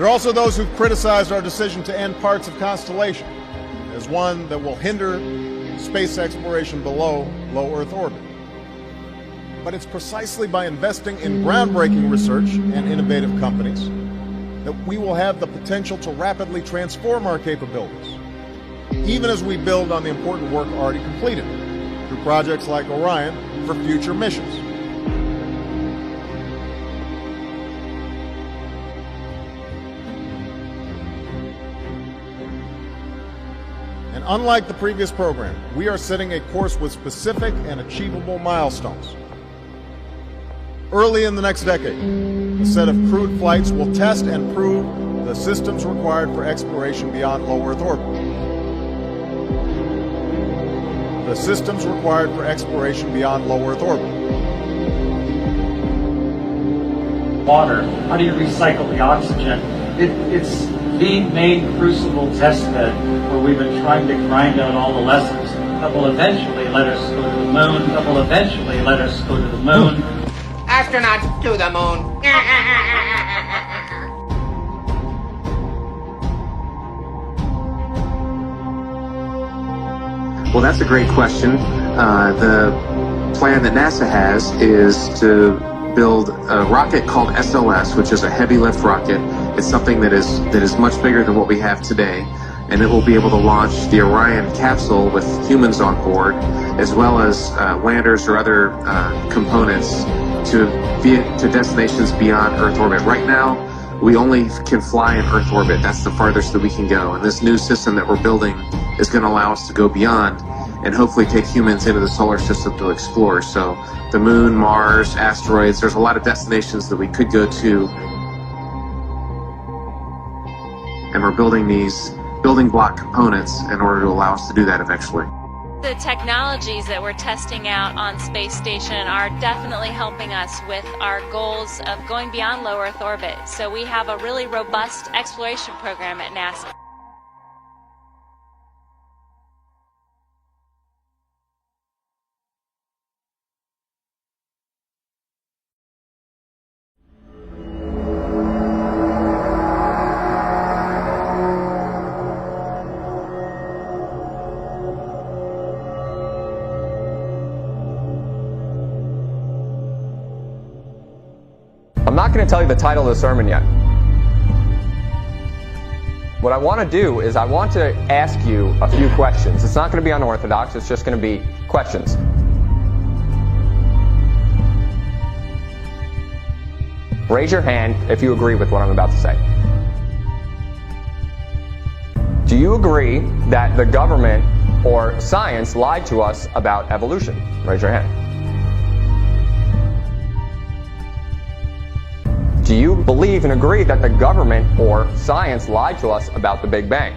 There are also those who've criticized our decision to end parts of Constellation as one that will hinder space exploration below low Earth orbit. But it's precisely by investing in groundbreaking research and innovative companies that we will have the potential to rapidly transform our capabilities, even as we build on the important work already completed through projects like Orion for future missions. And unlike the previous program, we are setting a course with specific and achievable milestones. Early in the next decade, a set of crewed flights will test and prove the systems required for exploration beyond low Earth orbit. The systems required for exploration beyond low Earth orbit. Water, how do you recycle the oxygen? It's the main crucible test bed where we've been trying to grind out all the lessons that will eventually let us go to the moon, that will eventually let us go to the moon. Astronauts to the moon. Well, that's a great question. The plan that NASA has is to build a rocket called SLS, which is a heavy lift rocket. It's something that is much bigger than what we have today, and it will be able to launch the Orion capsule with humans on board, as well as landers or other components to destinations beyond Earth orbit. Right now, we only can fly in Earth orbit. That's the farthest that we can go. And this new system that we're building is going to allow us to go beyond and hopefully take humans into the solar system to explore. So the moon, Mars, asteroids, there's a lot of destinations that we could go to. And we're building these building block components in order to allow us to do that eventually. The technologies that we're testing out on Space Station are definitely helping us with our goals of going beyond low Earth orbit. So we have a really robust exploration program at NASA. I'm not going to tell you the title of the sermon yet. What I want to do is I want to ask you a few questions. It's not going to be unorthodox, it's just going to be questions. Raise your hand if you agree with what I'm about to say. Do you agree that the government or science lied to us about evolution? Raise your hand. Do you believe and agree that the government or science lied to us about the Big Bang?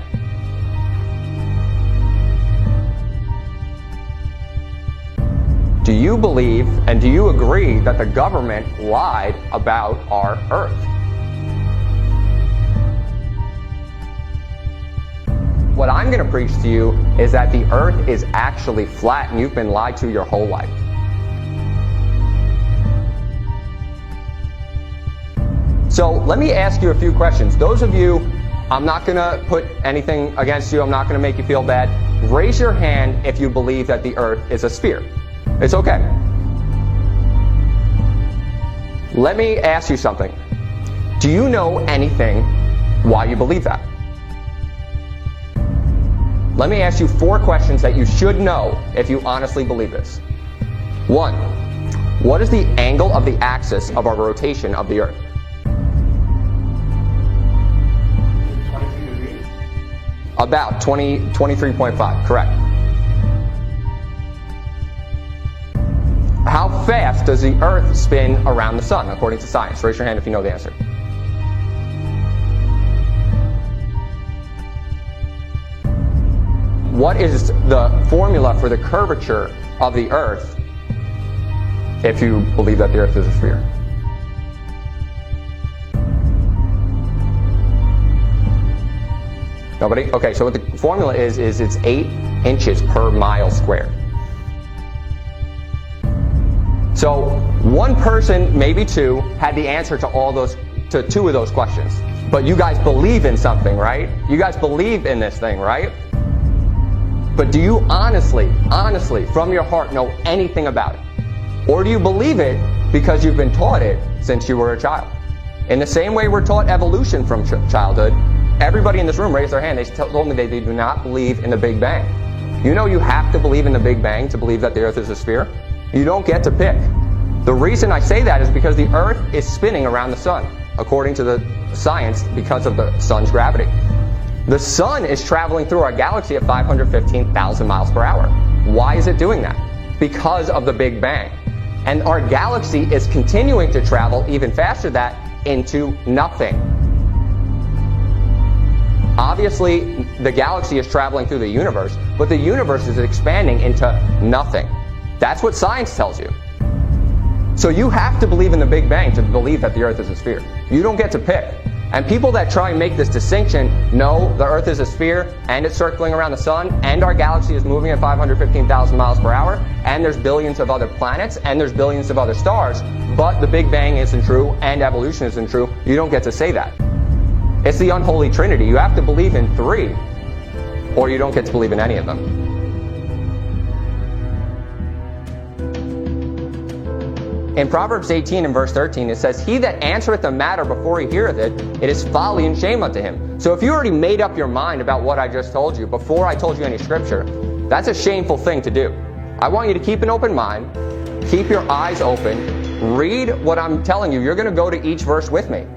Do you believe and do you agree that the government lied about our Earth? What I'm going to preach to you is that the Earth is actually flat and you've been lied to your whole life. So let me ask you a few questions. Those of you, I'm not going to put anything against you. I'm not going to make you feel bad. Raise your hand if you believe that the Earth is a sphere. It's okay. Let me ask you something. Do you know anything why you believe that? Let me ask you 4 questions that you should know if you honestly believe this. 1. What is the angle of the axis of our rotation of the Earth? About 23.5, correct. How fast does the Earth spin around the Sun, according to science? Raise your hand if you know the answer. What is the formula for the curvature of the Earth if you believe that the Earth is a sphere? Nobody? Okay, so what the formula is it's 8 inches per mile squared. So one person, maybe 2, had the answer to 2 of those questions. But you guys believe in something, right? You guys believe in this thing, right? But do you honestly, from your heart know anything about it? Or do you believe it because you've been taught it since you were a child? In the same way we're taught evolution from childhood, everybody in this room raised their hand. They told me they do not believe in the Big Bang. You know you have to believe in the Big Bang to believe that the Earth is a sphere? You don't get to pick. The reason I say that is because the Earth is spinning around the sun, according to the science, because of the sun's gravity. The sun is traveling through our galaxy at 515,000 miles per hour. Why is it doing that? Because of the Big Bang. And our galaxy is continuing to travel even faster than that into nothing. Obviously, the galaxy is traveling through the universe, but the universe is expanding into nothing. That's what science tells you. So you have to believe in the Big Bang to believe that the Earth is a sphere. You don't get to pick. And people that try and make this distinction, no, the Earth is a sphere, and it's circling around the sun, and our galaxy is moving at 515,000 miles per hour, and there's billions of other planets, and there's billions of other stars, but the Big Bang isn't true, and evolution isn't true. You don't get to say that. It's the unholy trinity. You have to believe in three, or you don't get to believe in any of them. In Proverbs 18 and verse 13, it says, "He that answereth a matter before he heareth it, it is folly and shame unto him." So if you already made up your mind about what I just told you before I told you any scripture, that's a shameful thing to do. I want you to keep an open mind, keep your eyes open, read what I'm telling you. You're going to go to each verse with me.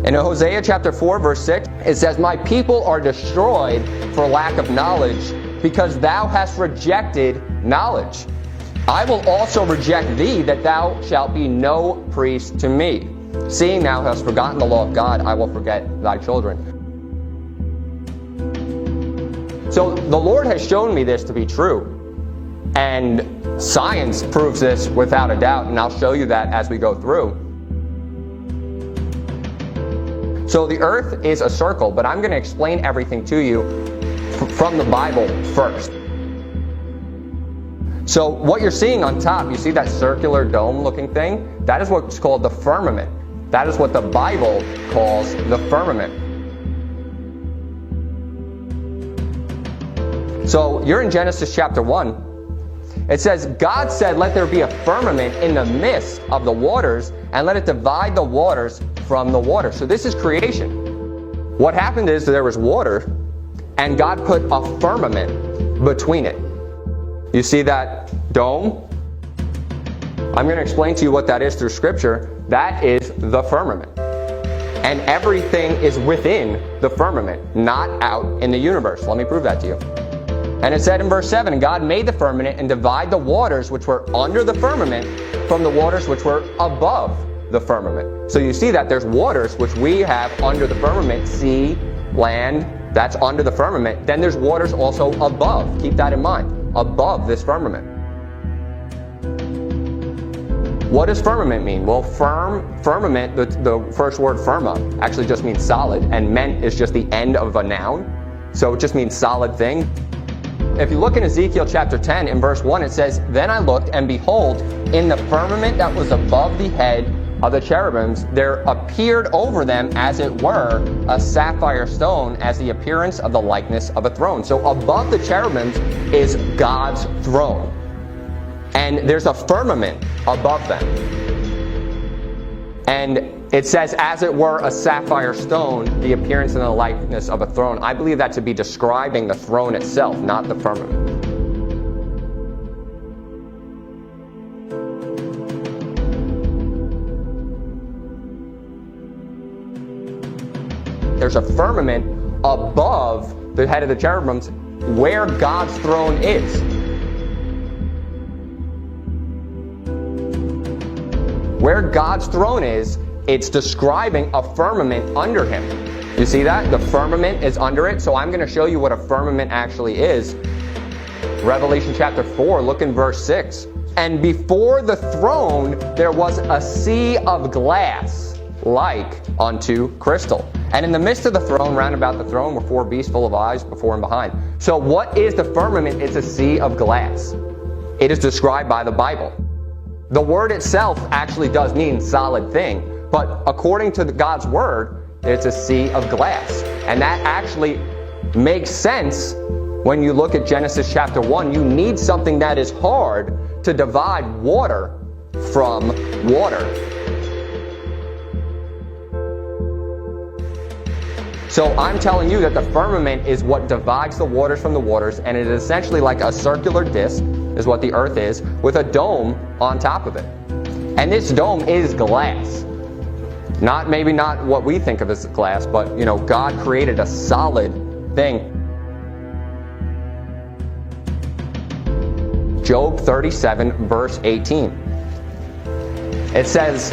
In Hosea chapter 4, verse 6, it says, "My people are destroyed for lack of knowledge, because thou hast rejected knowledge. I will also reject thee, that thou shalt be no priest to me. Seeing thou hast forgotten the law of God, I will forget thy children." So the Lord has shown me this to be true. And science proves this without a doubt, and I'll show you that as we go through. So the Earth is a circle, but I'm going to explain everything to you from the Bible first. So what you're seeing on top, you see that circular dome looking thing? That is what's called the firmament. That is what the Bible calls the firmament. So you're in Genesis chapter 1. It says, "God said, let there be a firmament in the midst of the waters, and let it divide the waters from the water." So this is creation. What happened is there was water, and God put a firmament between it. You see that dome? I'm going to explain to you what that is through Scripture. That is the firmament. And everything is within the firmament, not out in the universe. Let me prove that to you. And it said in verse 7, "And God made the firmament and divide the waters which were under the firmament from the waters which were above the firmament." So you see that there's waters which we have under the firmament, sea, land, that's under the firmament. Then there's waters also above. Keep that in mind. Above this firmament. What does firmament mean? Well, firmament, the first word firma, actually just means solid, and ment is just the end of a noun. So it just means solid thing. If you look in Ezekiel chapter 10, in verse 1, it says, "Then I looked, and behold, in the firmament that was above the head of the cherubims, there appeared over them, as it were, a sapphire stone, as the appearance of the likeness of a throne." So above the cherubims is God's throne. And there's a firmament above them. And it says, as it were, a sapphire stone, the appearance and the likeness of a throne. I believe that to be describing the throne itself, not the firmament. There's a firmament above the head of the cherubims where God's throne is. Where God's throne is, it's describing a firmament under him. You see that? The firmament is under it. So I'm going to show you what a firmament actually is. Revelation chapter 4, look in verse 6. "And before the throne there was a sea of glass, like unto crystal. And in the midst of the throne, round about the throne, were 4 beasts full of eyes before and behind." So what is the firmament? It's a sea of glass. It is described by the Bible. The word itself actually does mean solid thing, But according to God's word, it's a sea of glass. And that actually makes sense when you look at Genesis chapter 1. You need something that is hard to divide water from water. So I'm telling you that the firmament is what divides the waters from the waters, and it is essentially like a circular disc, is what the earth is, with a dome on top of it. And this dome is glass. Maybe not what we think of as glass, but God created a solid thing. Job 37, verse 18. It says,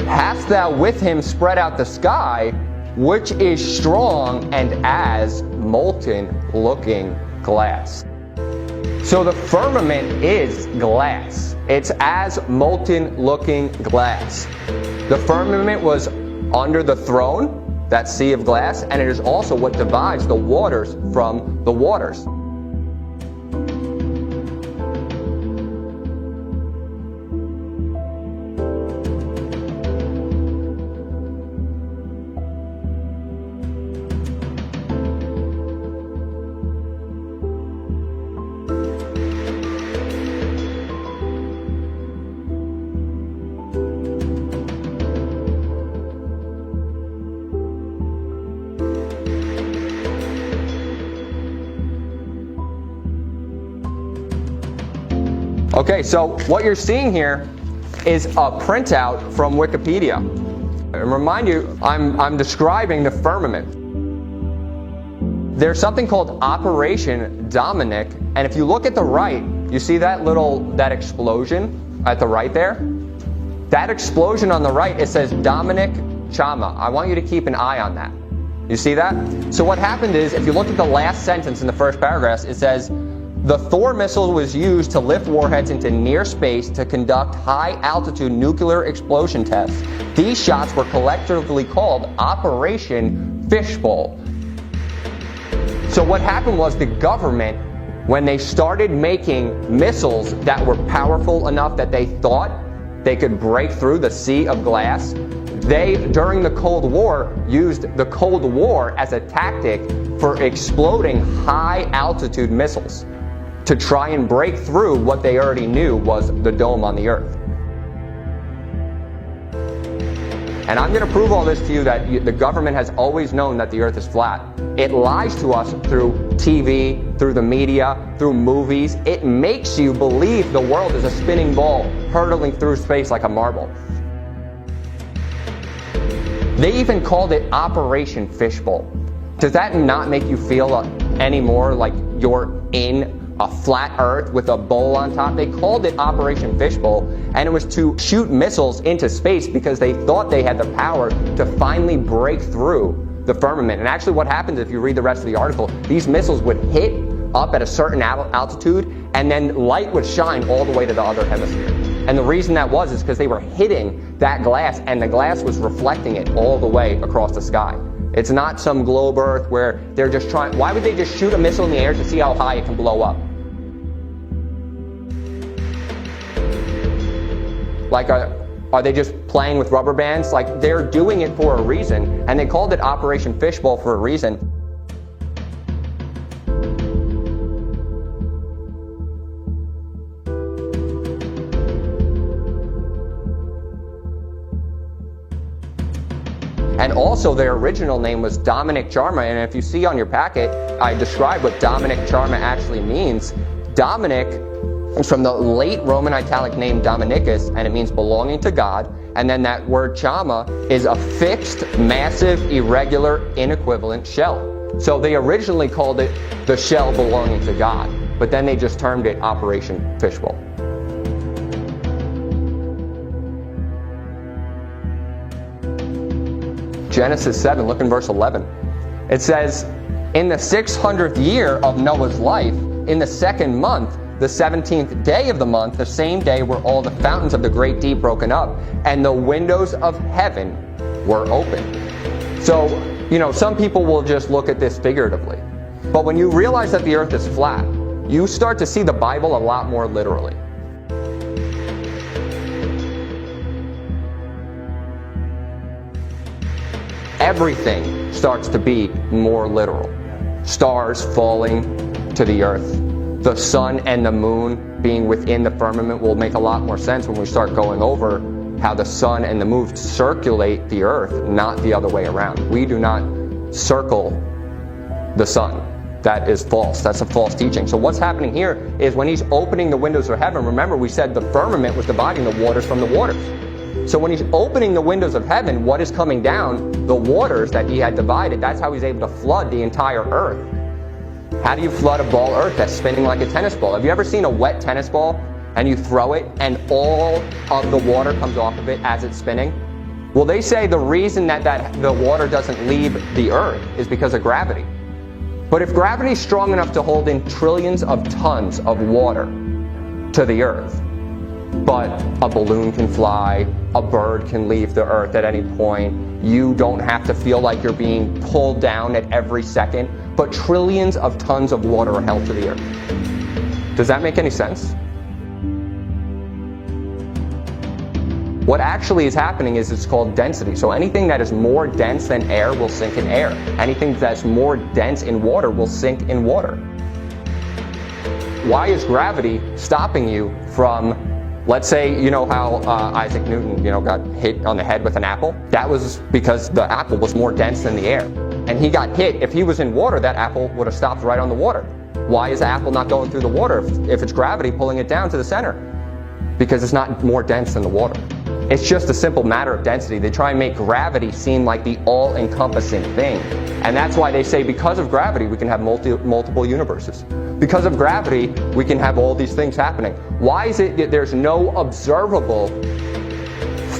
"Hast thou with him spread out the sky, which is strong and as molten looking glass." So the firmament is glass. It's as molten looking glass. The firmament was under the throne, that sea of glass, and it is also what divides the waters from the waters. Okay, so what you're seeing here is a printout from Wikipedia. And remind you, I'm describing the firmament. There's something called Operation Dominic, and if you look at the right, you see that explosion at the right there? That explosion on the right, it says Dominic Chama. I want you to keep an eye on that. You see that? So what happened is, if you look at the last sentence in the first paragraph, it says, "The Thor missile was used to lift warheads into near space to conduct high-altitude nuclear explosion tests. These shots were collectively called Operation Fishbowl." So what happened was the government, when they started making missiles that were powerful enough that they thought they could break through the sea of glass, they, during the Cold War, used the Cold War as a tactic for exploding high-altitude missiles to try and break through what they already knew was the dome on the earth. And I'm going to prove all this to you that the government has always known that the earth is flat. It lies to us through TV, through the media, through movies. It makes you believe the world is a spinning ball hurtling through space like a marble. They even called it Operation Fishbowl. Does that not make you feel any more like you're in a flat earth with a bowl on top? They called it Operation Fishbowl, and it was to shoot missiles into space because they thought they had the power to finally break through the firmament. And actually what happens, if you read the rest of the article, these missiles would hit up at a certain altitude, and then light would shine all the way to the other hemisphere. And the reason that was is because they were hitting that glass, and the glass was reflecting it all the way across the sky. It's not some globe Earth where they're just trying. Why would they just shoot a missile in the air to see how high it can blow up? Like, are they just playing with rubber bands? Like, they're doing it for a reason, and they called it Operation Fishbowl for a reason. And also their original name was Dominic Charma, and if you see on your packet, I describe what Dominic Charma actually means. Dominic is from the late Roman Italic name Dominicus, and it means belonging to God, and then that word Chama is a fixed, massive, irregular, inequivalent shell. So they originally called it the shell belonging to God, but then they just termed it Operation Fishbowl. Genesis 7, look in verse 11. It says, "In the 600th year of Noah's life, in the 2nd month, the 17th day of the month, the same day were all the fountains of the great deep broken up, and the windows of heaven were opened." So, some people will just look at this figuratively. But when you realize that the earth is flat, you start to see the Bible a lot more literally. everything starts to be more literal. Stars falling to the earth, the sun and the moon being within the firmament will make a lot more sense when we start going over how the sun and the moon circulate the earth, not the other way around. We do not circle the sun. That is false. That's a false teaching. So what's happening here is when he's opening the windows of heaven, remember we said the firmament was dividing the waters from the waters. So when he's opening the windows of heaven, what is coming down? The waters that he had divided. That's how he's able to flood the entire earth. How do you flood a ball earth that's spinning like a tennis ball? Have you ever seen a wet tennis ball and you throw it and all of the water comes off of it as it's spinning? Well, they say the reason that the water doesn't leave the earth is because of gravity. But if gravity is strong enough to hold in trillions of tons of water to the earth, but a balloon can fly, a bird can leave the earth at any point, you don't have to feel like you're being pulled down at every second, but trillions of tons of water are held to the earth. Does that make any sense? What actually is happening is it's called density. So anything that is more dense than air will sink in air. Anything that's more dense in water will sink in water. Why is gravity stopping you from, let's say, you know how Isaac Newton, got hit on the head with an apple? That was because the apple was more dense than the air. And he got hit. If he was in water, that apple would have stopped right on the water. Why is the apple not going through the water if it's gravity pulling it down to the center? Because it's not more dense than the water. It's just a simple matter of density. They try and make gravity seem like the all-encompassing thing. And that's why they say because of gravity we can have multiple universes. Because of gravity we can have all these things happening. Why is it that there's no observable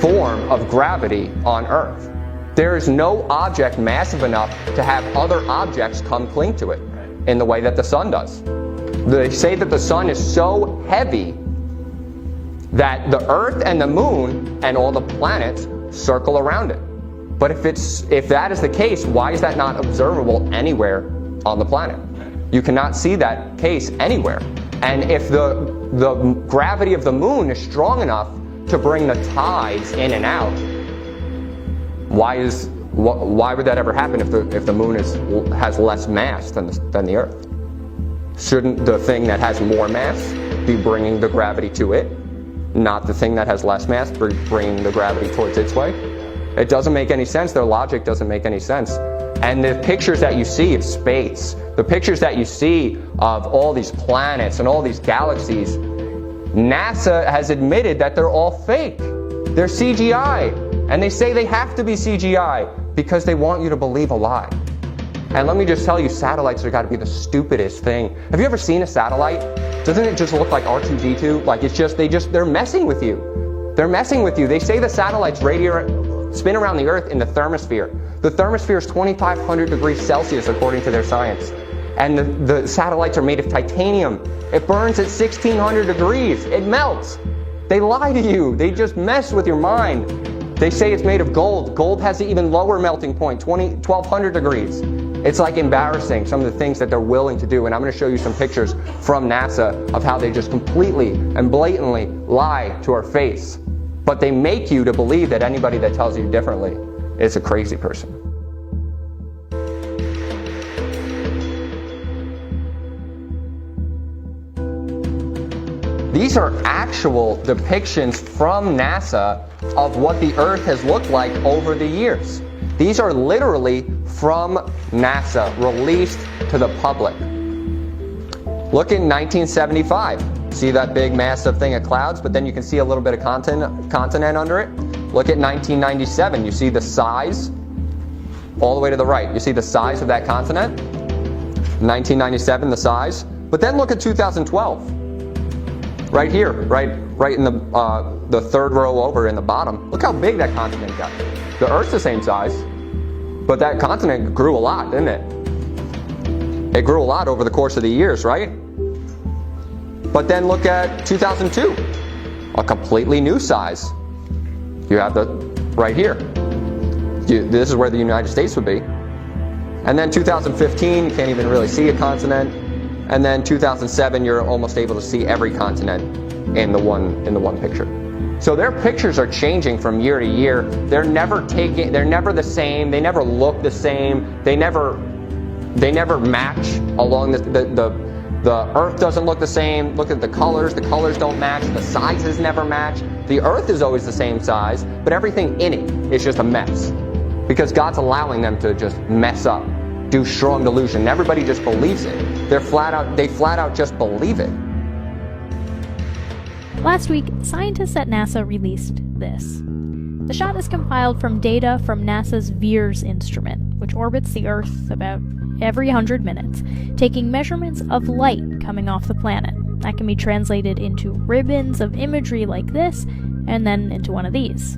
form of gravity on Earth? There is no object massive enough to have other objects come cling to it in the way that the sun does. They say that the sun is so heavy that the earth and the moon and all the planets circle around it. But if that is the case, why is that not observable anywhere on the planet? You cannot see that case anywhere. And if the gravity of the moon is strong enough to bring the tides in and out, why would that ever happen if the moon has less mass than the earth? Shouldn't the thing that has more mass be bringing the gravity to it? Not the thing that has less mass bringing the gravity towards its way? It doesn't make any sense. Their logic doesn't make any sense. And the pictures that you see of space, the pictures that you see of all these planets and all these galaxies, NASA has admitted that they're all fake. They're CGI. And they say they have to be CGI because they want you to believe a lie. And let me just tell you, satellites have got to be the stupidest thing. Have you ever seen a satellite? Doesn't it just look like R2-D2? Like they're messing with you. They're messing with you. They say the satellites spin around the Earth in the thermosphere. The thermosphere is 2,500 degrees Celsius according to their science. And the satellites are made of titanium. It burns at 1,600 degrees. It melts. They lie to you. They just mess with your mind. They say it's made of gold. Gold has an even lower melting point, 1,200 degrees. It's like embarrassing, some of the things that they're willing to do. And I'm going to show you some pictures from NASA of how they just completely and blatantly lie to our face. But they make you to believe that anybody that tells you differently is a crazy person. These are actual depictions from NASA of what the Earth has looked like over the years. These are literally from NASA, released to the public. Look in 1975. See that big massive thing of clouds, but then you can see a little bit of continent under it? Look at 1997. You see the size all the way to the right. You see the size of that continent? 1997, the size. But then look at 2012. Right here, right in the third row over in the bottom. Look how big that continent got. The Earth's the same size, but that continent grew a lot, didn't it? It grew a lot over the course of the years, right? But then look at 2002, a completely new size. You have the right here. This is where the United States would be. And then 2015, you can't even really see a continent. And then 2007, you're almost able to see every continent in the one picture. So their pictures are changing from year to year. They're never the same. They never look the same. They never match along the Earth doesn't look the same. Look at the colors don't match. The sizes never match. The Earth is always the same size, but everything in it is just a mess. Because God's allowing them to just mess up, do strong delusion. Everybody just believes it. They flat out just believe it. Last week, scientists at NASA released this. The shot is compiled from data from NASA's VEERS instrument, which orbits the Earth about every 100 minutes, taking measurements of light coming off the planet. That can be translated into ribbons of imagery like this, and then into one of these.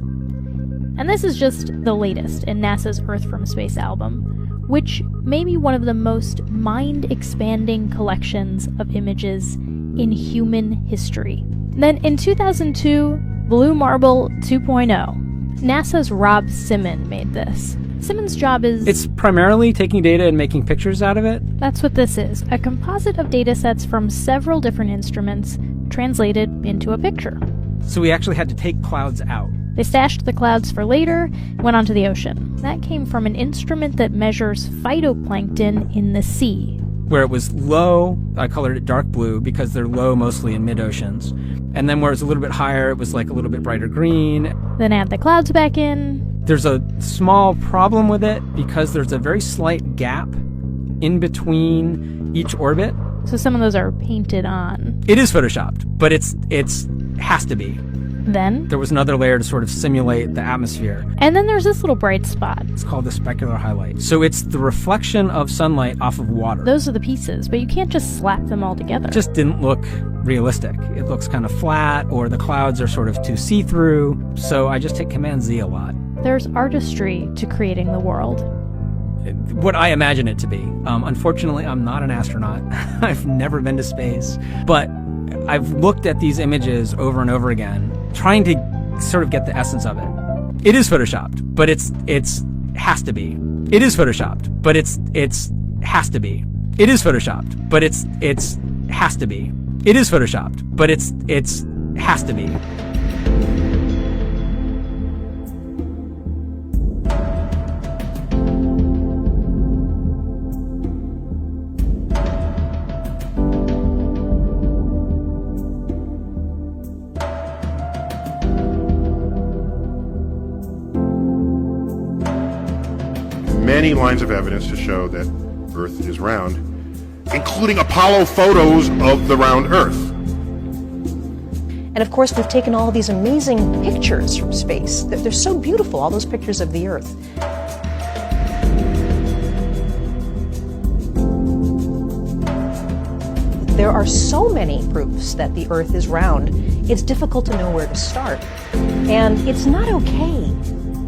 And this is just the latest in NASA's Earth from Space album, which may be one of the most mind-expanding collections of images in human history. Then in 2002, Blue Marble 2.0, NASA's Rob Simon made this. Simon's job is... It's primarily taking data and making pictures out of it. That's what this is, a composite of data sets from several different instruments translated into a picture. So we actually had to take clouds out. They stashed the clouds for later, went onto the ocean. That came from an instrument that measures phytoplankton in the sea. Where it was low, I colored it dark blue because they're low mostly in mid-oceans. And then where it's a little bit higher, it was like a little bit brighter green. Then add the clouds back in. There's a small problem with it because there's a very slight gap in between each orbit. So some of those are painted on. It is photoshopped, but it has to be. Then there was another layer to sort of simulate the atmosphere. And then there's this little bright spot. It's called the specular highlight. So it's the reflection of sunlight off of water. Those are the pieces, but you can't just slap them all together. It just didn't look realistic. It looks kind of flat, or the clouds are sort of too see-through. So I just hit Command-Z a lot. There's artistry to creating the world. What I imagine it to be. Unfortunately, I'm not an astronaut. I've never been to space. But I've looked at these images over and over again, trying to sort of get the essence of it. It is photoshopped, but it has to be. It is photoshopped, but it has to be. It is photoshopped, but it has to be. It is photoshopped, but it has to be. Many lines of evidence to show that Earth is round, including Apollo photos of the round Earth. And of course, we've taken all these amazing pictures from space. They're so beautiful, all those pictures of the Earth. There are so many proofs that the Earth is round, it's difficult to know where to start. And it's not okay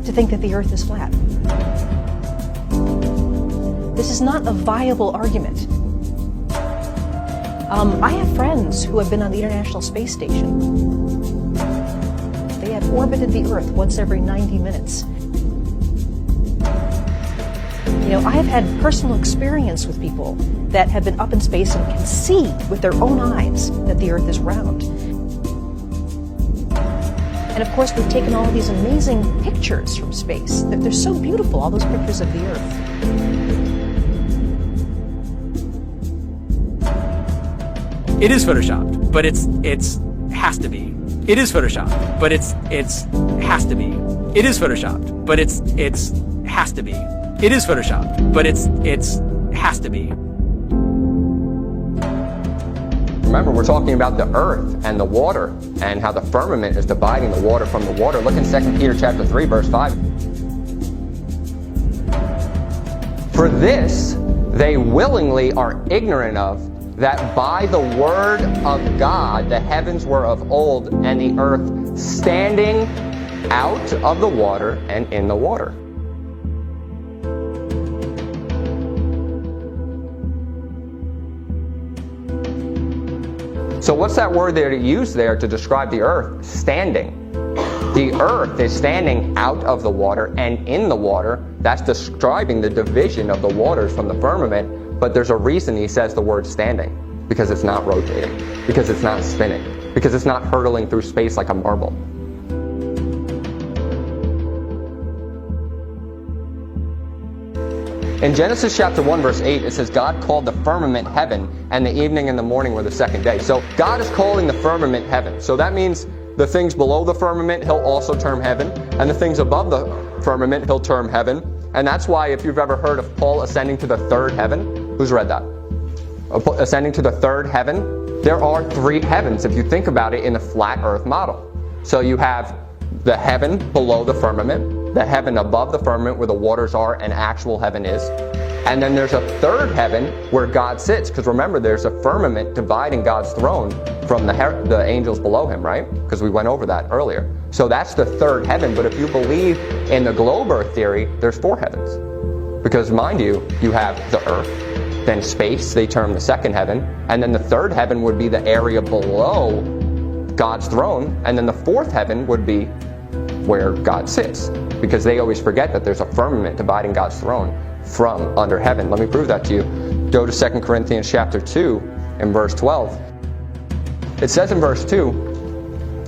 to think that the Earth is flat. This is not a viable argument. I have friends who have been on the International Space Station. They have orbited the Earth once every 90 minutes. You know, I have had personal experience with people that have been up in space and can see with their own eyes that the Earth is round. And of course, we've taken all of these amazing pictures from space. They're so beautiful, all those pictures of the Earth. It is photoshopped, but it has to be. It is photoshopped, but it has to be. It is photoshopped, but it has to be. It is photoshopped, but it has to be. Remember, we're talking about the earth and the water and how the firmament is dividing the water from the water. Look in 2 Peter chapter 3, verse 5. For this they willingly are ignorant of, that by the word of God the heavens were of old, and the earth standing out of the water and in the water. So what's that word there to use there to describe the earth? Standing. The earth is standing out of the water and in the water. That's describing the division of the waters from the firmament. But there's a reason he says the word standing. Because it's not rotating. Because it's not spinning. Because it's not hurtling through space like a marble. In Genesis chapter 1, verse 8, it says, God called the firmament heaven, and the evening and the morning were the second day. So God is calling the firmament heaven. So that means the things below the firmament, he'll also term heaven, and the things above the firmament, he'll term heaven. And that's why if you've ever heard of Paul ascending to the third heaven, who's read that? Ascending to the third heaven, there are three heavens if you think about it in a flat earth model. So you have the heaven below the firmament, the heaven above the firmament where the waters are and actual heaven is, and then there's a third heaven where God sits, because remember there's a firmament dividing God's throne from the angels below him, right? Because we went over that earlier. So that's the third heaven, but if you believe in the globe earth theory, there's four heavens. Because mind you, you have the earth, then space, they term the second heaven, and then the third heaven would be the area below God's throne, and then the fourth heaven would be where God sits, because they always forget that there's a firmament dividing God's throne from under heaven. Let me prove that to you. Go to 2 Corinthians chapter 2 and verse 12. It says in verse 2,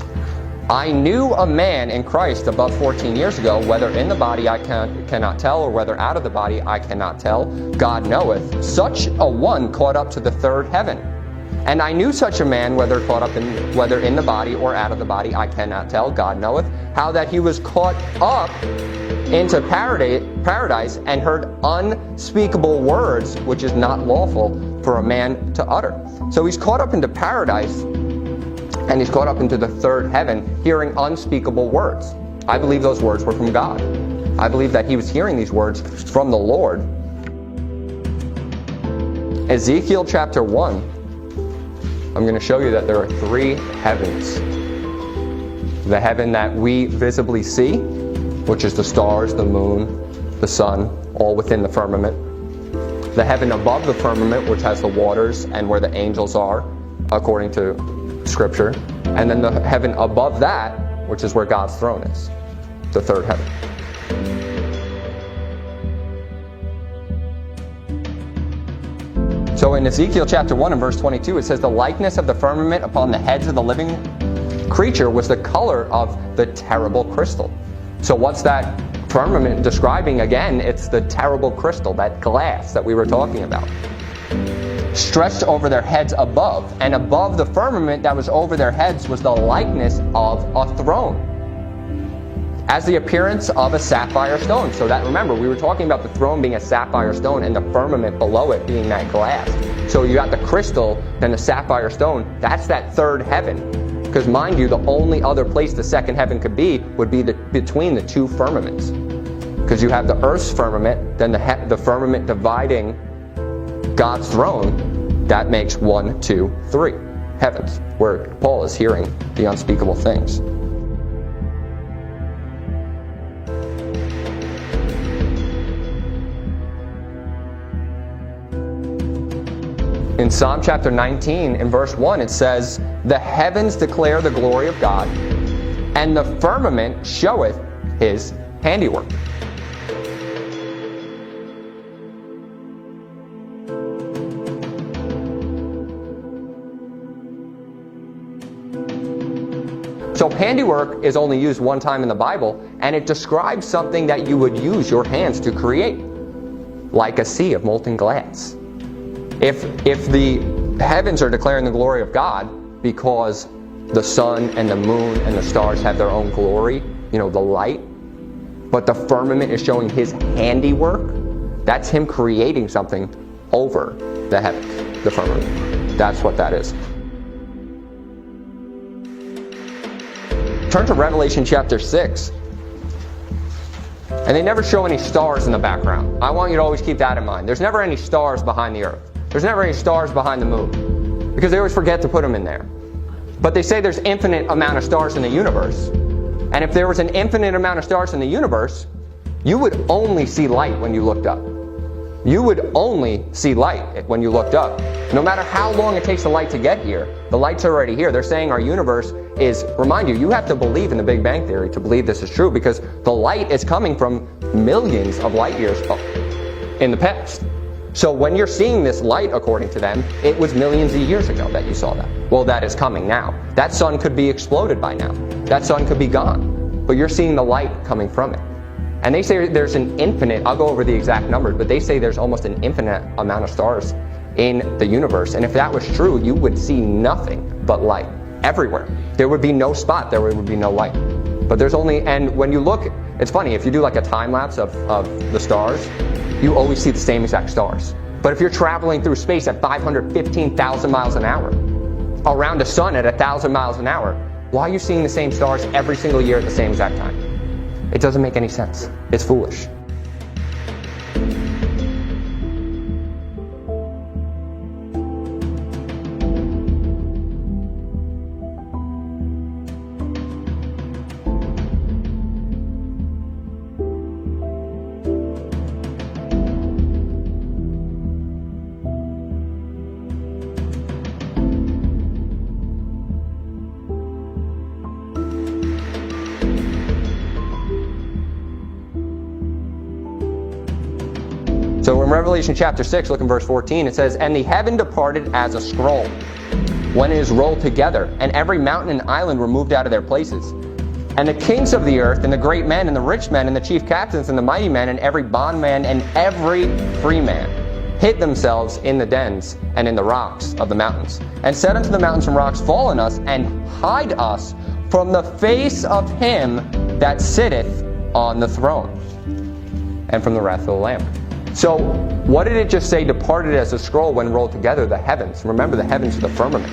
I knew a man in Christ above 14 years ago, whether in the body I cannot tell, or whether out of the body I cannot tell. God knoweth. Such a one caught up to the third heaven. And I knew such a man, whether in the body or out of the body, I cannot tell, God knoweth, how that he was caught up into paradise and heard unspeakable words, which is not lawful for a man to utter. So he's caught up into paradise, and he's caught up into the third heaven, hearing unspeakable words. I believe those words were from God. I believe that he was hearing these words from the Lord. Ezekiel chapter 1. I'm going to show you that there are three heavens. The heaven that we visibly see, which is the stars, the moon, the sun, all within the firmament. The heaven above the firmament, which has the waters and where the angels are, according to Scripture. And then the heaven above that, which is where God's throne is, the third heaven. So in Ezekiel chapter 1 and verse 22, it says, the likeness of the firmament upon the heads of the living creature was the color of the terrible crystal. So what's that firmament describing? Again, it's the terrible crystal, that glass that we were talking about. Stretched over their heads above, and above the firmament that was over their heads was the likeness of a throne, as the appearance of a sapphire stone. So that, remember, we were talking about the throne being a sapphire stone and the firmament below it being that glass. So you got the crystal, then the sapphire stone. That's that third heaven. Because mind you, the only other place the second heaven could be would be between the two firmaments. Because you have the earth's firmament, then the firmament dividing God's throne. That makes 1, 2, 3 heavens, where Paul is hearing the unspeakable things. In Psalm chapter 19, in verse 1, it says, the heavens declare the glory of God, and the firmament showeth his handiwork. So handiwork is only used one time in the Bible, and it describes something that you would use your hands to create, like a sea of molten glass. If the heavens are declaring the glory of God because the sun and the moon and the stars have their own glory, the light, but the firmament is showing his handiwork, that's him creating something over the heavens, the firmament. That's what that is. Turn to Revelation chapter 6. And they never show any stars in the background. I want you to always keep that in mind. There's never any stars behind the earth. There's never any stars behind the moon, because they always forget to put them in there. But they say there's infinite amount of stars in the universe. And if there was an infinite amount of stars in the universe, you would only see light when you looked up. You would only see light when you looked up. No matter how long it takes the light to get here, the light's already here. They're saying our universe is, remind you, you have to believe in the Big Bang Theory to believe this is true, because the light is coming from millions of light years in the past. So when you're seeing this light, according to them, it was millions of years ago that you saw that. Well, that is coming now. That sun could be exploded by now. That sun could be gone. But you're seeing the light coming from it. And they say there's an infinite, I'll go over the exact numbers, but they say there's almost an infinite amount of stars in the universe. And if that was true, you would see nothing but light everywhere. There would be no spot, there would be no light. But there's only, and when you look, it's funny, if you do like a time lapse of the stars, you always see the same exact stars. But if you're traveling through space at 515,000 miles an hour, around the sun at 1,000 miles an hour, why are you seeing the same stars every single year at the same exact time? It doesn't make any sense. It's foolish. So in Revelation chapter 6, look in verse 14, it says, "And the heaven departed as a scroll, when it is rolled together, and every mountain and island were moved out of their places. And the kings of the earth, and the great men, and the rich men, and the chief captains, and the mighty men, and every bondman, and every free man, hid themselves in the dens and in the rocks of the mountains, and said unto the mountains and rocks, Fall on us, and hide us from the face of him that sitteth on the throne, and from the wrath of the Lamb." So, what did it just say? Departed as a scroll when rolled together, the heavens. Remember, the heavens are the firmament.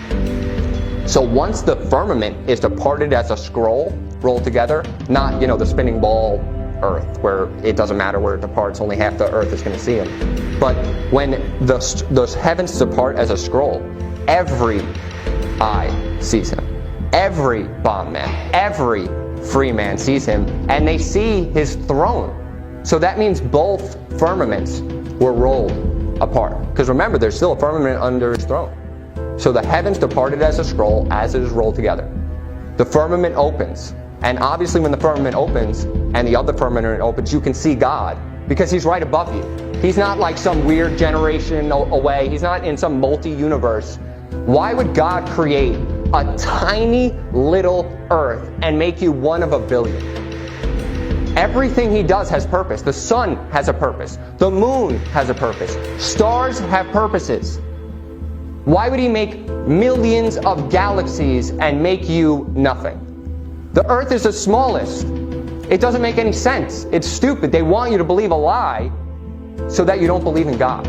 So once the firmament is departed as a scroll, rolled together, not, the spinning ball earth, where it doesn't matter where it departs, only half the earth is going to see him. But when those heavens depart as a scroll, every eye sees him. Every bondman, every free man sees him, and they see his throne. So that means both firmaments were rolled apart. Because remember, there's still a firmament under his throne. So the heavens departed as a scroll as it is rolled together. The firmament opens. And obviously when the firmament opens and the other firmament opens, you can see God because he's right above you. He's not like some weird generation away. He's not in some multi-universe. Why would God create a tiny little earth and make you one of a billion? Everything he does has purpose. The sun has a purpose. The moon has a purpose. Stars have purposes. Why would he make millions of galaxies and make you nothing? The earth is the smallest. It doesn't make any sense. It's stupid. They want you to believe a lie so that you don't believe in God.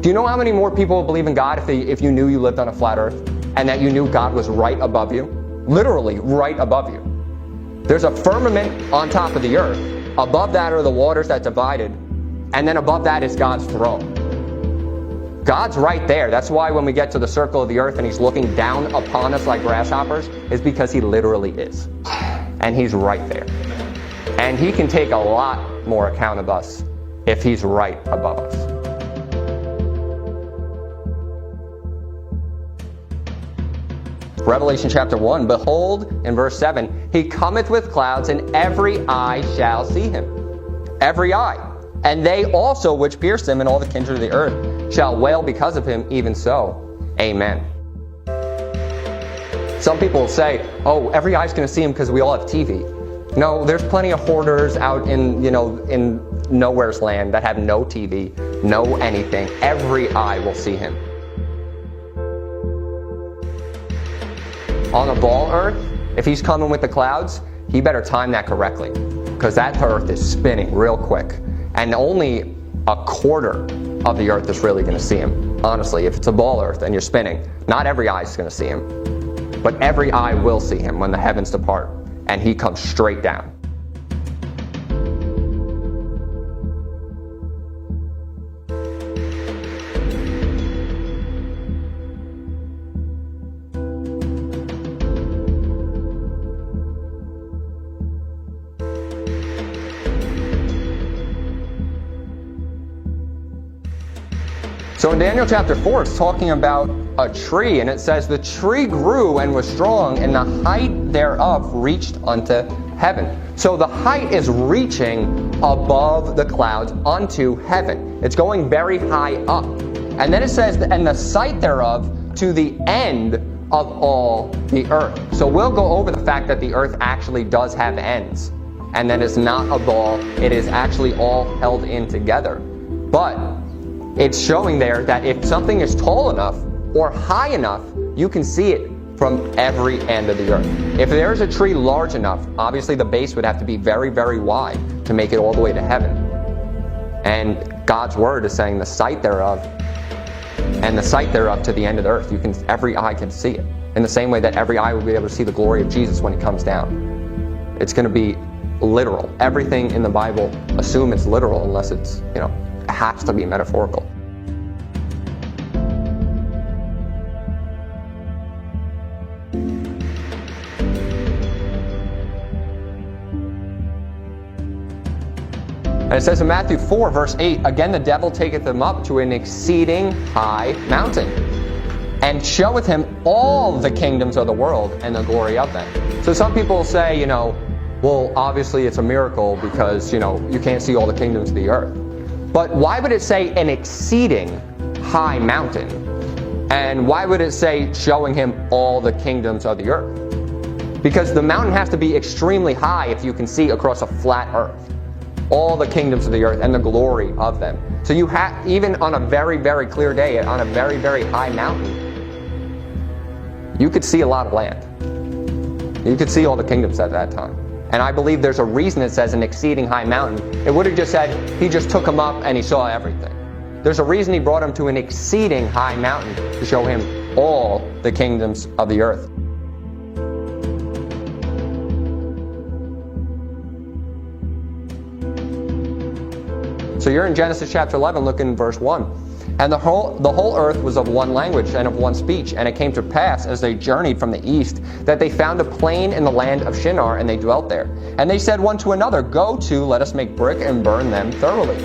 Do you know how many more people will believe in God if you knew you lived on a flat earth and that you knew God was right above you? Literally right above you. There's a firmament on top of the earth. Above that are the waters that divided. And then above that is God's throne. God's right there. That's why when we get to the circle of the earth and he's looking down upon us like grasshoppers, is because he literally is. And he's right there. And he can take a lot more account of us if he's right above us. Revelation chapter 1, behold, in verse 7, he cometh with clouds, and every eye shall see him. Every eye. And they also which pierced him, and all the kindred of the earth, shall wail because of him, even so. Amen. Some people will say, oh, every eye's going to see him because we all have TV. No, there's plenty of hoarders out in nowhere's land that have no TV, no anything. Every eye will see him. On a ball earth, if he's coming with the clouds, he better time that correctly, because that earth is spinning real quick. And only a quarter of the earth is really going to see him. Honestly, if it's a ball earth and you're spinning, not every eye is going to see him. But every eye will see him when the heavens depart, and he comes straight down. So in Daniel chapter 4, it's talking about a tree, and it says, the tree grew and was strong, and the height thereof reached unto heaven. So the height is reaching above the clouds unto heaven. It's going very high up. And then it says, and the sight thereof to the end of all the earth. So we'll go over the fact that the earth actually does have ends. and then it's not a ball, it is actually all held in together. But it's showing there that if something is tall enough or high enough, you can see it from every end of the earth. If there's a tree large enough, obviously the base would have to be very, very wide to make it all the way to heaven. And God's word is saying the sight thereof, and the sight thereof to the end of the earth, every eye can see it. In the same way that every eye will be able to see the glory of Jesus when he comes down. It's going to be literal. Everything in the Bible, assume it's literal unless it's, it has to be metaphorical. And it says in Matthew 4, verse 8, again the devil taketh them up to an exceeding high mountain, and showeth him all the kingdoms of the world and the glory of them. So some people say, well, obviously it's a miracle because, you can't see all the kingdoms of the earth. But why would it say an exceeding high mountain? And why would it say showing him all the kingdoms of the earth? Because the mountain has to be extremely high if you can see across a flat earth all the kingdoms of the earth and the glory of them. So you have, even on a very, very clear day, on a very, very high mountain, you could see a lot of land. You could see all the kingdoms at that time. And I believe there's a reason it says an exceeding high mountain. It would have just said he just took him up and he saw everything. There's a reason he brought him to an exceeding high mountain, to show him all the kingdoms of the earth. So you're in Genesis chapter 11, look in verse 1. And the whole earth was of one language and of one speech. And it came to pass, as they journeyed from the east, that they found a plain in the land of Shinar, and they dwelt there. And they said one to another, go to, let us make brick and burn them thoroughly.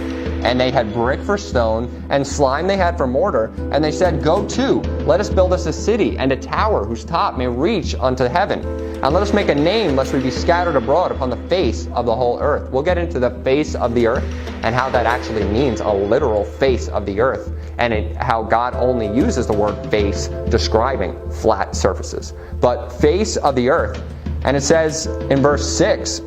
And they had brick for stone, and slime they had for mortar. And they said, go to, let us build us a city, and a tower whose top may reach unto heaven. And let us make a name, lest we be scattered abroad upon the face of the whole earth. We'll get into the face of the earth, and how that actually means a literal face of the earth, and how God only uses the word face describing flat surfaces. But face of the earth, and it says in verse 6,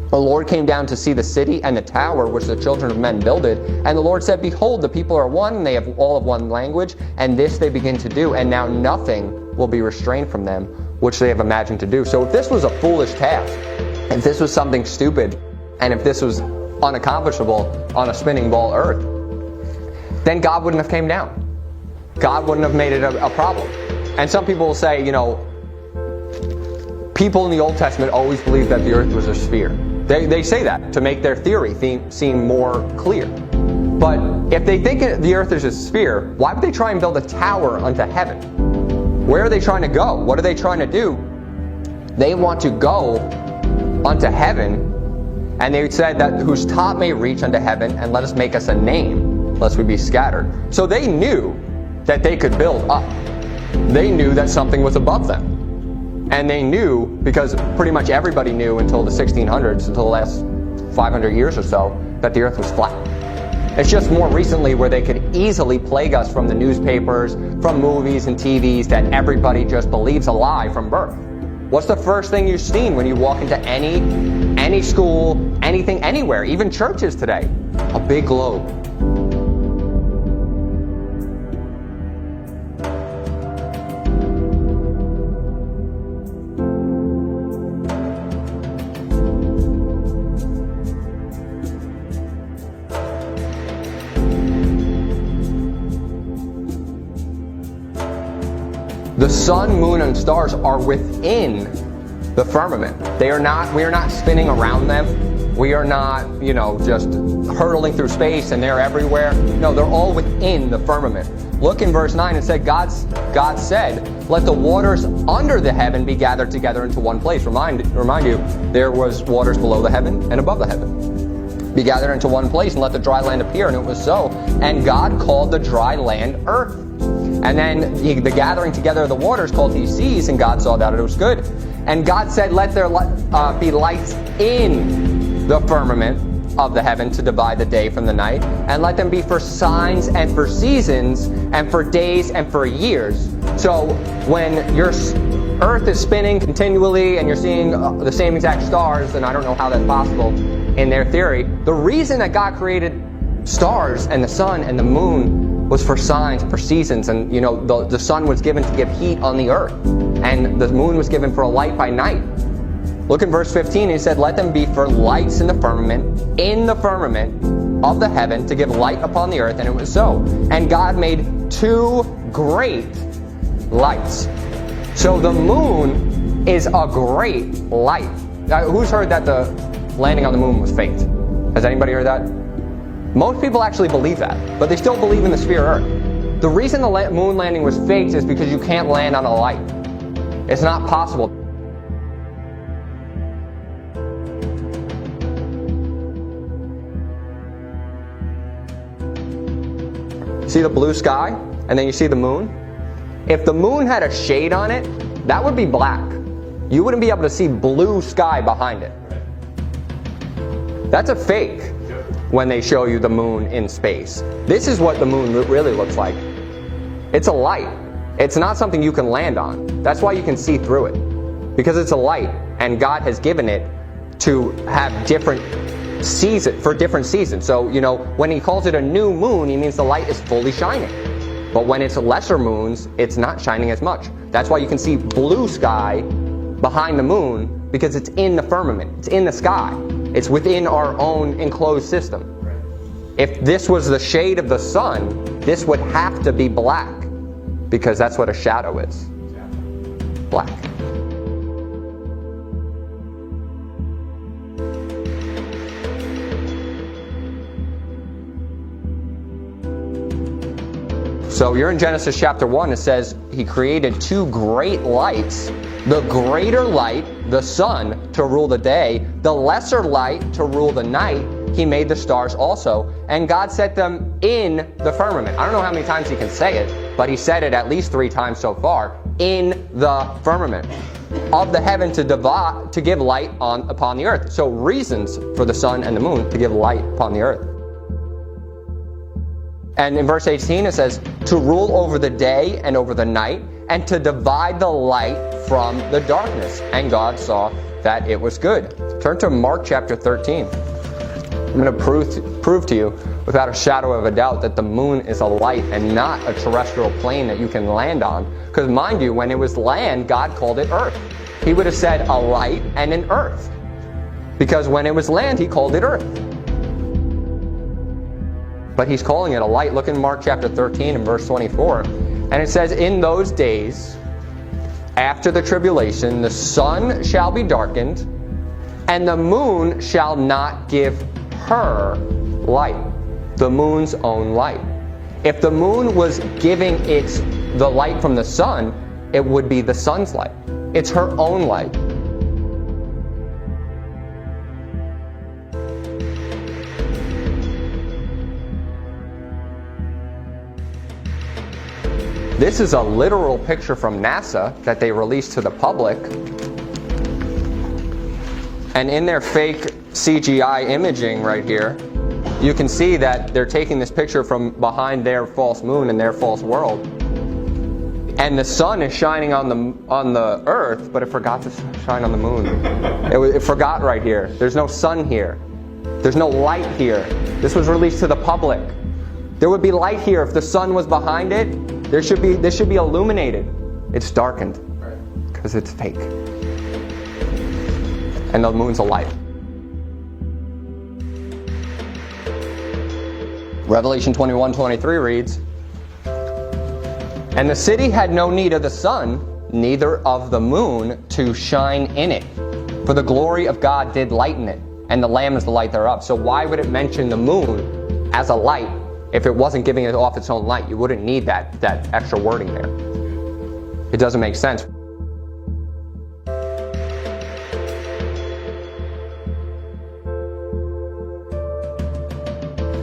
the Lord came down to see the city and the tower which the children of men builded. And the Lord said, behold, the people are one, and they have all of one language, and this they begin to do, and now nothing will be restrained from them, which they have imagined to do. So if this was a foolish task, if this was something stupid, and if this was unaccomplishable on a spinning ball earth, then God wouldn't have came down. God wouldn't have made it a problem. And some people will say, people in the Old Testament always believed that the earth was a sphere. They say that to make their theory seem more clear. But if they think the earth is a sphere, why would they try and build a tower unto heaven? Where are they trying to go? What are they trying to do? They want to go unto heaven, and they said that whose top may reach unto heaven, and let us make us a name, lest we be scattered. So they knew that they could build up. They knew that something was above them. And they knew, because pretty much everybody knew until the 1600s, until the last 500 years or so, that the earth was flat. It's just more recently where they could easily plague us from the newspapers, from movies and TVs, that everybody just believes a lie from birth. What's the first thing you've seen when you walk into any school, anything, anywhere, even churches today? A big globe. The sun, moon, and stars are within the firmament. We are not spinning around them. We are not, just hurtling through space and they're everywhere. No, they're all within the firmament. Look in verse 9, it said, God said, let the waters under the heaven be gathered together into one place. Remind you, there was waters below the heaven and above the heaven. Be gathered into one place, and let the dry land appear. And it was so. And God called the dry land earth. And then the gathering together of the waters called he seas, and God saw that it was good. And God said, let there be lights in the firmament of the heaven to divide the day from the night, and let them be for signs and for seasons and for days and for years. So when you're Earth is spinning continually and you're seeing the same exact stars, then I don't know how that's possible in their theory. The reason that God created stars and the sun and the moon was for signs, for seasons, and the sun was given to give heat on the earth, and the moon was given for a light by night. Look in verse 15, he said, let them be for lights in the firmament of the heaven to give light upon the earth, and it was so. And God made 2 great lights. So the moon is a great light. Now, who's heard that the landing on the moon was faked? Has anybody heard that? Most people actually believe that, but they still believe in the sphere Earth. The reason the moon landing was faked is because you can't land on a light. It's not possible. See the blue sky, and then you see the moon? If the moon had a shade on it, that would be black. You wouldn't be able to see blue sky behind it. That's a fake when they show you the moon in space. This is what the moon really looks like. It's a light. It's not something you can land on. That's why you can see through it. Because it's a light, and God has given it to have different seasons, for different seasons. So, when he calls it a new moon, he means the light is fully shining. But when it's lesser moons, it's not shining as much. That's why you can see blue sky behind the moon, because it's in the firmament. It's in the sky. It's within our own enclosed system. If this was the shade of the sun, this would have to be black, because that's what a shadow is. Black. So you're in Genesis chapter 1, it says he created 2 great lights. The greater light, the sun, to rule the day. The lesser light to rule the night. He made the stars also. And God set them in the firmament. I don't know how many times he can say it, but he said it at least 3 times so far. In the firmament of the heaven to give light upon the earth. So reasons for the sun and the moon to give light upon the earth. And in verse 18 it says, to rule over the day and over the night, and to divide the light from the darkness. And God saw that it was good. Turn to Mark chapter 13. I'm going to prove to you without a shadow of a doubt that the moon is a light and not a terrestrial plane that you can land on. Because mind you, when it was land, God called it earth. He would have said a light and an earth. Because when it was land, he called it earth. But he's calling it a light. Look in Mark chapter 13 and verse 24. And it says, in those days, after the tribulation, the sun shall be darkened, and the moon shall not give her light. The moon's own light. If the moon was giving the light from the sun, it would be the sun's light. It's her own light. This is a literal picture from NASA that they released to the public. And in their fake CGI imaging right here, you can see that they're taking this picture from behind their false moon and their false world. And the sun is shining on the earth, but it forgot to shine on the moon. It forgot right here. There's no sun here. There's no light here. This was released to the public. There would be light here if the sun was behind it. This should be illuminated. It's darkened because it's fake. And the moon's a light. Revelation 21:23 reads, and the city had no need of the sun, neither of the moon to shine in it. For the glory of God did lighten it, and the Lamb is the light thereof. So why would it mention the moon as a light if it wasn't giving it off its own light? You wouldn't need that extra wording there. It doesn't make sense.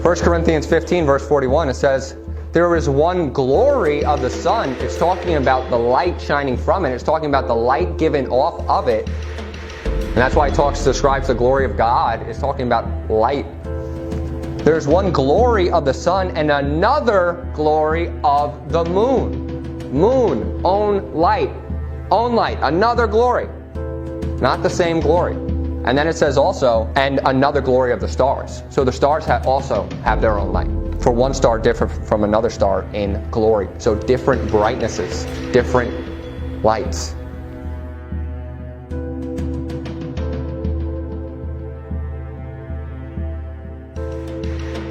First Corinthians 15 verse 41, it says, there is one glory of the sun. It's talking about the light shining from it. It's talking about the light given off of it. And that's why it describes the glory of God. It's talking about light. There's one glory of the sun and another glory of the moon. Moon, own light. own light, another glory. Not the same glory. And then it says also, and another glory of the stars. So the stars also have their own light. For one star different from another star in glory. So different brightnesses, different lights.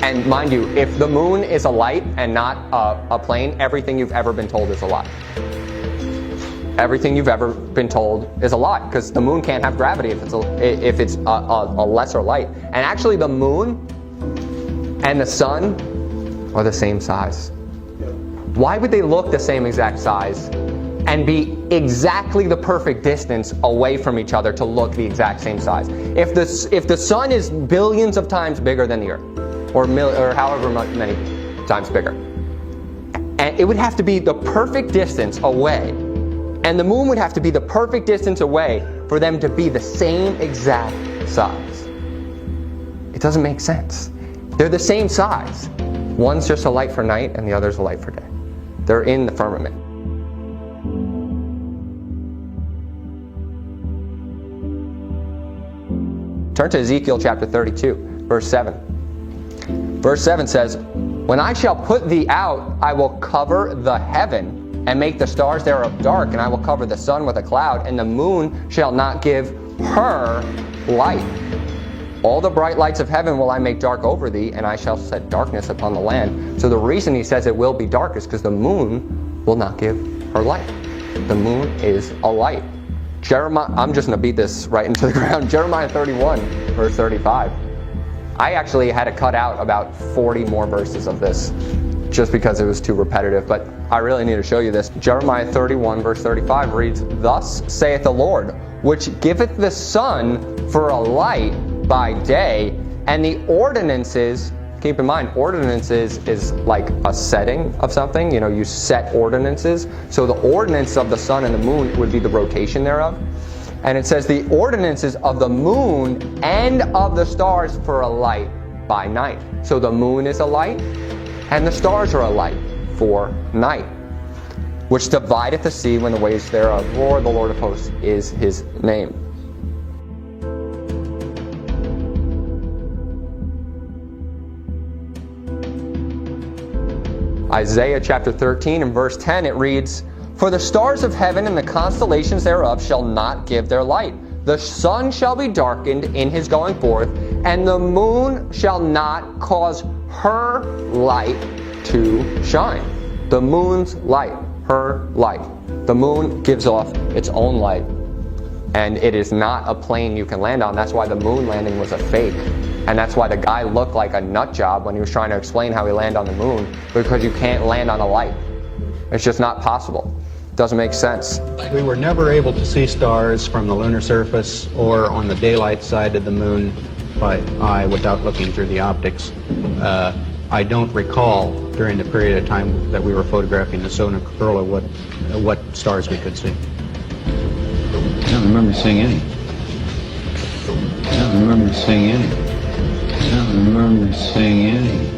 And mind you, if the moon is a light and not a plane, everything you've ever been told is a lie. Everything you've ever been told is a lie, because the moon can't have gravity if it's a lesser light. And actually the moon and the sun are the same size. Why would they look the same exact size and be exactly the perfect distance away from each other to look the exact same size? If the sun is billions of times bigger than the earth, or however many times bigger, and it would have to be the perfect distance away, and the moon would have to be the perfect distance away for them to be the same exact size. It doesn't make sense. They're the same size. One's just a light for night and the other's a light for day. They're in the firmament. Turn to Ezekiel chapter 32, verse 7. Verse 7 says, "When I shall put thee out, I will cover the heaven and make the stars thereof dark, and I will cover the sun with a cloud, and the moon shall not give her light. All the bright lights of heaven will I make dark over thee, and I shall set darkness upon the land." So the reason he says it will be dark is because the moon will not give her light. The moon is a light. I'm just going to beat this right into the ground. Jeremiah 31, verse 35. I actually had to cut out about 40 more verses of this just because it was too repetitive, but I really need to show you this. Jeremiah 31, verse 35 reads, "Thus saith the Lord, which giveth the sun for a light by day, and the ordinances," keep in mind, ordinances is like a setting of something, you set ordinances. So the ordinance of the sun and the moon would be the rotation thereof. And it says the ordinances of the moon and of the stars for a light by night. So the moon is a light, and the stars are a light for night, which divideth the sea when the waves thereof roar. The Lord of hosts is his name. Isaiah chapter 13 and verse 10, it reads, "For the stars of heaven and the constellations thereof shall not give their light. The sun shall be darkened in his going forth, and the moon shall not cause her light to shine." The moon's light, her light. The moon gives off its own light, and it is not a plane you can land on. That's why the moon landing was a fake. And that's why the guy looked like a nut job when he was trying to explain how he landed on the moon, because you can't land on a light. It's just not possible. It doesn't make sense. We were never able to see stars from the lunar surface or on the daylight side of the moon by eye without looking through the optics. I don't recall during the period of time that we were photographing the solar corona what stars we could see. I don't remember seeing any. I don't remember seeing any. I don't remember seeing any.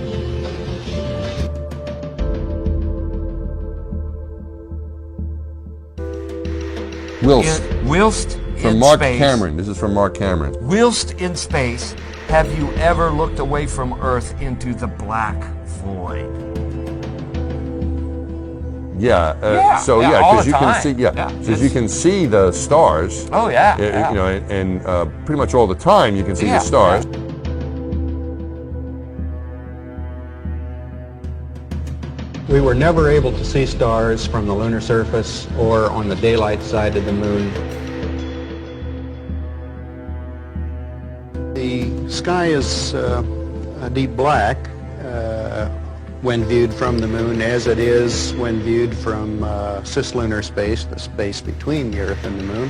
Whilst from in Mark space, Cameron. This is from Mark Cameron. Whilst in space, have you ever looked away from Earth into the black void? Yeah. So all because the you can time. see, because you can see the stars. Oh yeah. And pretty much all the time you can see the stars. Yeah. We were never able to see stars from the lunar surface or on the daylight side of the moon. The sky is a deep black when viewed from the moon, as it is when viewed from cislunar space, the space between the Earth and the moon.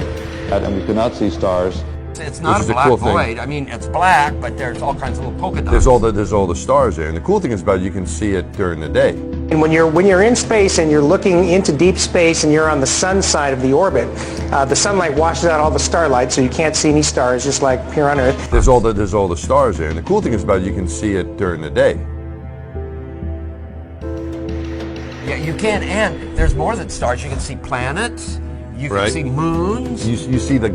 And we could not see stars. It's not a black void. I mean, it's black, but there's all kinds of little polka dots. There's all the stars there, and the cool thing is about it, you can see it during the day. And when you're in space and you're looking into deep space and you're on the sun side of the orbit, the sunlight washes out all the starlight, so you can't see any stars, just like here on Earth. There's all the stars there, and the cool thing is about it, you can see it during the day. Yeah, you can, and there's more than stars. You can see planets. You right? can see moons. You see the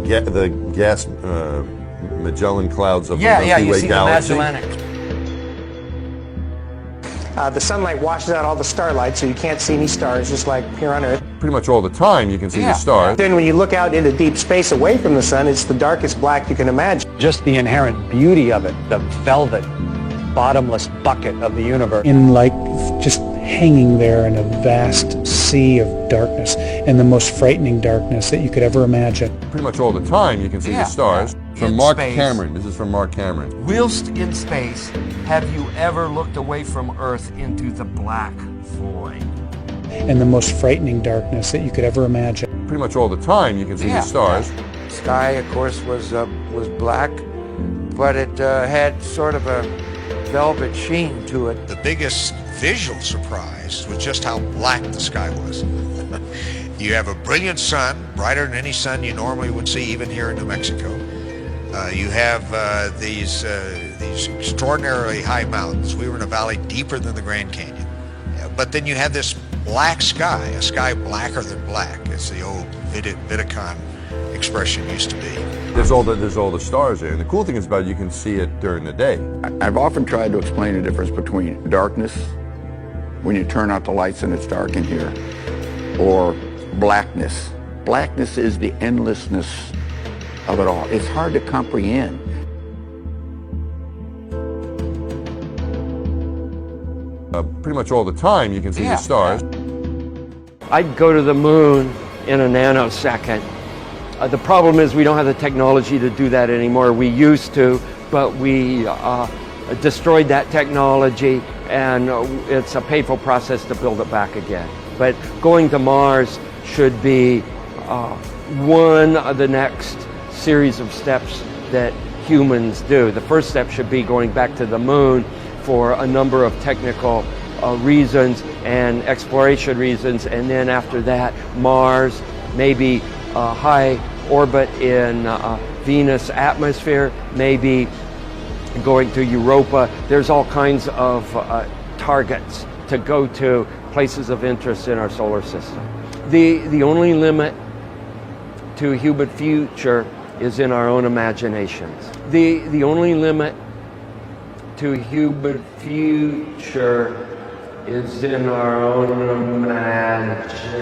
gas Magellan clouds of the Milky you Way see galaxy. the Magellanic. The sunlight washes out all the starlight, so you can't see any stars, just like here on Earth. Pretty much all the time you can see the stars. Then when you look out into deep space away from the sun, it's the darkest black you can imagine. Just the inherent beauty of it, the velvet, bottomless bucket of the universe. In like just hanging there in a vast sea of darkness, and the most frightening darkness that you could ever imagine. Pretty much all the time you can see the stars. From Mark Cameron. This is from Mark Cameron. Whilst in space, have you ever looked away from Earth into the black void? And the most frightening darkness that you could ever imagine. Pretty much all the time you can see the stars. Sky, of course, was black, but it had sort of a velvet sheen to it. The biggest visual surprise was just how black the sky was. You have a brilliant sun, brighter than any sun you normally would see even here in New Mexico. You have these extraordinarily high mountains. We were in a valley deeper than the Grand Canyon. But then you have this black sky, a sky blacker than black, as the old Vidicon expression used to be. There's all the stars there. And the cool thing is about it, you can see it during the day. I've often tried to explain the difference between darkness, when you turn out the lights and it's dark in here, or blackness. Blackness is the endlessness of it all. It's hard to comprehend. Pretty much all the time you can see the stars. I'd go to the moon in a nanosecond. The problem is we don't have the technology to do that anymore. We used to, but we destroyed that technology, and it's a painful process to build it back again. But going to Mars should be one of the next series of steps that humans do. The first step should be going back to the moon for a number of technical reasons and exploration reasons, and then after that Mars, maybe high orbit in Venus atmosphere, maybe going to Europa. There's all kinds of targets to go to, places of interest in our solar system. The only limit to human future is in our own imaginations. The only limit to human future is in our own imagination.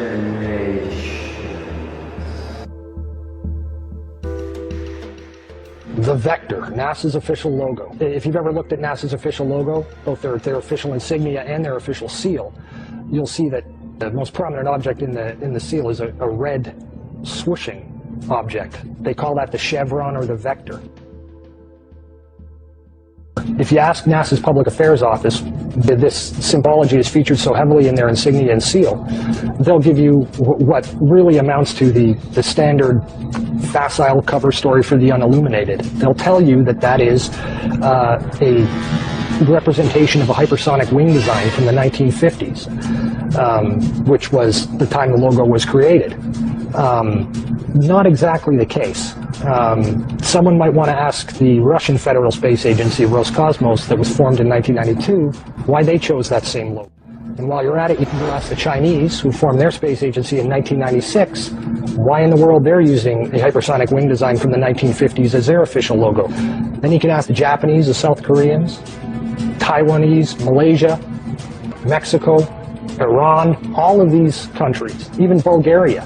The Vector, NASA's official logo. If you've ever looked at NASA's official logo, both their official insignia and their official seal, you'll see that the most prominent object in the seal is a red swooshing object. They call that the chevron or the vector. If you ask NASA's Public Affairs Office, this symbology is featured so heavily in their insignia and seal, they'll give you what really amounts to the standard facile cover story for the unilluminated. They'll tell you that that is a representation of a hypersonic wing design from the 1950s, which was the time the logo was created. Not exactly the case. Someone might want to ask the Russian Federal Space Agency, Roscosmos, that was formed in 1992, why they chose that same logo. And while you're at it, you can go ask the Chinese, who formed their space agency in 1996, why in the world they're using a hypersonic wing design from the 1950s as their official logo. Then you can ask the Japanese, the South Koreans, Taiwanese, Malaysia, Mexico, Iran, all of these countries, even Bulgaria.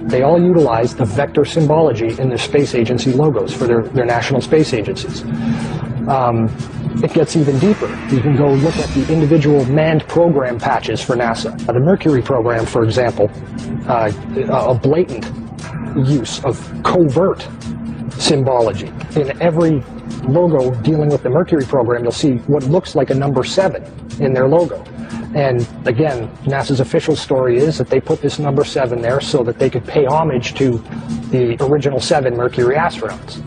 They all utilize the vector symbology in their space agency logos for their national space agencies. It gets even deeper. You can go look at the individual manned program patches for NASA. The Mercury program, for example, a blatant use of covert symbology. In every logo dealing with the Mercury program, you'll see what looks like a number 7 in their logo. And again, NASA's official story is that they put this number 7 there so that they could pay homage to the original 7 Mercury astronauts.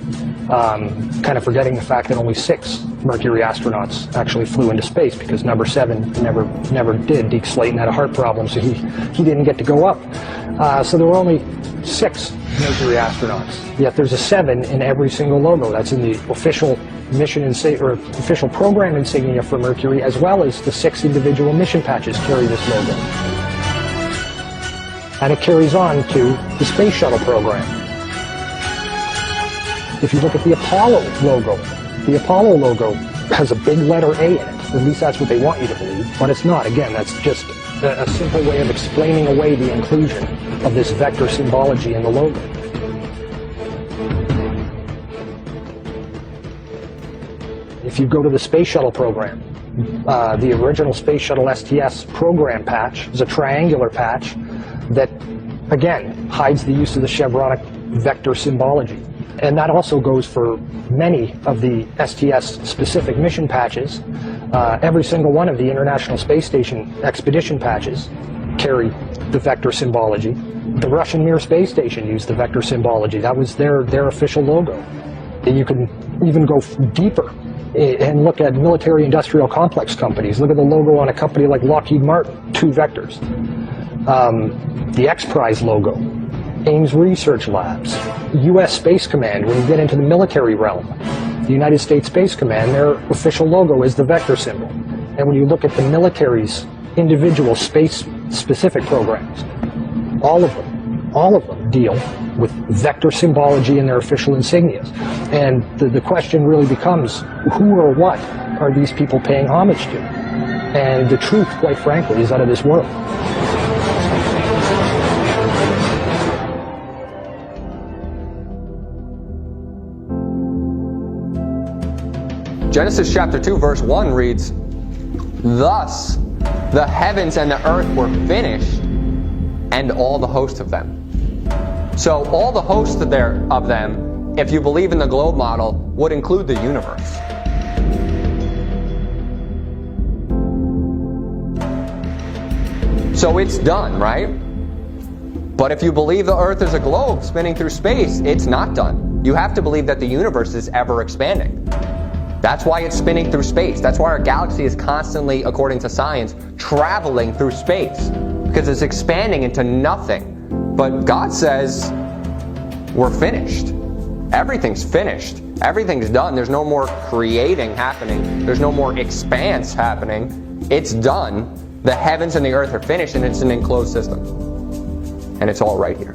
Kind of forgetting the fact that only 6 Mercury astronauts actually flew into space, because number 7 never did. Deke Slayton had a heart problem, so he didn't get to go up. So there were only 6 Mercury astronauts. Yet there's a 7 in every single logo. That's in the official mission or official program insignia for Mercury, as well as the 6 individual mission patches carry this logo. And it carries on to the space shuttle program. If you look at the Apollo logo has a big letter A in it. At least that's what they want you to believe, but it's not. Again, that's just a simple way of explaining away the inclusion of this vector symbology in the logo. If you go to the space shuttle program, the original space shuttle STS program patch is a triangular patch that, again, hides the use of the chevronic vector symbology. And that also goes for many of the STS-specific mission patches. Every single one of the International Space Station expedition patches carry the vector symbology. The Russian Mir space station used the vector symbology. That was their official logo. You can even go deeper and look at military-industrial complex companies. Look at the logo on a company like Lockheed Martin, 2 vectors. The X-Prize logo, Ames Research Labs, U.S. Space Command. When you get into the military realm, the United States Space Command, their official logo is the vector symbol. And when you look at the military's individual space-specific programs, all of them deal with vector symbology in their official insignias. And the question really becomes, who or what are these people paying homage to? And the truth, quite frankly, is out of this world. Genesis chapter 2 verse 1 reads, "Thus the heavens and the earth were finished, and all the host of them." So all the hosts of them, if you believe in the globe model, would include the universe. So it's done, right? But if you believe the earth is a globe spinning through space, it's not done. You have to believe that the universe is ever expanding. That's why it's spinning through space. That's why our galaxy is constantly, according to science, traveling through space, because it's expanding into nothing. But God says we're finished. Everything's finished. Everything's done. There's no more creating happening. There's no more expanse happening. It's done. The heavens and the earth are finished, and it's an enclosed system. And it's all right here.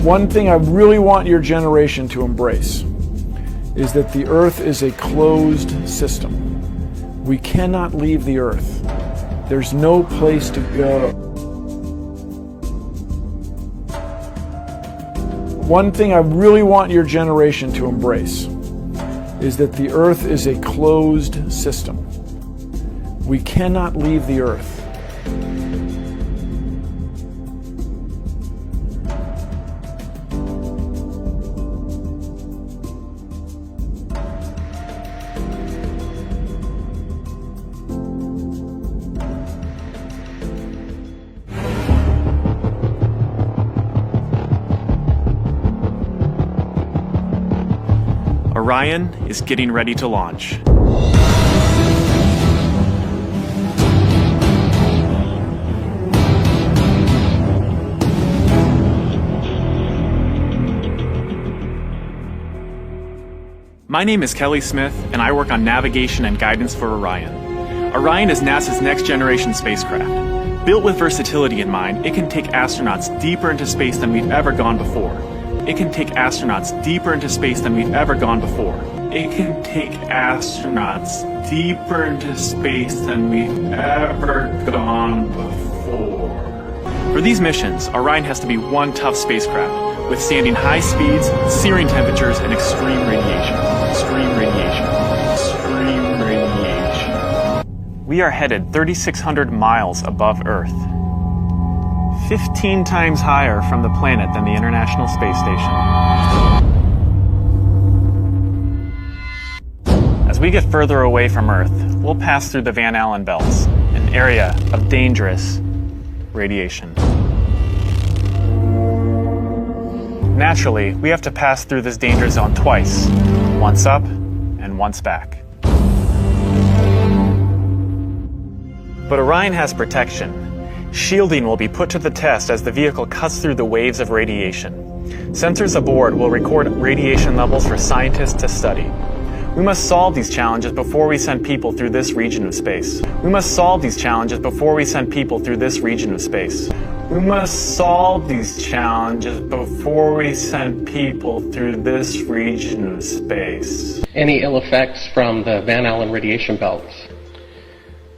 One thing I really want your generation to embrace is that the Earth is a closed system. We cannot leave the Earth. There's no place to go. One thing I really want your generation to embrace is that the Earth is a closed system. We cannot leave the Earth. Orion is getting ready to launch. My name is Kelly Smith, and I work on navigation and guidance for Orion. Orion is NASA's next-generation spacecraft. Built with versatility in mind, it can take astronauts deeper into space than we've ever gone before. It can take astronauts deeper into space than we've ever gone before. It can take astronauts deeper into space than we've ever gone before. For these missions, Orion has to be one tough spacecraft, withstanding high speeds, searing temperatures, and extreme radiation. Extreme radiation. We are headed 3,600 miles above Earth. 15 times higher from the planet than the International Space Station. As we get further away from Earth, we'll pass through the Van Allen belts, an area of dangerous radiation. Naturally, we have to pass through this danger zone twice, once up and once back. But Orion has protection. Shielding will be put to the test as the vehicle cuts through the waves of radiation. Sensors aboard will record radiation levels for scientists to study. We must solve these challenges before we send people through this region of space. We must solve these challenges before we send people through this region of space. We must solve these challenges before we send people through this region of space. Any ill effects from the Van Allen radiation belts?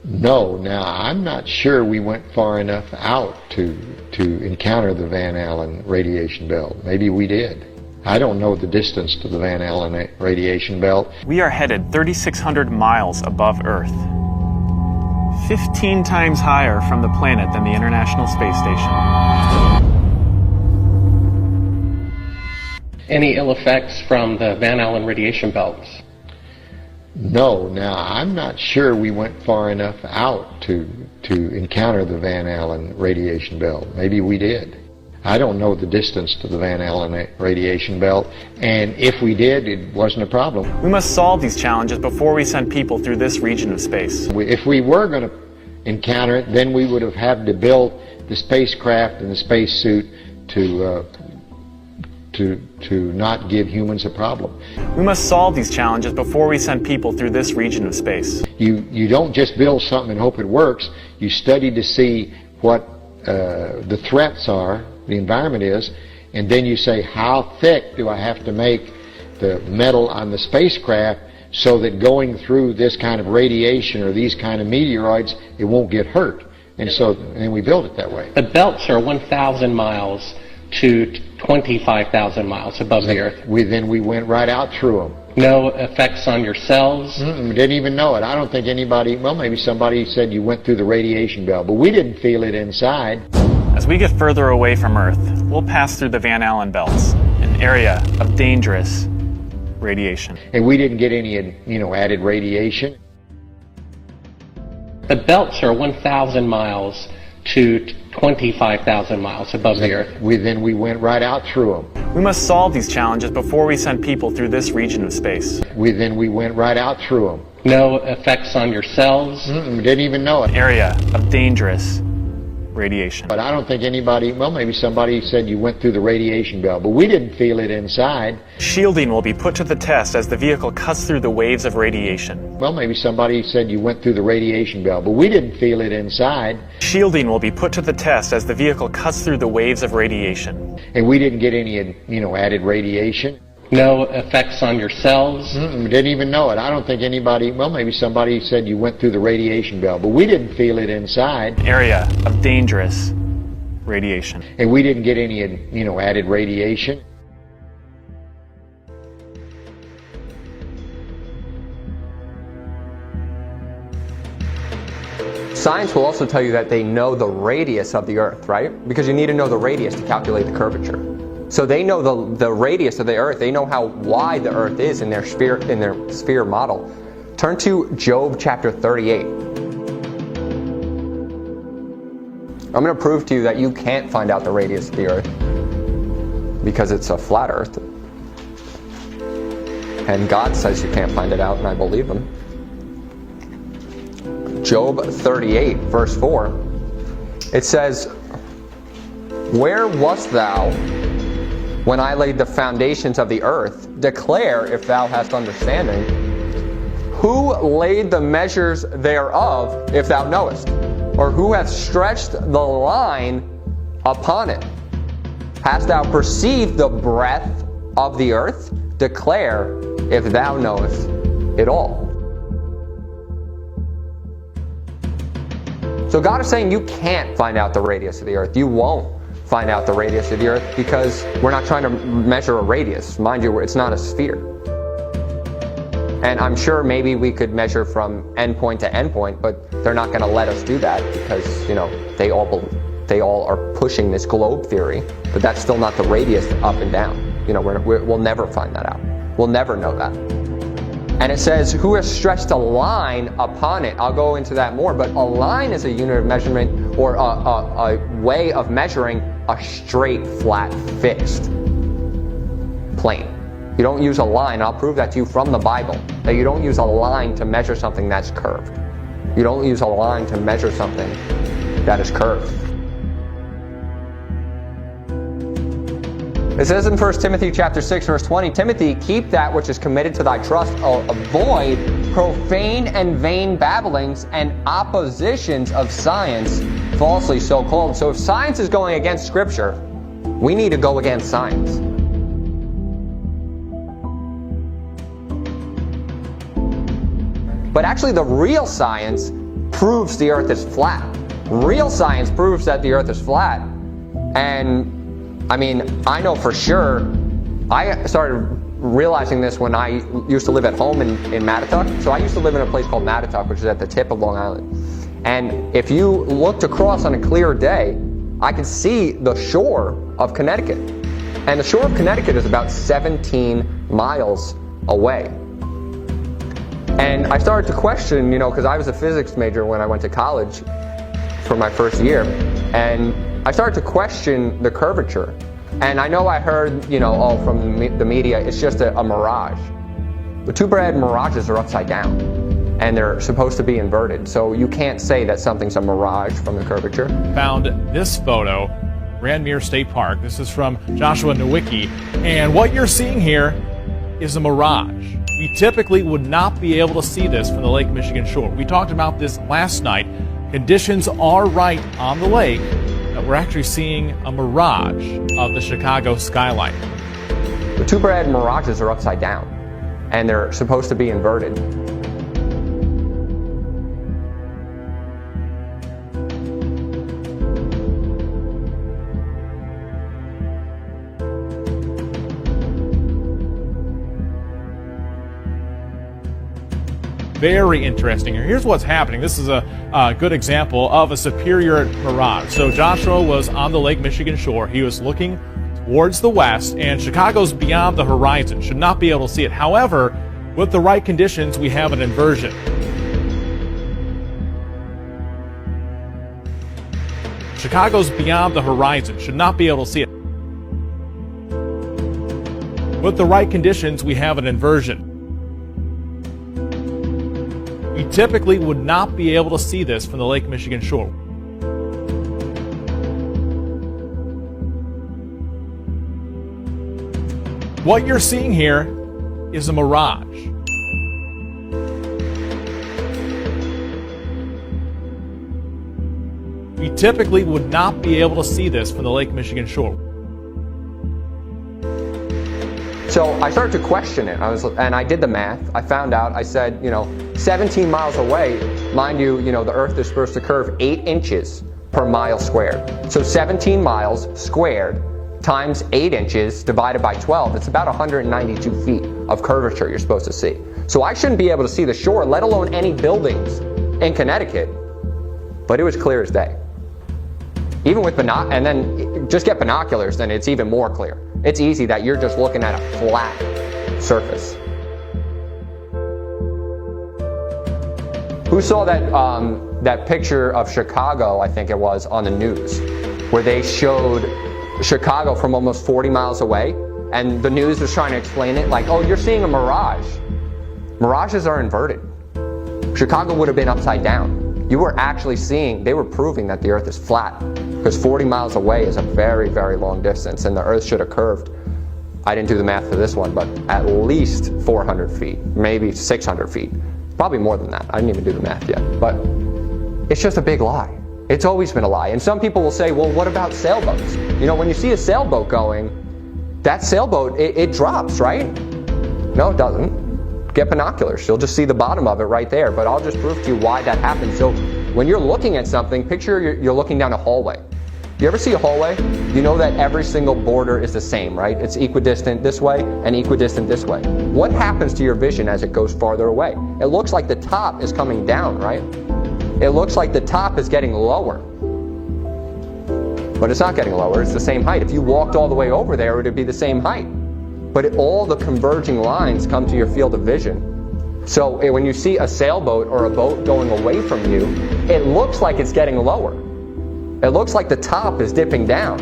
No, now I'm not sure we went far enough out to encounter the Van Allen radiation belt. Maybe we did. I don't know the distance to the Van Allen radiation belt. We are headed 3,600 miles above Earth, 15 times higher from the planet than the International Space Station. Any ill effects from the Van Allen radiation belts? No, now I'm not sure we went far enough out to encounter the Van Allen radiation belt. Maybe we did. I don't know the distance to the Van Allen radiation belt, and if we did, it wasn't a problem. We must solve these challenges before we send people through this region of space. If we were going to encounter it, then we would have had to build the spacecraft and the spacesuit to not give humans a problem. We must solve these challenges before we send people through this region of space. You don't just build something and hope it works. You study to see what the threats are, the environment is, and then you say, how thick do I have to make the metal on the spacecraft so that going through this kind of radiation or these kind of meteoroids, it won't get hurt. And so then we build it that way. The belts are 1,000 miles to 25,000 miles above the Earth. Then we went right out through them. No effects on your cells? We didn't even know it. I don't think anybody, well, maybe somebody said you went through the radiation belt, but we didn't feel it inside. As we get further away from Earth, we'll pass through the Van Allen belts, an area of dangerous radiation. And we didn't get any, added radiation. The belts are 1,000 miles to 25,000 miles above the Earth. Then we went right out through them. We must solve these challenges before we send people through this region of space. Then we went right out through them. No effects on your cells? We didn't even know it. An area of dangerous radiation. But I don't think anybody, well, maybe somebody said you went through the radiation belt, but we didn't feel it inside. Shielding will be put to the test as the vehicle cuts through the waves of radiation. Well, maybe somebody said you went through the radiation belt, but we didn't feel it inside. Shielding will be put to the test as the vehicle cuts through the waves of radiation. And we didn't get any, added radiation. No effects on your cells? We didn't even know it. I don't think anybody, well, maybe somebody said you went through the radiation belt, but we didn't feel it inside. An area of dangerous radiation. And we didn't get any, added radiation. Science will also tell you that they know the radius of the Earth, right? Because you need to know the radius to calculate the curvature. So they know the radius of the Earth. They know how wide the Earth is in their sphere model. Turn to Job chapter 38. I'm going to prove to you that you can't find out the radius of the Earth because it's a flat Earth. And God says you can't find it out, and I believe him. Job 38, verse 4. It says, "Where wast thou when I laid the foundations of the earth? Declare if thou hast understanding. Who laid the measures thereof, if thou knowest? Or who hath stretched the line upon it? Hast thou perceived the breadth of the earth? Declare if thou knowest it all." So God is saying you can't find out the radius of the earth. You won't find out the radius of the earth because we're not trying to measure a radius. Mind you, it's not a sphere. And I'm sure maybe we could measure from endpoint to endpoint, but they're not going to let us do that because, they all are pushing this globe theory, but that's still not the radius up and down. We'll never find that out. We'll never know that. And it says, who has stretched a line upon it? I'll go into that more, but a line is a unit of measurement or a way of measuring a straight, flat, fixed plane. You don't use a line. I'll prove that to you from the Bible, that you don't use a line to measure something that's curved. You don't use a line to measure something that is curved. It says in 1 Timothy chapter 6, verse 20, Timothy, keep that which is committed to thy trust, avoid profane and vain babblings and oppositions of science, falsely so called. So if science is going against Scripture, we need to go against science. But actually the real science proves the earth is flat. Real science proves that the earth is flat. And I mean, I know for sure, I started realizing this when I used to live at home in Mattatuck. So I used to live in a place called Mattatuck, which is at the tip of Long Island. And if you looked across on a clear day, I could see the shore of Connecticut. And the shore of Connecticut is about 17 miles away. And I started to question, you know, because I was a physics major when I went to college for my first year. And I started to question the curvature. And I know I heard, you know, oh, from the media, it's just a mirage. The too bad mirages are upside down. And they're supposed to be inverted. So you can't say that something's a mirage from the curvature. Found this photo, Randmere State Park. This is from Joshua Nowicki. And what you're seeing here is a mirage. We typically would not be able to see this from the Lake Michigan shore. We talked about this last night. Conditions are right on the lake that we're actually seeing a mirage of the Chicago skyline. The too bad mirages are upside down, and they're supposed to be inverted. Very interesting. Here's what's happening. This is a good example of a superior mirage. So Joshua was on the Lake Michigan shore. He was looking towards the west, and Chicago's beyond the horizon. Should not be able to see it. However, with the right conditions, we have an inversion. Chicago's beyond the horizon. Should not be able to see it. With the right conditions, we have an inversion. We typically would not be able to see this from the Lake Michigan shore. What you're seeing here is a mirage. We typically would not be able to see this from the Lake Michigan shore. So I started to question it. And I did the math. I found out, I said, you know, 17 miles away, mind you, the earth is supposed to curve 8 inches per mile squared. So 17 miles squared times 8 inches divided by 12, it's about 192 feet of curvature you're supposed to see. So I shouldn't be able to see the shore, let alone any buildings in Connecticut. But it was clear as day. Even with and then just get binoculars, then it's even more clear. It's easy that you're just looking at a flat surface. Who saw that picture of Chicago, I think it was, on the news, where they showed Chicago from almost 40 miles away, and the news was trying to explain it like, oh, you're seeing a mirage. Mirages are inverted. Chicago would have been upside down. You were actually seeing, they were proving that the earth is flat, because 40 miles away is a very, very long distance, and the earth should have curved, I didn't do the math for this one, but at least 400 feet, maybe 600 feet. Probably more than that. I didn't even do the math yet. But it's just a big lie. It's always been a lie. And some people will say, well, what about sailboats? When you see a sailboat going, that sailboat, it drops, right? No, it doesn't. Get binoculars. You'll just see the bottom of it right there. But I'll just prove to you why that happens. So when you're looking at something, picture you're looking down a hallway. You ever see a hallway? You know that every single border is the same, right? It's equidistant this way and equidistant this way. What happens to your vision as it goes farther away? It looks like the top is coming down, right? It looks like the top is getting lower. But it's not getting lower, it's the same height. If you walked all the way over there, it would be the same height. But all the converging lines come to your field of vision. So when you see a sailboat or a boat going away from you, it looks like it's getting lower. It looks like the top is dipping down.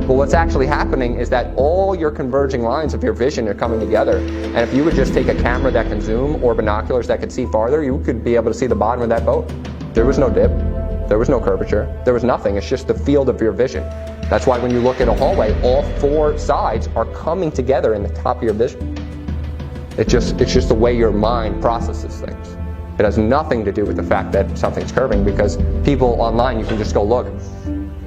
But what's actually happening is that all your converging lines of your vision are coming together. And if you would just take a camera that can zoom or binoculars that could see farther, you could be able to see the bottom of that boat. There was no dip. There was no curvature. There was nothing. It's just the field of your vision. That's why when you look at a hallway, all four sides are coming together in the top of your vision. It's just the way your mind processes things. It has nothing to do with the fact that something's curving, because people online, you can just go look.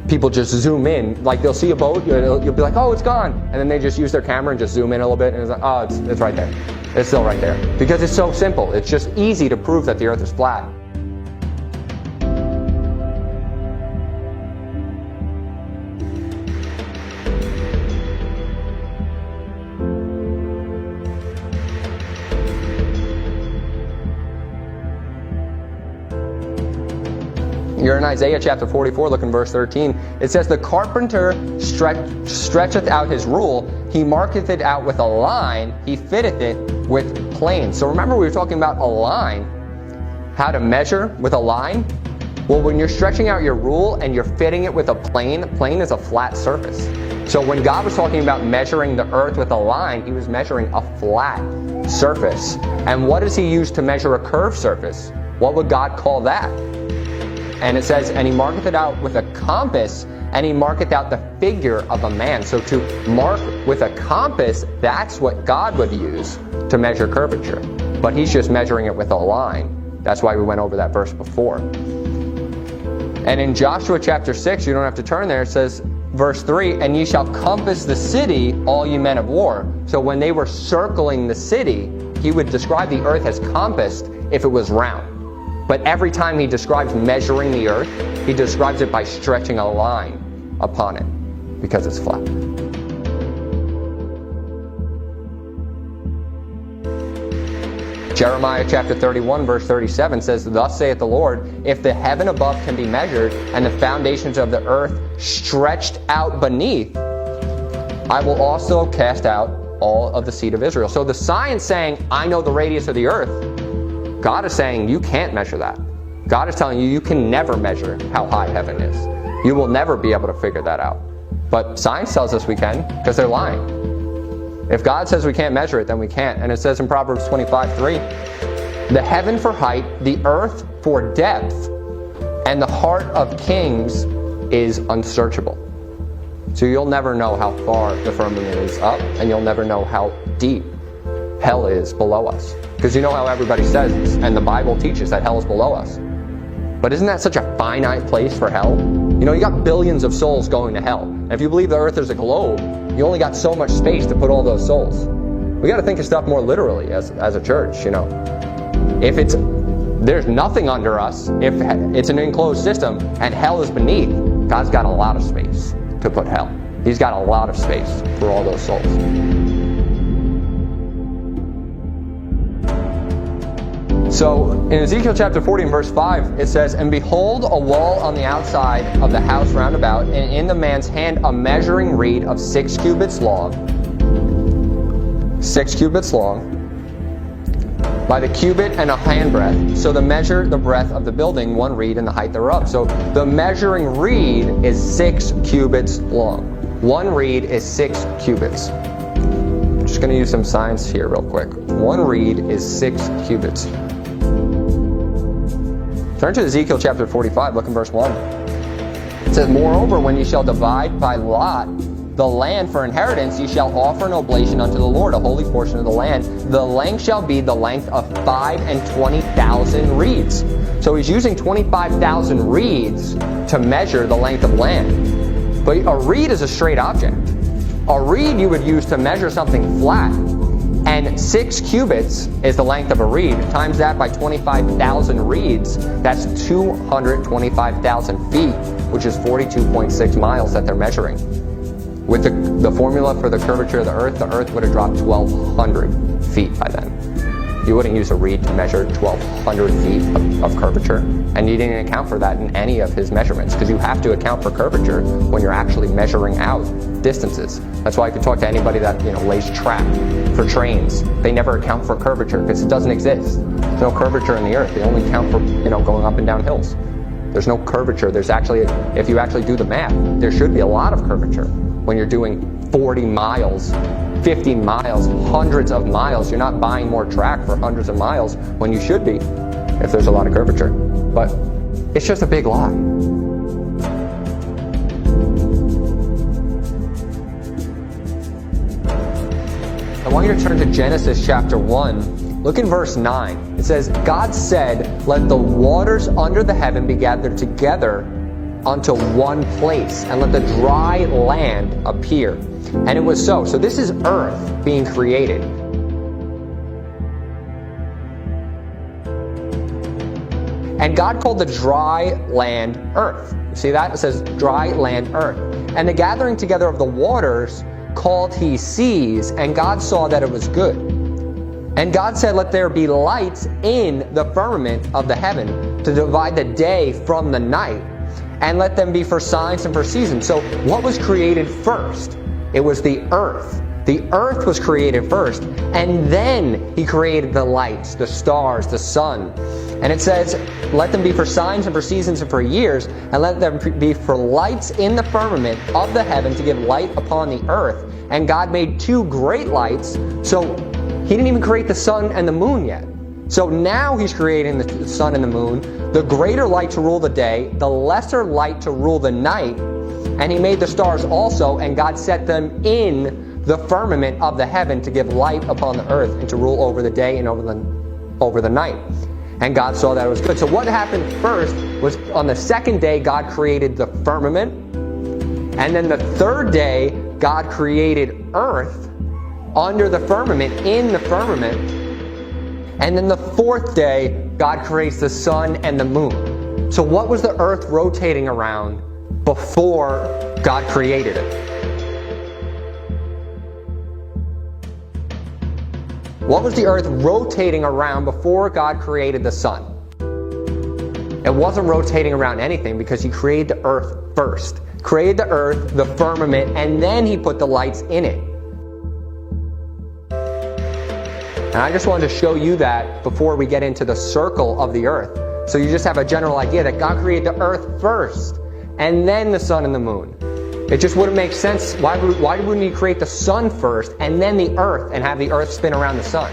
People just zoom in, like they'll see a boat, you'll be like, oh, it's gone. And then they just use their camera and just zoom in a little bit, and it's like, oh, it's right there. It's still right there. Because it's so simple. It's just easy to prove that the earth is flat. You're in Isaiah chapter 44, look in verse 13. It says, the carpenter stretcheth out his rule, he marketh it out with a line, he fitteth it with planes. So remember we were talking about a line, how to measure with a line? Well, when you're stretching out your rule and you're fitting it with a plane is a flat surface. So when God was talking about measuring the earth with a line, he was measuring a flat surface. And what does he use to measure a curved surface? What would God call that? And it says, and he marketh it out with a compass, and he marketh out the figure of a man. So to mark with a compass, that's what God would use to measure curvature. But he's just measuring it with a line. That's why we went over that verse before. And in Joshua chapter 6, you don't have to turn there, it says, verse 3, and ye shall compass the city, all ye men of war. So when they were circling the city, he would describe the earth as compassed if it was round. But every time he describes measuring the earth, he describes it by stretching a line upon it, because it's flat. Jeremiah chapter 31 verse 37 says, thus saith the Lord, if the heaven above can be measured, and the foundations of the earth stretched out beneath, I will also cast out all of the seed of Israel. So the science saying, I know the radius of the earth, God is saying you can't measure that. God is telling you you can never measure how high heaven is. You will never be able to figure that out. But science tells us we can, because they're lying. If God says we can't measure it, then we can't. And it says in Proverbs 25:3, the heaven for height, the earth for depth, and the heart of kings is unsearchable. So you'll never know how far the firmament is up, and you'll never know how deep hell is below us. Because you know how everybody says, and the Bible teaches that hell is below us. But isn't that such a finite place for hell? You know, you got billions of souls going to hell. And if you believe the earth is a globe, you only got so much space to put all those souls. We got to think of stuff more literally as a church, you know. If there's nothing under us, if it's an enclosed system and hell is beneath, God's got a lot of space to put hell. He's got a lot of space for all those souls. So in Ezekiel chapter 40 and verse 5, it says, and behold, a wall on the outside of the house round about, and in the man's hand a measuring reed of 6 cubits long, 6 cubits long, by the cubit and a handbreadth, so to measure the breadth of the building, 1 reed, and the height thereof. So the measuring reed is 6 cubits long. 1 reed is 6 cubits. I'm just going to use some science here real quick. 1 reed is 6 cubits. Turn to Ezekiel chapter 45, look in verse 1. It says, moreover, when ye shall divide by lot the land for inheritance, ye shall offer an oblation unto the Lord, a holy portion of the land. The length shall be the length of 25,000 reeds. So he's using 25,000 reeds to measure the length of land. But a reed is a straight object. A reed you would use to measure something flat. And 6 cubits is the length of a reed. Times that by 25,000 reeds, that's 225,000 feet, which is 42.6 miles that they're measuring. With the formula for the curvature of the earth would have dropped 1,200 feet by then. You wouldn't use a reed to measure 1,200 feet of curvature, and you didn't account for that in any of his measurements, because you have to account for curvature when you're actually measuring out distances. That's why you can talk to anybody that lays track for trains. They never account for curvature because it doesn't exist. There's no curvature in the earth. They only count for going up and down hills. There's no curvature. There's actually, if you actually do the math, there should be a lot of curvature when you're doing 40 miles, 50 miles, hundreds of miles. You're not buying more track for hundreds of miles when you should be if there's a lot of curvature. But it's just a big lie. want you to turn to Genesis chapter 1. Look in verse 9. It says, God said, let the waters under the heaven be gathered together unto one place, and let the dry land appear. And it was so. So this is earth being created. And God called the dry land earth. You see that? It says dry land earth. And the gathering together of the waters called he seas, and God saw that it was good. And God said, let there be lights in the firmament of the heaven to divide the day from the night, and let them be for signs and for seasons. So what was created first? It was the earth. The earth was created first, and then he created the lights, the stars, the sun. And it says, let them be for signs and for seasons and for years, and let them be for lights in the firmament of the heaven to give light upon the earth. And God made two great lights, so he didn't even create the sun and the moon yet. So now he's creating the sun and the moon, the greater light to rule the day, the lesser light to rule the night. And he made the stars also, and God set them in the firmament of the heaven to give light upon the earth and to rule over the day and over the night. And God saw that it was good. So what happened first was on the second day, God created the firmament. And then the third day, God created earth under the firmament, in the firmament. And then the fourth day, God creates the sun and the moon. So what was the earth rotating around before God created it? What was the earth rotating around before God created the sun? It wasn't rotating around anything because he created the earth first. Created the earth, the firmament, and then he put the lights in it. And I just wanted to show you that before we get into the circle of the earth. So you just have a general idea that God created the earth first, and then the sun and the moon. It just wouldn't make sense. Why wouldn't he create the sun first and then the earth and have the earth spin around the sun?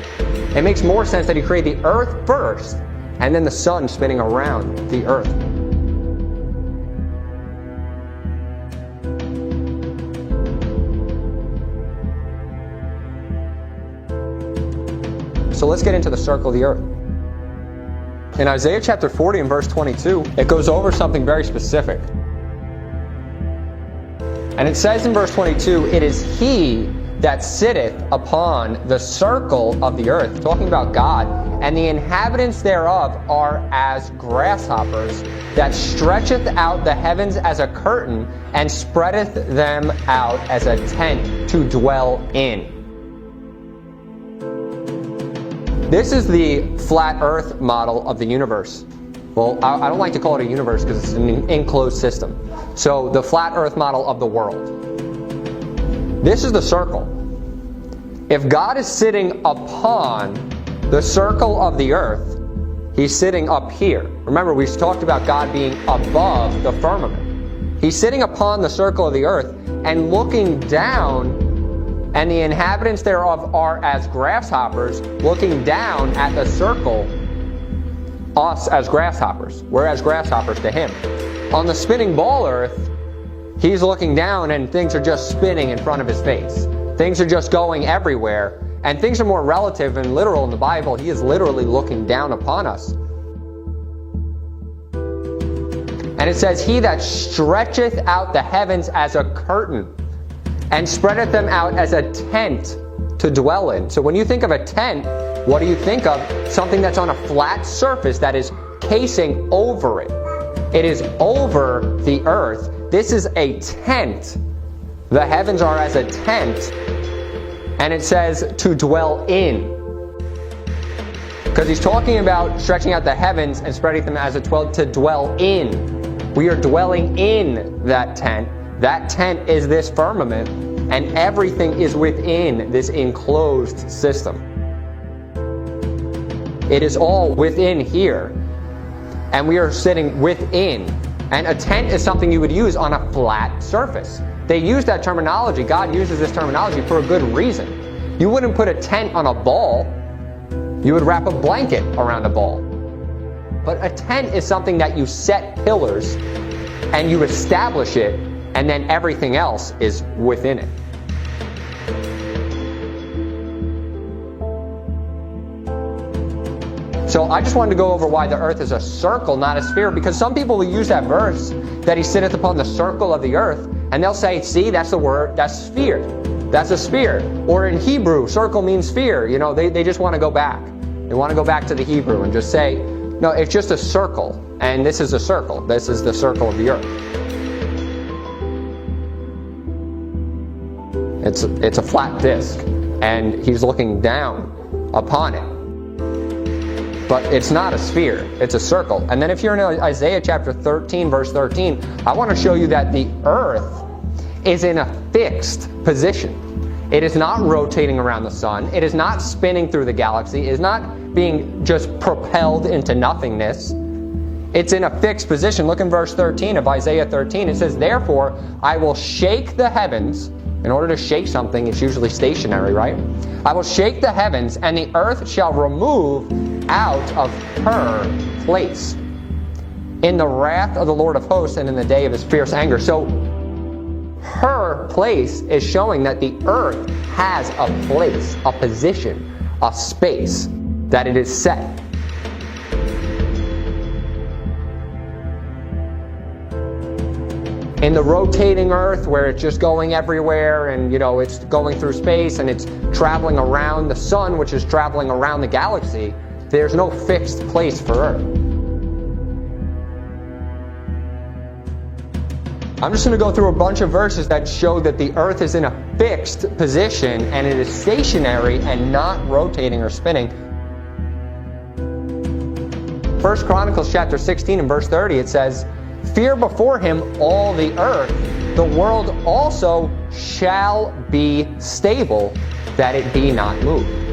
It makes more sense that he created the earth first and then the sun spinning around the earth. So let's get into the circle of the earth. In Isaiah chapter 40 and verse 22, it goes over something very specific. And it says in verse 22, it is he that sitteth upon the circle of the earth, talking about God, and the inhabitants thereof are as grasshoppers, that stretcheth out the heavens as a curtain, and spreadeth them out as a tent to dwell in. This is the flat earth model of the universe. Well, I don't like to call it a universe because it's an enclosed system. So the flat earth model of the world. This is the circle. If God is sitting upon the circle of the earth, he's sitting up here. Remember, we talked about God being above the firmament. He's sitting upon the circle of the earth and looking down, and the inhabitants thereof are as grasshoppers, looking down at the circle. Us as grasshoppers. We're as grasshoppers to him. On the spinning ball earth, he's looking down and things are just spinning in front of his face. Things are just going everywhere. And things are more relative and literal in the Bible. He is literally looking down upon us. And it says, he that stretcheth out the heavens as a curtain, and spreadeth them out as a tent to dwell in. So when you think of a tent, what do you think of? Something that's on a flat surface that is casing over it. It is over the earth. This is a tent. The heavens are as a tent. And it says to dwell in. Because he's talking about stretching out the heavens and spreading them as a to dwell in. We are dwelling in that tent. That tent is this firmament, and everything is within this enclosed system. It is all within here, and we are sitting within. And a tent is something you would use on a flat surface. They use that terminology. God uses this terminology for a good reason. You wouldn't put a tent on a ball. You would wrap a blanket around a ball. But a tent is something that you set pillars and you establish it, and then everything else is within it. So I just wanted to go over why the earth is a circle, not a sphere, because some people will use that verse, that he sitteth upon the circle of the earth, and they'll say, see, that's the word, that's sphere. That's a sphere. Or in Hebrew, circle means sphere. You know, they just want to go back. They want to go back to the Hebrew and just say, no, it's just a circle, and this is a circle. This is the circle of the earth. It's a flat disc, and he's looking down upon it. But it's not a sphere, it's a circle. And then if you're in Isaiah chapter 13, verse 13, I want to show you that the earth is in a fixed position. It is not rotating around the sun. It is not spinning through the galaxy. It is not being just propelled into nothingness. It's in a fixed position. Look in verse 13 of Isaiah 13. It says, therefore, I will shake the heavens. In order to shake something, it's usually stationary, right? I will shake the heavens, and the earth shall remove out of her place in the wrath of the Lord of hosts and in the day of his fierce anger. So her place is showing that the earth has a place, a position, a space that it is set. In the rotating earth, where it's just going everywhere and, you know, it's going through space and it's traveling around the sun, which is traveling around the galaxy, there's no fixed place for Earth. I'm just going to go through a bunch of verses that show that the Earth is in a fixed position and it is stationary and not rotating or spinning. 1 Chronicles chapter 16 and verse 30, it says, fear before him all the earth, the world also shall be stable, that it be not moved.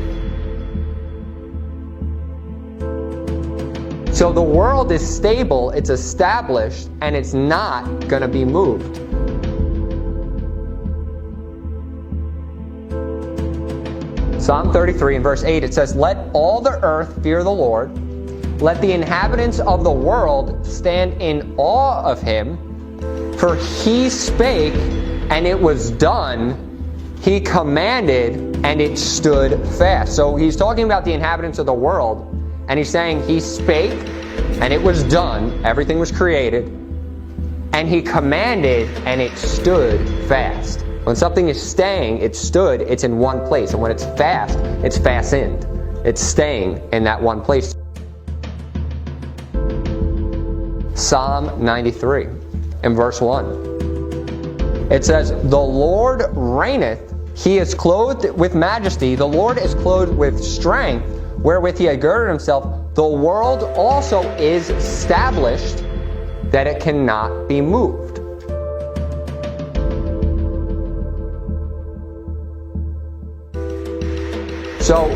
So the world is stable, it's established, and it's not going to be moved. Psalm 33 and verse 8, it says, let all the earth fear the Lord. Let the inhabitants of the world stand in awe of him. For he spake, and it was done. He commanded, and it stood fast. So he's talking about the inhabitants of the world, and he's saying he spake, and it was done. Everything was created. And he commanded, and it stood fast. When something is staying, it's stood, it's in one place. And when it's fast, it's fastened. It's staying in that one place. Psalm 93 in verse 1. It says, the Lord reigneth, he is clothed with majesty, the Lord is clothed with strength, wherewith he had girded himself. The world also is established, that it cannot be moved. So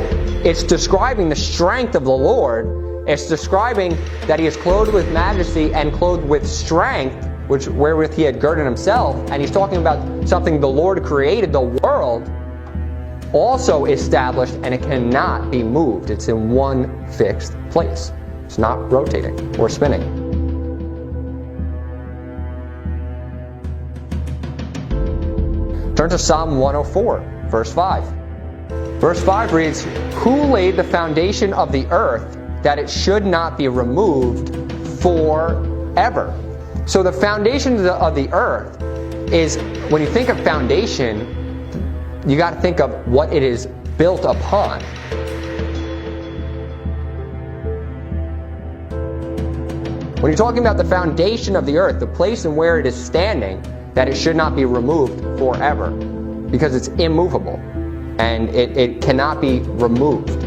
it's describing the strength of the Lord. It's describing that he is clothed with majesty and clothed with strength, wherewith he had girded himself. And he's talking about something the Lord created, the world, also established, and it cannot be moved. It's in one fixed place. It's not rotating or spinning. Turn to Psalm 104, verse 5. Verse 5 reads, who laid the foundation of the earth, that it should not be removed forever? So the foundation of the earth is, when you think of foundation, you got to think of what it is built upon. When you're talking about the foundation of the earth, the place and where it is standing, that it should not be removed forever, because it's immovable and it cannot be removed.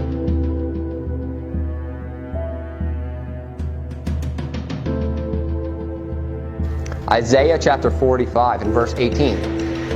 Isaiah chapter 45 and verse 18.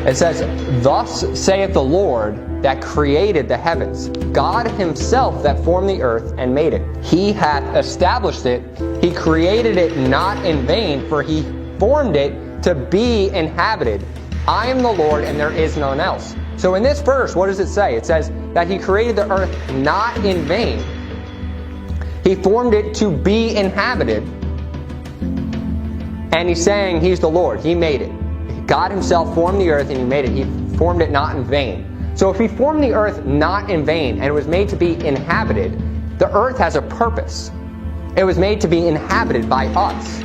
It says, thus saith the Lord that created the heavens, God himself that formed the earth and made it. He hath established it. He created it not in vain, for he formed it to be inhabited. I am the Lord, and there is none else. So in this verse, what does it say? It says that he created the earth not in vain. He formed it to be inhabited. And he's saying he's the Lord. He made it. God himself formed the earth and he made it. He formed it not in vain. So if he formed the earth not in vain and it was made to be inhabited, The earth has a purpose. It was made to be inhabited by us.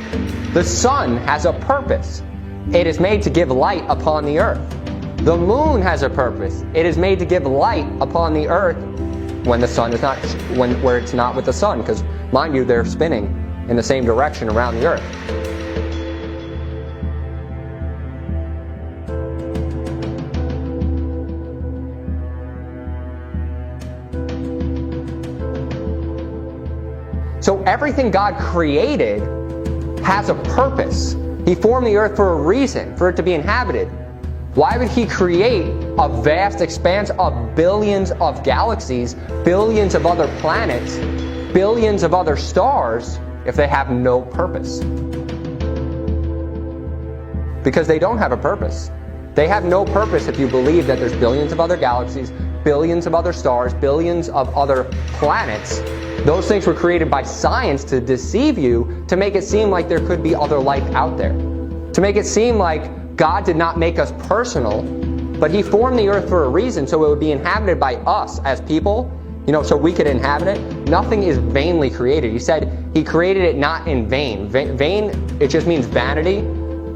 The sun has a purpose. It is made to give light upon the earth. The moon has a purpose. It is made to give light upon the earth when the sun is not, where it's not with the sun, because mind you, they're spinning in the same direction around the earth. So everything God created has a purpose. He formed the earth for a reason, for it to be inhabited. Why would He create a vast expanse of billions of galaxies, billions of other planets, billions of other stars, if they have no purpose? Because they don't have a purpose. They have no purpose if you believe that there's billions of other galaxies, billions of other stars, billions of other planets. Those things were created by science to deceive you, to make it seem like there could be other life out there. To make it seem like God did not make us personal, but He formed the earth for a reason, so it would be inhabited by us as people, so we could inhabit it. Nothing is vainly created. He said He created it not in vain. Vain, it just means vanity.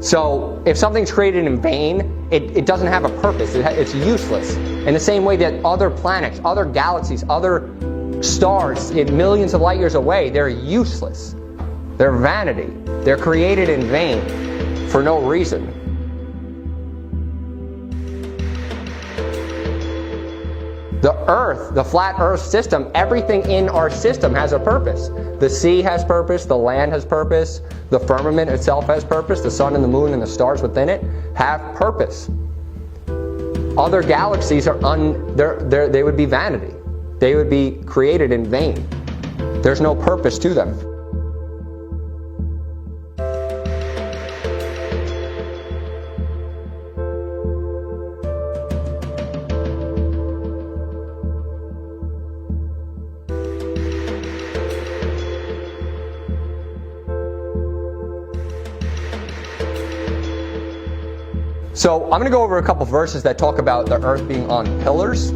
So if something's created in vain, it doesn't have a purpose. It's useless. In the same way that other planets, other galaxies, other stars millions of light years away, they're useless. They're vanity. They're created in vain for no reason. The earth, the flat earth system, everything in our system has a purpose. The sea has purpose, the land has purpose, the firmament itself has purpose, the sun and the moon and the stars within it have purpose. Other galaxies are they would be vanity. They would be created in vain. There's no purpose to them. So I'm going to go over a couple verses that talk about the earth being on pillars.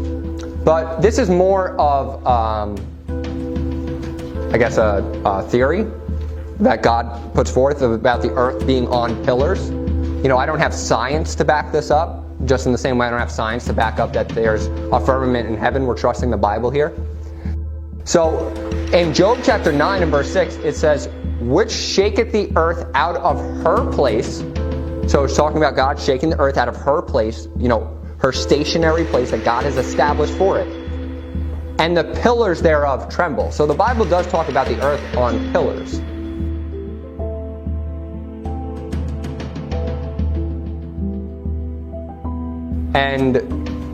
But this is more of, a theory that God puts forth about the earth being on pillars. I don't have science to back this up, just in the same way I don't have science to back up that there's a firmament in heaven. We're trusting the Bible here. So in Job chapter 9 and verse 6, it says, which shaketh the earth out of her place. So it's talking about God shaking the earth out of her place, her stationary place that God has established for it. And the pillars thereof tremble. So the Bible does talk about the earth on pillars. And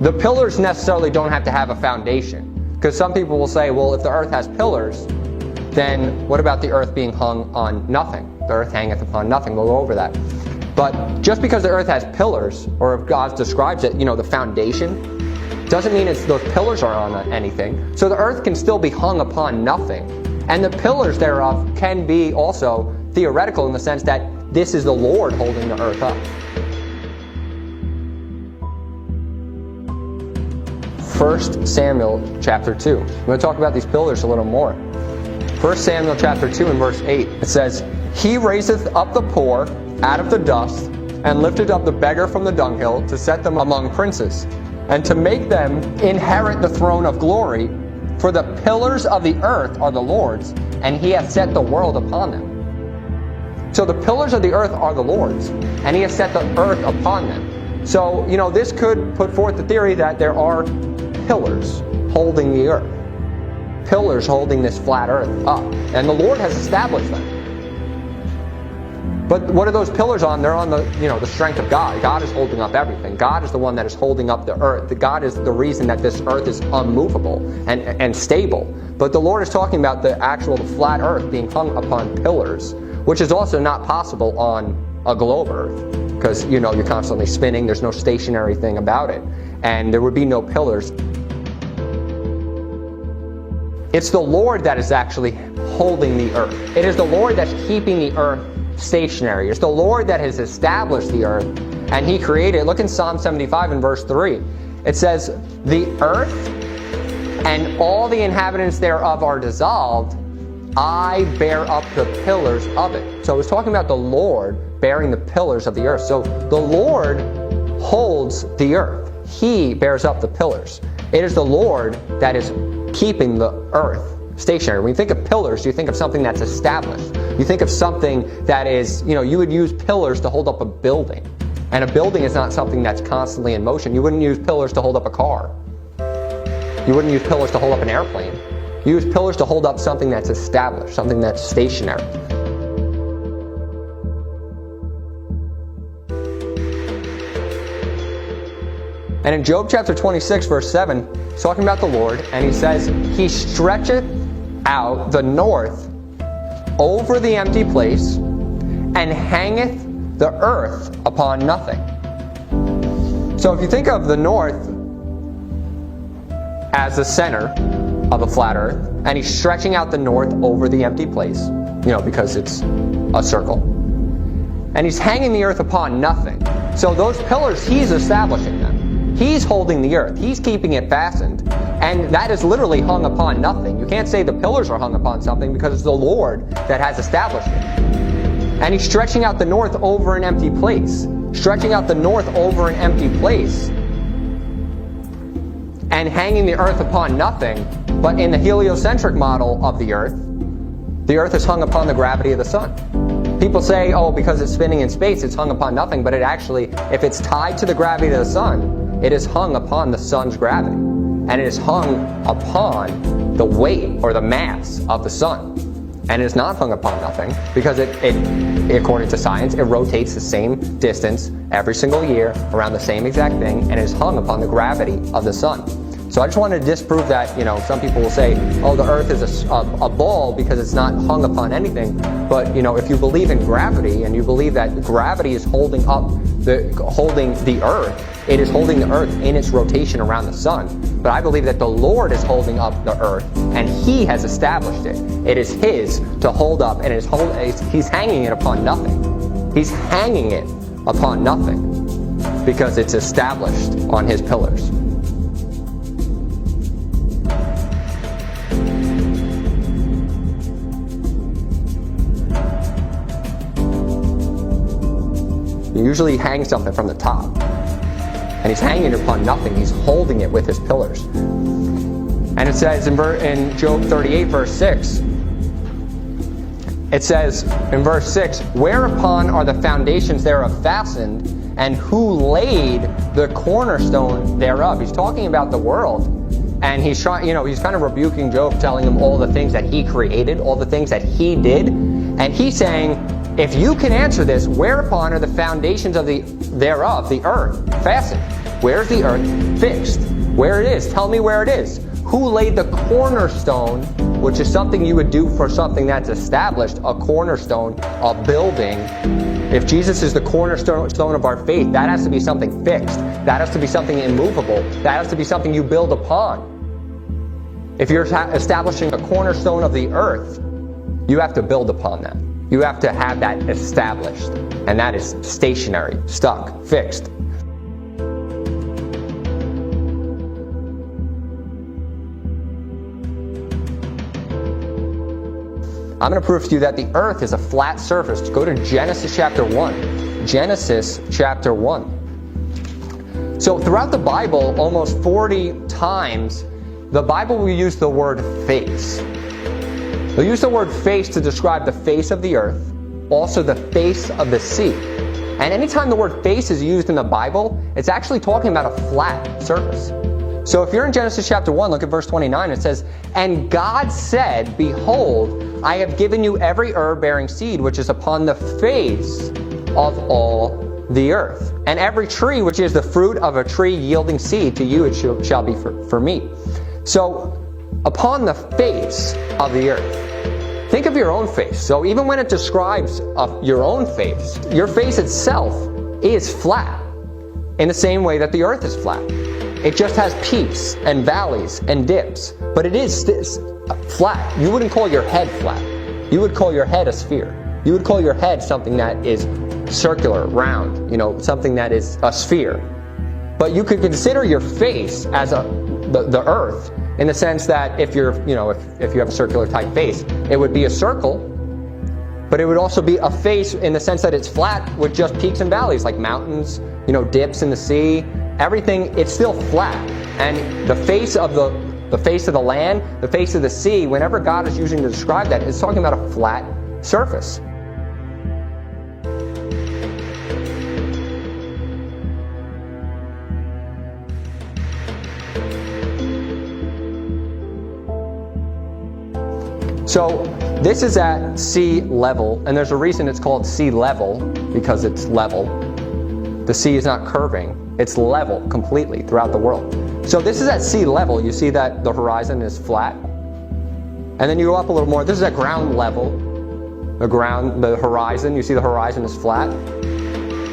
the pillars necessarily don't have to have a foundation. Because some people will say, well, if the earth has pillars, then what about the earth being hung on nothing? The earth hangeth upon nothing. We'll go over that. But just because the earth has pillars, or if God describes it, the foundation, doesn't mean those pillars are on anything. So the earth can still be hung upon nothing. And the pillars thereof can be also theoretical in the sense that this is the Lord holding the earth up. 1 Samuel chapter 2. I'm going to talk about these pillars a little more. 1 Samuel chapter 2 and verse 8. It says, he raiseth up the poor out of the dust, and lifted up the beggar from the dunghill, to set them among princes, and to make them inherit the throne of glory. For the pillars of the earth are the Lord's, and He hath set the world upon them. So the pillars of the earth are the Lord's, and He has set the earth upon them. So, this could put forth the theory that there are pillars holding the earth. Pillars holding this flat earth up. And the Lord has established them. But what are those pillars on? They're on the strength of God. God is holding up everything. God is the one that is holding up the earth. God is the reason that this earth is unmovable and stable. But the Lord is talking about the flat earth being hung upon pillars, which is also not possible on a globe earth, because you're constantly spinning. There's no stationary thing about it, and there would be no pillars. It's the Lord that is actually holding the earth. It is the Lord that's keeping the earth stationary. It's the Lord that has established the earth, and He created it. Look in Psalm 75 and verse 3. It says, the earth and all the inhabitants thereof are dissolved, I bear up the pillars of it. So it's talking about the Lord bearing the pillars of the earth. So the Lord holds the earth. He bears up the pillars. It is the Lord that is keeping the earth stationary. When you think of pillars, you think of something that's established. You think of something that is, you would use pillars to hold up a building. And a building is not something that's constantly in motion. You wouldn't use pillars to hold up a car. You wouldn't use pillars to hold up an airplane. You use pillars to hold up something that's established, something that's stationary. And in Job chapter 26, verse 7, he's talking about the Lord, and he says, He stretcheth out the north over the empty place, and hangeth the earth upon nothing. So if you think of the north as the center of the flat earth, and he's stretching out the north over the empty place, because it's a circle. And he's hanging the earth upon nothing. So those pillars, he's establishing them. He's holding the earth. He's keeping it fastened. And that is literally hung upon nothing. You can't say the pillars are hung upon something because it's the Lord that has established it. And he's stretching out the north over an empty place. Stretching out the north over an empty place. And hanging the earth upon nothing. But in the heliocentric model of the earth is hung upon the gravity of the sun. People say, because it's spinning in space, it's hung upon nothing. But it actually, if it's tied to the gravity of the sun, it is hung upon the sun's gravity. And it is hung upon the weight or the mass of the sun. And it is not hung upon nothing because it according to science, it rotates the same distance every single year around the same exact thing, and it is hung upon the gravity of the sun. So I just wanted to disprove that, some people will say, the earth is a ball because it's not hung upon anything. But, if you believe in gravity and you believe that gravity is holding the earth, it is holding the earth in its rotation around the sun. But I believe that the Lord is holding up the earth and He has established it. It is His to hold up, and He's hanging it upon nothing. He's hanging it upon nothing because it's established on His pillars. He usually hangs something from the top. And he's hanging it upon nothing. He's holding it with his pillars. And it says in Job 38, verse 6, it says in verse 6, Whereupon are the foundations thereof fastened, and who laid the cornerstone thereof? He's talking about the world. And he's trying, he's kind of rebuking Job, telling him all the things that he created, all the things that he did. And he's saying, if you can answer this, whereupon are the foundations thereof, the earth, fastened? Where's the earth fixed? Where it is? Tell me where it is. Who laid the cornerstone, which is something you would do for something that's established, a cornerstone, a building. If Jesus is the cornerstone of our faith, that has to be something fixed. That has to be something immovable. That has to be something you build upon. If you're establishing a cornerstone of the earth, you have to build upon that. You have to have that established. And that is stationary, stuck, fixed. I'm going to prove to you that the earth is a flat surface. Go to Genesis chapter 1. Genesis chapter 1. So throughout the Bible, almost 40 times, the Bible will use the word face. They'll use the word face to describe the face of the earth, also the face of the sea. And anytime the word face is used in the Bible, it's actually talking about a flat surface. So if you're in Genesis chapter 1, look at verse 29, it says, And God said, Behold, I have given you every herb bearing seed, which is upon the face of all the earth. And every tree which is the fruit of a tree yielding seed, to you it shall be for meat. So, upon the face of the earth. Think of your own face. So even when it describes your own face, your face itself is flat in the same way that the earth is flat. It just has peaks and valleys and dips, but it is flat. You wouldn't call your head flat. You would call your head a sphere. You would call your head something that is circular, round, something that is a sphere. But you could consider your face as the earth in the sense that if you're, if you have a circular type face, it would be a circle, but it would also be a face in the sense that it's flat with just peaks and valleys, like mountains, dips in the sea, everything, it's still flat. And the face of the land, the face of the sea, whenever God is using to describe that, it's talking about a flat surface. So this is at sea level, and there's a reason it's called sea level, because it's level. The sea is not curving, it's level completely throughout the world. So this is at sea level. You see that the horizon is flat. And then you go up a little more. This is at ground level. The horizon, you see the horizon is flat.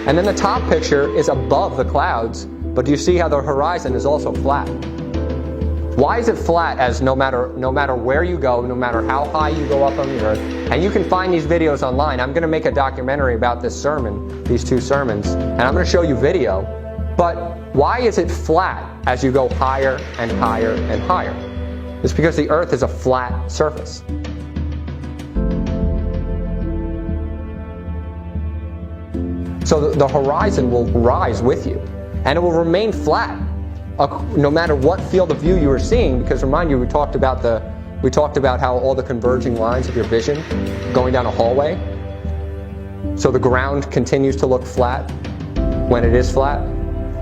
And then the top picture is above the clouds, but do you see how the horizon is also flat? Why is it flat? As no matter where you go, no matter how high you go up on the earth, and you can find these videos online. I'm going to make a documentary about this sermon, these two sermons, and I'm going to show you video. But why is it flat as you go higher and higher and higher? It's because the earth is a flat surface. So the horizon will rise with you, and it will remain flat no matter what field of view you are seeing. Because remind you, we talked about how all the converging lines of your vision going down a hallway. So the ground continues to look flat when it is flat.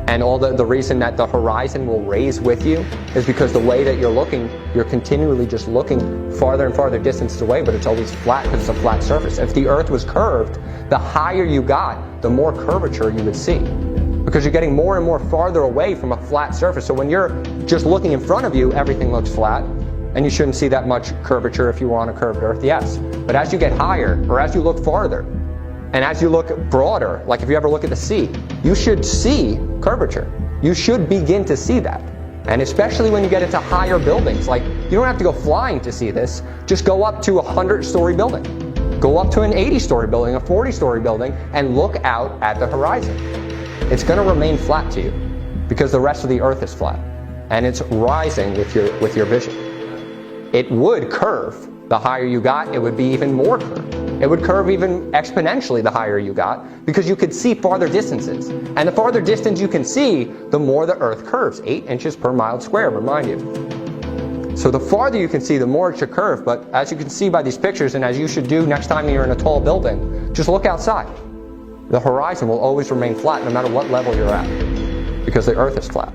And all the reason that the horizon will raise with you is because the way that you're looking, you're continually just looking farther and farther distances away, but it's always flat because it's a flat surface. If the earth was curved, the higher you got, the more curvature you would see, because you're getting more and more farther away from a flat surface. So when you're just looking in front of you, everything looks flat, and you shouldn't see that much curvature if you were on a curved earth, yes. But as you get higher, or as you look farther, and as you look broader, like if you ever look at the sea, you should see curvature. You should begin to see that. And especially when you get into higher buildings, like you don't have to go flying to see this. Just go up to a 100-story building. Go up to an 80-story building, a 40-story building, and look out at the horizon. It's going to remain flat to you because the rest of the earth is flat, and it's rising with your vision. It would curve. The higher you got, it would be even more curved. It would curve even exponentially the higher you got, because you could see farther distances. And the farther distance you can see, the more the earth curves. 8 inches per mile square, remind you. So the farther you can see, the more it should curve. But as you can see by these pictures, and as you should do next time you're in a tall building, just look outside. The horizon will always remain flat no matter what level you're at, because the earth is flat.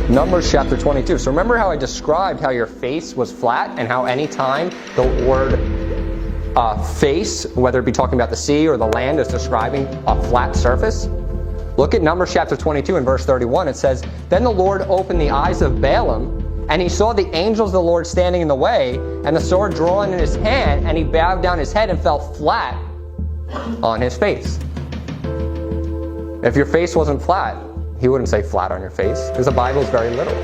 Numbers chapter 22. So remember how I described how your face was flat, and how any time the word face, whether it be talking about the sea or the land, is describing a flat surface? Look at Numbers chapter 22 and verse 31. It says, "Then the Lord opened the eyes of Balaam, and he saw the angels of the Lord standing in the way, and the sword drawn in his hand, and he bowed down his head and fell flat on his face." If your face wasn't flat, he wouldn't say flat on your face, because the Bible is very literal.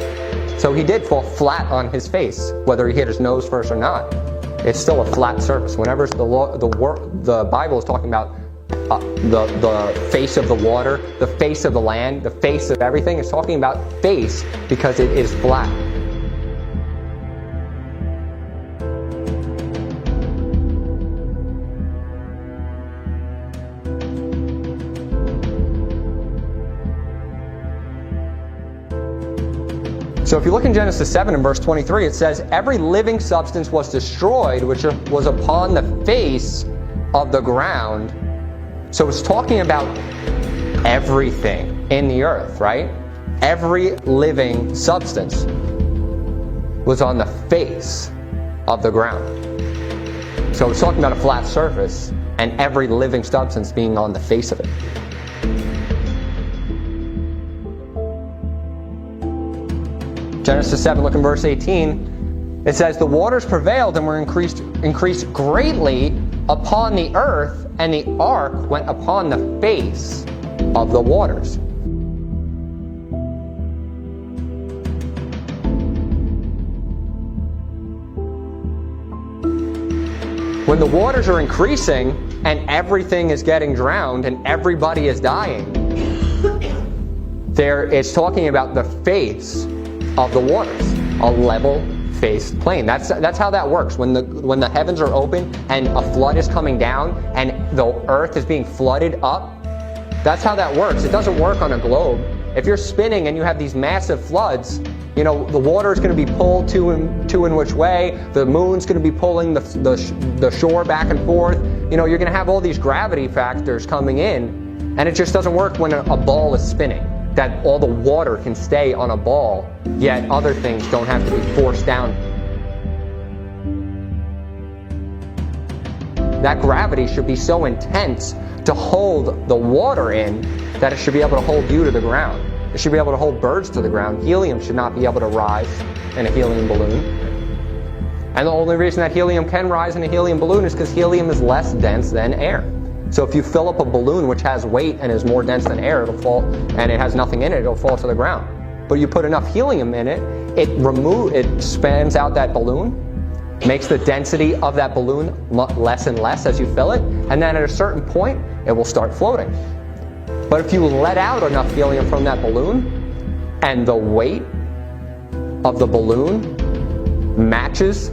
So he did fall flat on his face, whether he hit his nose first or not. It's still a flat surface. Whenever the Bible is talking about the face of the water, the face of the land, the face of everything, it's talking about face because it is flat. So if you look in Genesis 7 and verse 23, it says, "Every living substance was destroyed, which was upon the face of the ground." So it's talking about everything in the earth, right? Every living substance was on the face of the ground. So it's talking about a flat surface, and every living substance being on the face of it. Genesis 7, look in verse 18. It says, "The waters prevailed and were increased greatly upon the earth, and the ark went upon the face of the waters." When the waters are increasing and everything is getting drowned and everybody is dying, it's talking about the face of the waters, a level-faced plain. That's how that works. When the heavens are open and a flood is coming down and the earth is being flooded up, that's how that works. It doesn't work on a globe. If you're spinning and you have these massive floods, you know, the water is going to be pulled to and which way. The moon's going to be pulling the shore back and forth. You know, you're going to have all these gravity factors coming in, and it just doesn't work when a ball is spinning. That all the water can stay on a ball, yet other things don't have to be forced down. That gravity should be so intense to hold the water in that it should be able to hold you to the ground. It should be able to hold birds to the ground. Helium should not be able to rise in a helium balloon. And the only reason that helium can rise in a helium balloon is because helium is less dense than air. So if you fill up a balloon which has weight and is more dense than air, it'll fall, and it has nothing in it, it'll fall to the ground. But you put enough helium in it, it spans out that balloon, makes the density of that balloon less and less as you fill it, and then at a certain point, it will start floating. But if you let out enough helium from that balloon, and the weight of the balloon matches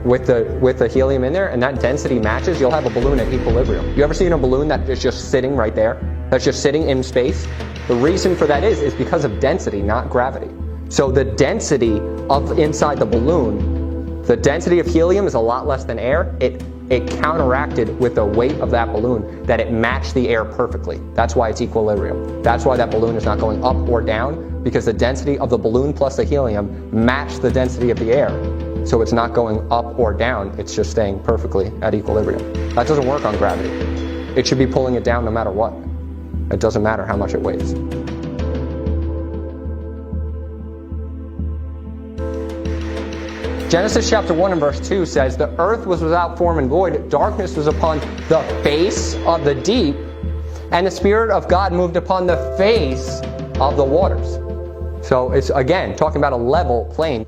with the helium in there, and that density matches, you'll have a balloon at equilibrium. You ever seen a balloon that is just sitting right there? That's just sitting in space? The reason for that is because of density, not gravity. So the density of inside the balloon, the density of helium is a lot less than air. It counteracted with the weight of that balloon that it matched the air perfectly. That's why it's equilibrium. That's why that balloon is not going up or down, because the density of the balloon plus the helium matched the density of the air. So it's not going up or down, it's just staying perfectly at equilibrium. That doesn't work on gravity. It should be pulling it down no matter what. It doesn't matter how much it weighs. Genesis chapter 1 and verse 2 says, "The earth was without form and void, darkness was upon the face of the deep, and the Spirit of God moved upon the face of the waters." So it's, again, talking about a level plane.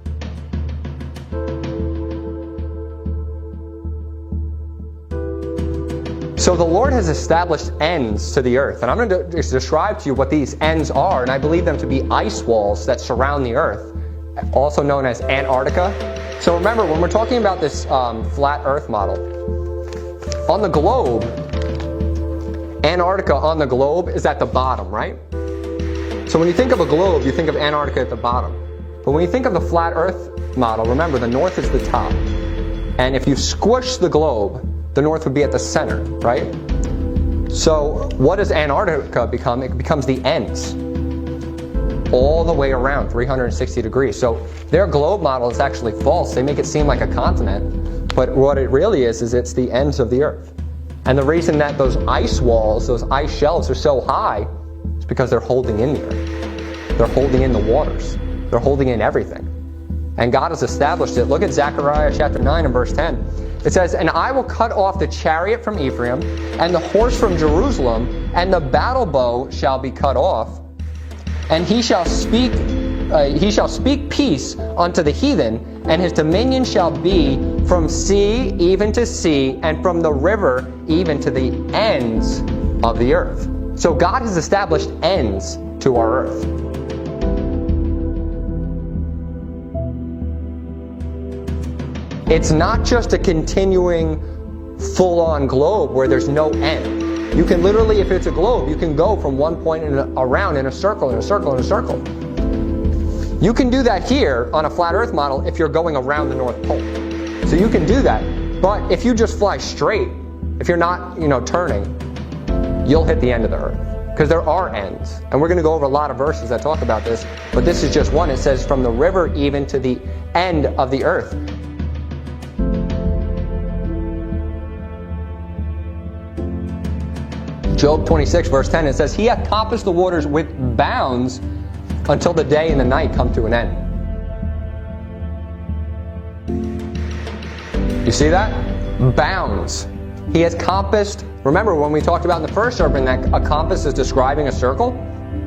So the Lord has established ends to the earth, and I'm going to describe to you what these ends are, and I believe them to be ice walls that surround the earth, also known as Antarctica. So remember, when we're talking about this flat earth model, on the globe, Antarctica on the globe is at the bottom, right? So when you think of a globe, you think of Antarctica at the bottom. But when you think of the flat earth model, remember the north is the top. And if you squish the globe, the north would be at the center, right? So what does Antarctica become? It becomes the ends, all the way around 360 degrees. So their globe model is actually false. They make it seem like a continent, but what it really is it's the ends of the earth. And the reason that those ice walls, those ice shelves are so high is because they're holding in the earth. They're holding in the waters. They're holding in everything. And God has established it. Look at Zechariah chapter 9 and verse 10. It says, "And I will cut off the chariot from Ephraim, and the horse from Jerusalem, and the battle bow shall be cut off. And he shall speak peace unto the heathen, and his dominion shall be from sea even to sea, and from the river even to the ends of the earth." So God has established ends to our earth. It's not just a continuing full-on globe where there's no end. You can literally, if it's a globe, you can go from one point around in a circle, in a circle, in a circle. You can do that here on a flat earth model if you're going around the North Pole. So you can do that. But if you just fly straight, if you're not, turning, you'll hit the end of the earth. Because there are ends. And we're going to go over a lot of verses that talk about this. But this is just one. It says, from the river even to the end of the earth. Job 26 verse 10, it says, "He hath compassed the waters with bounds until the day and the night come to an end." You see that? Bounds. He has compassed. Remember when we talked about in the first serpent that a compass is describing a circle?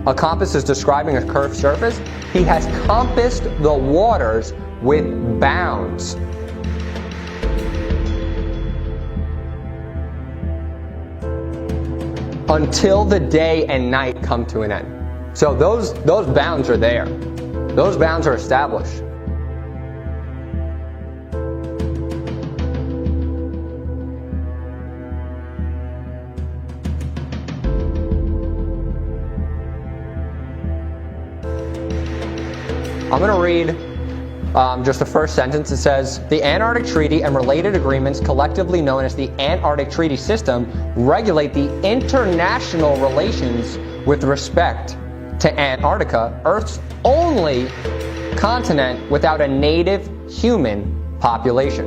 A compass is describing a curved surface. He has compassed the waters with bounds. until the day and night come to an end. So those bounds are there. Those bounds are established. I'm going to read just the first sentence. It says, the Antarctic Treaty and related agreements, collectively known as the Antarctic Treaty System, regulate the international relations with respect to Antarctica, Earth's only continent without a native human population.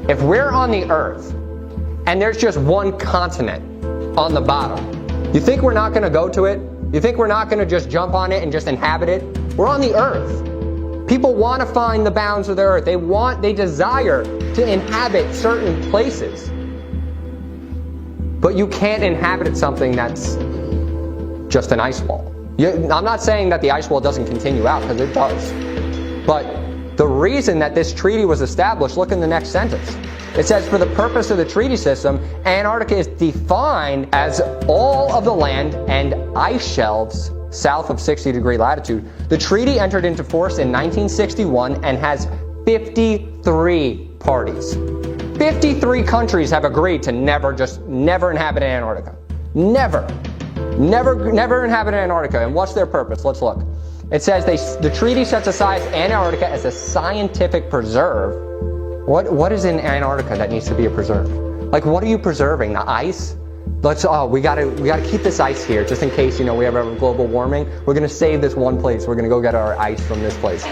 If we're on the Earth and there's just one continent on the bottom, you think we're not going to go to it? You think we're not going to just jump on it and just inhabit it? We're on the Earth. People want to find the bounds of the Earth. They desire to inhabit certain places. But you can't inhabit something that's just an ice wall. I'm not saying that the ice wall doesn't continue out, because it does. But the reason that this treaty was established, look in the next sentence. It says, for the purpose of the treaty system, Antarctica is defined as all of the land and ice shelves south of 60-degree latitude. The treaty entered into force in 1961 and has 53 parties. 53 countries have agreed to never inhabit Antarctica. Never inhabit Antarctica. And what's their purpose? Let's look. It says the treaty sets aside Antarctica as a scientific preserve. What is in Antarctica that needs to be a preserve? Like, what are you preserving? The ice? We gotta keep this ice here just in case, we have global warming. We're gonna save this one place. We're gonna go get our ice from this place.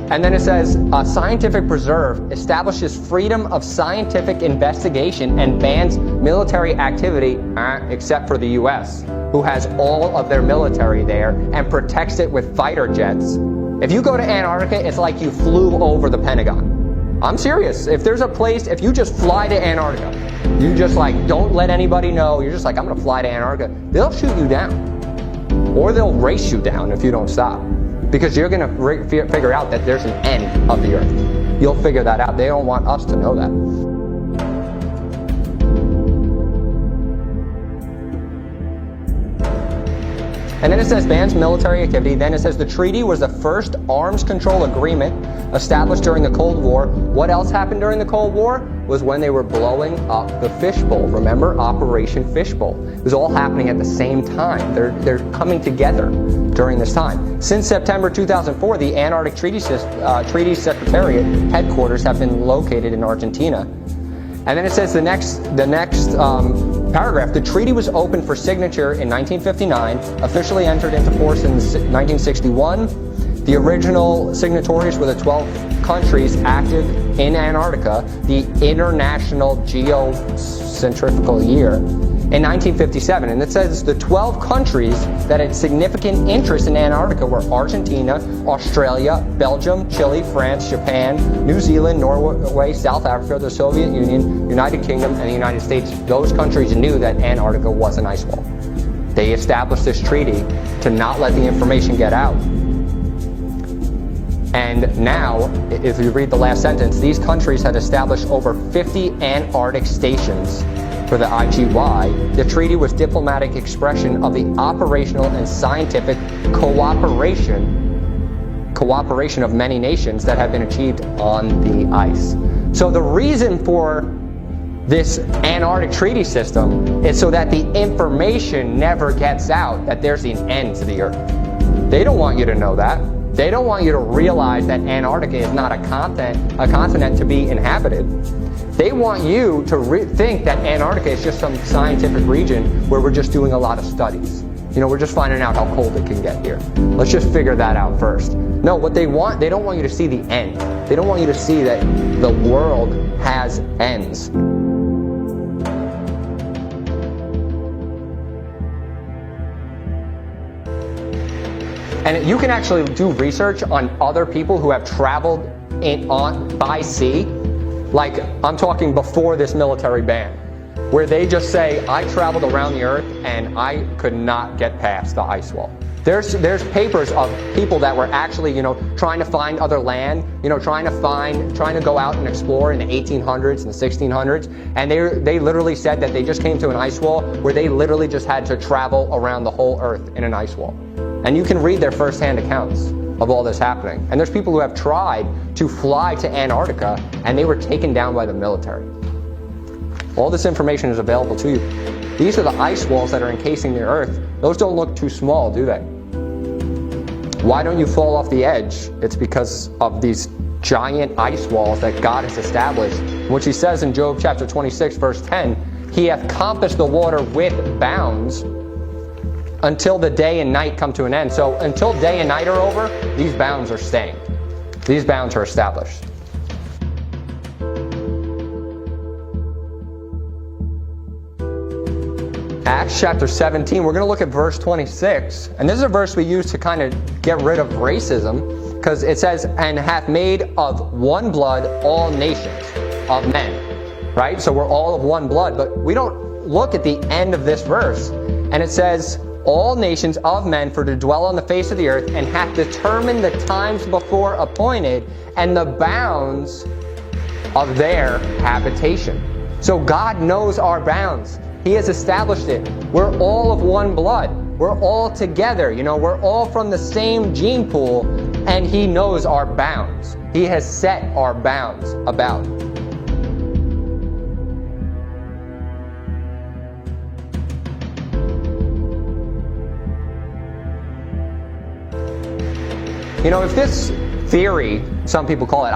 And then it says, a scientific preserve establishes freedom of scientific investigation and bans military activity, except for the U.S., who has all of their military there and protects it with fighter jets. If you go to Antarctica, it's like you flew over the Pentagon. I'm serious. If there's a place, if you just fly to Antarctica, you just don't let anybody know, you're just I'm going to fly to Antarctica, they'll shoot you down. Or they'll race you down if you don't stop. Because you're going to figure out that there's an end of the Earth. You'll figure that out. They don't want us to know that. And then it says bans military activity. Then it says the treaty was the first arms control agreement established during the Cold War. What else happened during the Cold War? Was when they were blowing up the fishbowl. Remember Operation Fishbowl? It was all happening at the same time. They're coming together during this time. Since September 2004, the Antarctic Treaty Secretariat headquarters have been located in Argentina. And then it says the next paragraph, the treaty was opened for signature in 1959, officially entered into force in 1961. The original signatories were the 12 countries active in Antarctica, the International Geocentrical Year, in 1957. And it says the 12 countries that had significant interest in Antarctica were Argentina, Australia, Belgium, Chile, France, Japan, New Zealand, Norway, South Africa, the Soviet Union, United Kingdom, and the United States. Those countries knew that Antarctica was an ice wall. They established this treaty to not let the information get out. And now, if you read the last sentence, these countries had established over 50 Antarctic stations for the IGY. The treaty was diplomatic expression of the operational and scientific cooperation of many nations that have been achieved on the ice. So the reason for this Antarctic treaty system is so that the information never gets out that there's an end to the Earth. They don't want you to know that. They don't want you to realize that Antarctica is not a continent to be inhabited. They want you to think that Antarctica is just some scientific region where we're just doing a lot of studies. We're just finding out how cold it can get here. Let's just figure that out first. No, what they don't want you to see the end. They don't want you to see that the world has ends. And you can actually do research on other people who have traveled by sea. Like, I'm talking before this military ban. where they just say, I traveled around the earth and I could not get past the ice wall. There's papers of people that were actually, trying to find other land, trying to go out and explore in the 1800s and the 1600s, and they literally said that they just came to an ice wall where they literally just had to travel around the whole earth in an ice wall. And you can read their first-hand accounts of all this happening. And there's people who have tried to fly to Antarctica and they were taken down by the military. All this information is available to you. These are the ice walls that are encasing the earth. Those don't look too small, do they? Why don't you fall off the edge? It's because of these giant ice walls that God has established, which he says in Job chapter 26, verse 10, he hath compassed the water with bounds until the day and night come to an end. So until day and night are over, these bounds are staying. These bounds are established. Acts chapter 17, we're going to look at verse 26. And this is a verse we use to kind of get rid of racism, because it says, and hath made of one blood all nations of men. Right? So we're all of one blood. But we don't look at the end of this verse. And it says, all nations of men for to dwell on the face of the earth, and hath determined the times before appointed and the bounds of their habitation. So God knows our bounds. He has established it. We're all of one blood. We're all together. We're all from the same gene pool, and he knows our bounds. He has set our bounds about. If this theory, some people call it,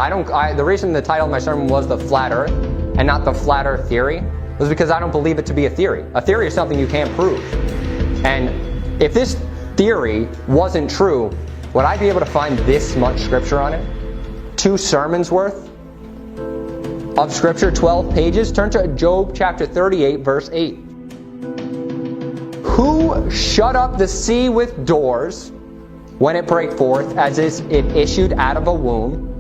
the reason the title of my sermon was The Flat Earth and not The Flat Earth Theory was because I don't believe it to be a theory. A theory is something you can't prove. And if this theory wasn't true, would I be able to find this much scripture on it? 2 sermons worth of scripture, 12 pages? Turn to Job chapter 38, verse 8. Who shut up the sea with doors when it brake forth, as is it issued out of a womb?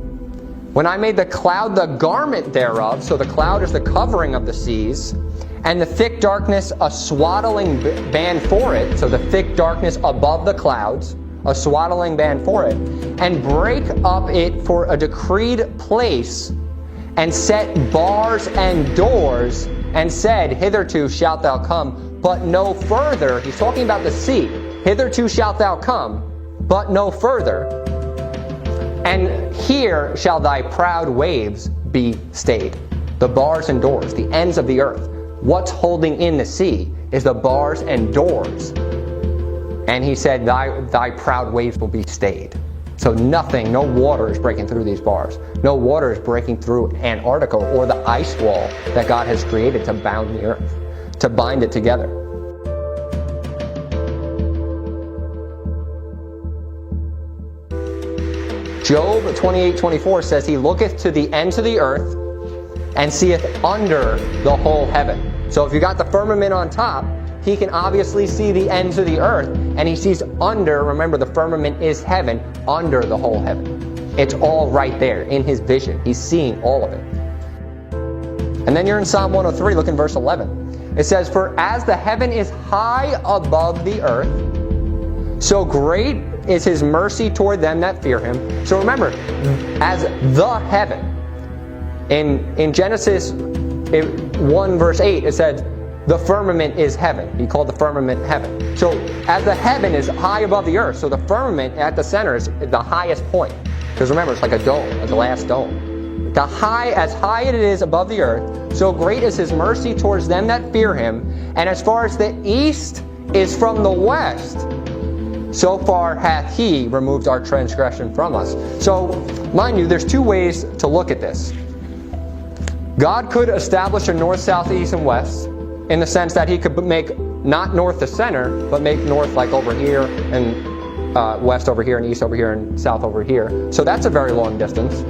When I made the cloud the garment thereof, so the cloud is the covering of the seas, and the thick darkness a swaddling band for it, so the thick darkness above the clouds, a swaddling band for it, and break up it for a decreed place, and set bars and doors, and said, hitherto shalt thou come, but no further. He's talking about the sea. Hitherto shalt thou come, but no further. And here shall thy proud waves be stayed. The bars and doors, the ends of the earth. What's holding in the sea is the bars and doors. And he said, thy proud waves will be stayed. So nothing, no water is breaking through these bars. No water is breaking through Antarctica or the ice wall that God has created to bound the earth, to bind it together. Job 28:24 says, he looketh to the ends of the earth and seeth under the whole heaven. So if you got the firmament on top, he can obviously see the ends of the earth, and he sees under, remember the firmament is heaven, under the whole heaven. It's all right there in his vision. He's seeing all of it. And then you're in Psalm 103, look in verse 11. It says, for as the heaven is high above the earth, so great is his mercy toward them that fear him. So remember, as the heaven, in Genesis 1 verse 8, it said, the firmament is heaven. He called the firmament heaven. So as the heaven is high above the earth, so the firmament at the center is the highest point. Because remember, it's like a dome, a glass dome. As high it is above the earth, so great is his mercy towards them that fear him. And as far as the east is from the west, so far hath he removed our transgression from us. So, mind you, there's 2 ways to look at this. God could establish a north, south, east, and west, in the sense that he could make not north to center, but make north like over here, and west over here, and east over here, and south over here. So that's a very long distance.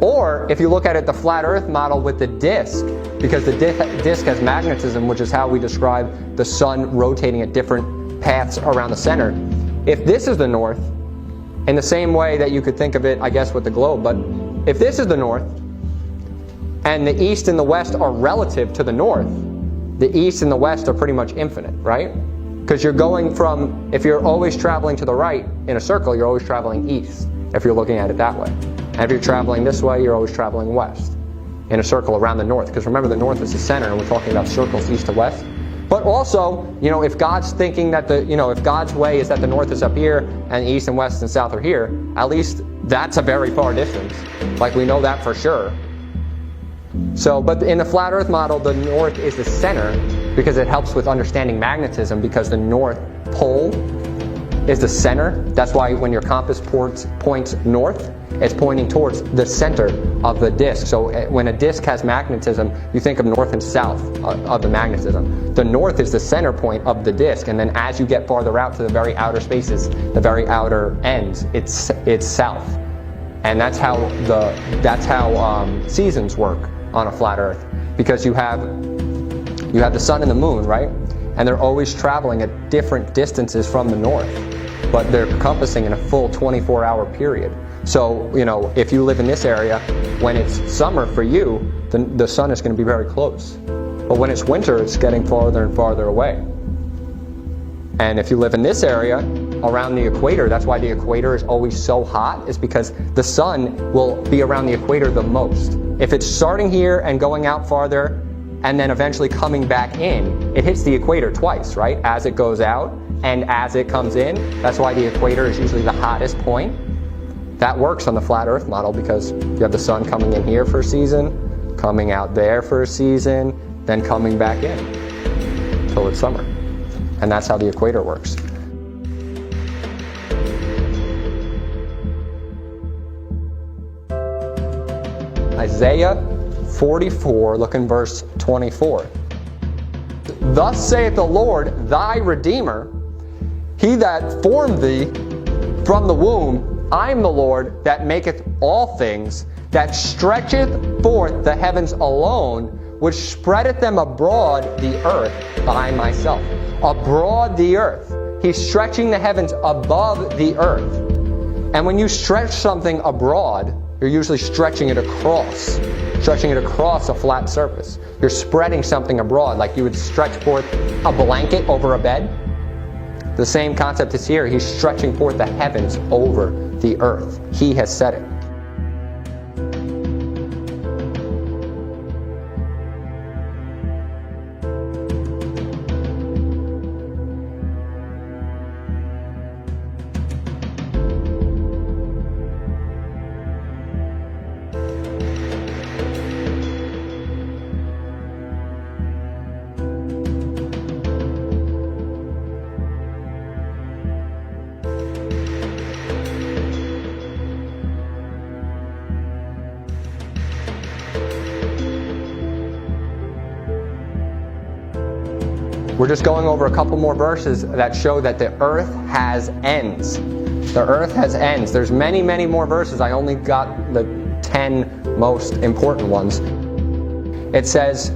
Or, if you look at it, the flat earth model with the disk, because the disk has magnetism, which is how we describe the sun rotating at different paths around the center. If this is the north, in the same way that you could think of it, I guess, with the globe, but if this is the north, and the east and the west are relative to the north, the east and the west are pretty much infinite, right? Because you're going from, if you're always traveling to the right in a circle, you're always traveling east, if you're looking at it that way. And if you're traveling this way, you're always traveling west in a circle around the north. Because remember, the north is the center, and we're talking about circles east to west. But also, if God's thinking that if God's way is that the north is up here and east and west and south are here, at least that's a very far distance. Like, we know that for sure. So, but in the flat earth model, the north is the center because it helps with understanding magnetism, because the north pole is the center. That's why when your compass points north, it's pointing towards the center of the disk. So when a disk has magnetism, you think of north and south of the magnetism. The north is the center point of the disk, and then as you get farther out to the very outer spaces, the very outer ends, it's south. And that's how seasons work on a flat Earth, because you have the sun and the moon, right? And they're always traveling at different distances from the north, but they're encompassing in a full 24-hour period. So, if you live in this area, when it's summer for you, the sun is going to be very close. But when it's winter, it's getting farther and farther away. And if you live in this area, around the equator, that's why the equator is always so hot, is because the sun will be around the equator the most. If it's starting here and going out farther, and then eventually coming back in, it hits the equator twice, right? As it goes out and as it comes in. That's why the equator is usually the hottest point. That works on the flat Earth model, because you have the sun coming in here for a season, coming out there for a season, then coming back in until it's summer. And that's how the equator works. Isaiah 44, look in verse 24. Thus saith the Lord, thy Redeemer, he that formed thee from the womb. I am the Lord that maketh all things, that stretcheth forth the heavens alone, which spreadeth them abroad the earth by myself. Abroad the earth. He's stretching the heavens above the earth. And when you stretch something abroad, you're usually stretching it across a flat surface. You're spreading something abroad, like you would stretch forth a blanket over a bed. The same concept is here. He's stretching forth the heavens over the earth. He has said it. We're just going over a couple more verses that show that the earth has ends. The earth has ends. There's many, many more verses. I only got the 10 most important ones. It says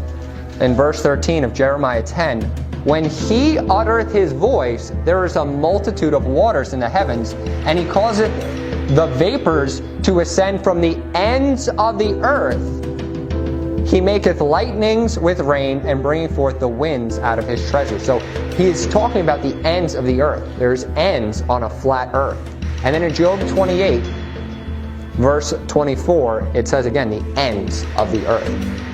in verse 13 of Jeremiah 10, when he uttereth his voice, there is a multitude of waters in the heavens, and he causeth the vapors to ascend from the ends of the earth. He maketh lightnings with rain, and bringing forth the winds out of his treasure. So he is talking about the ends of the earth. There's ends on a flat earth. And then in Job 28, verse 24, it says again, the ends of the earth.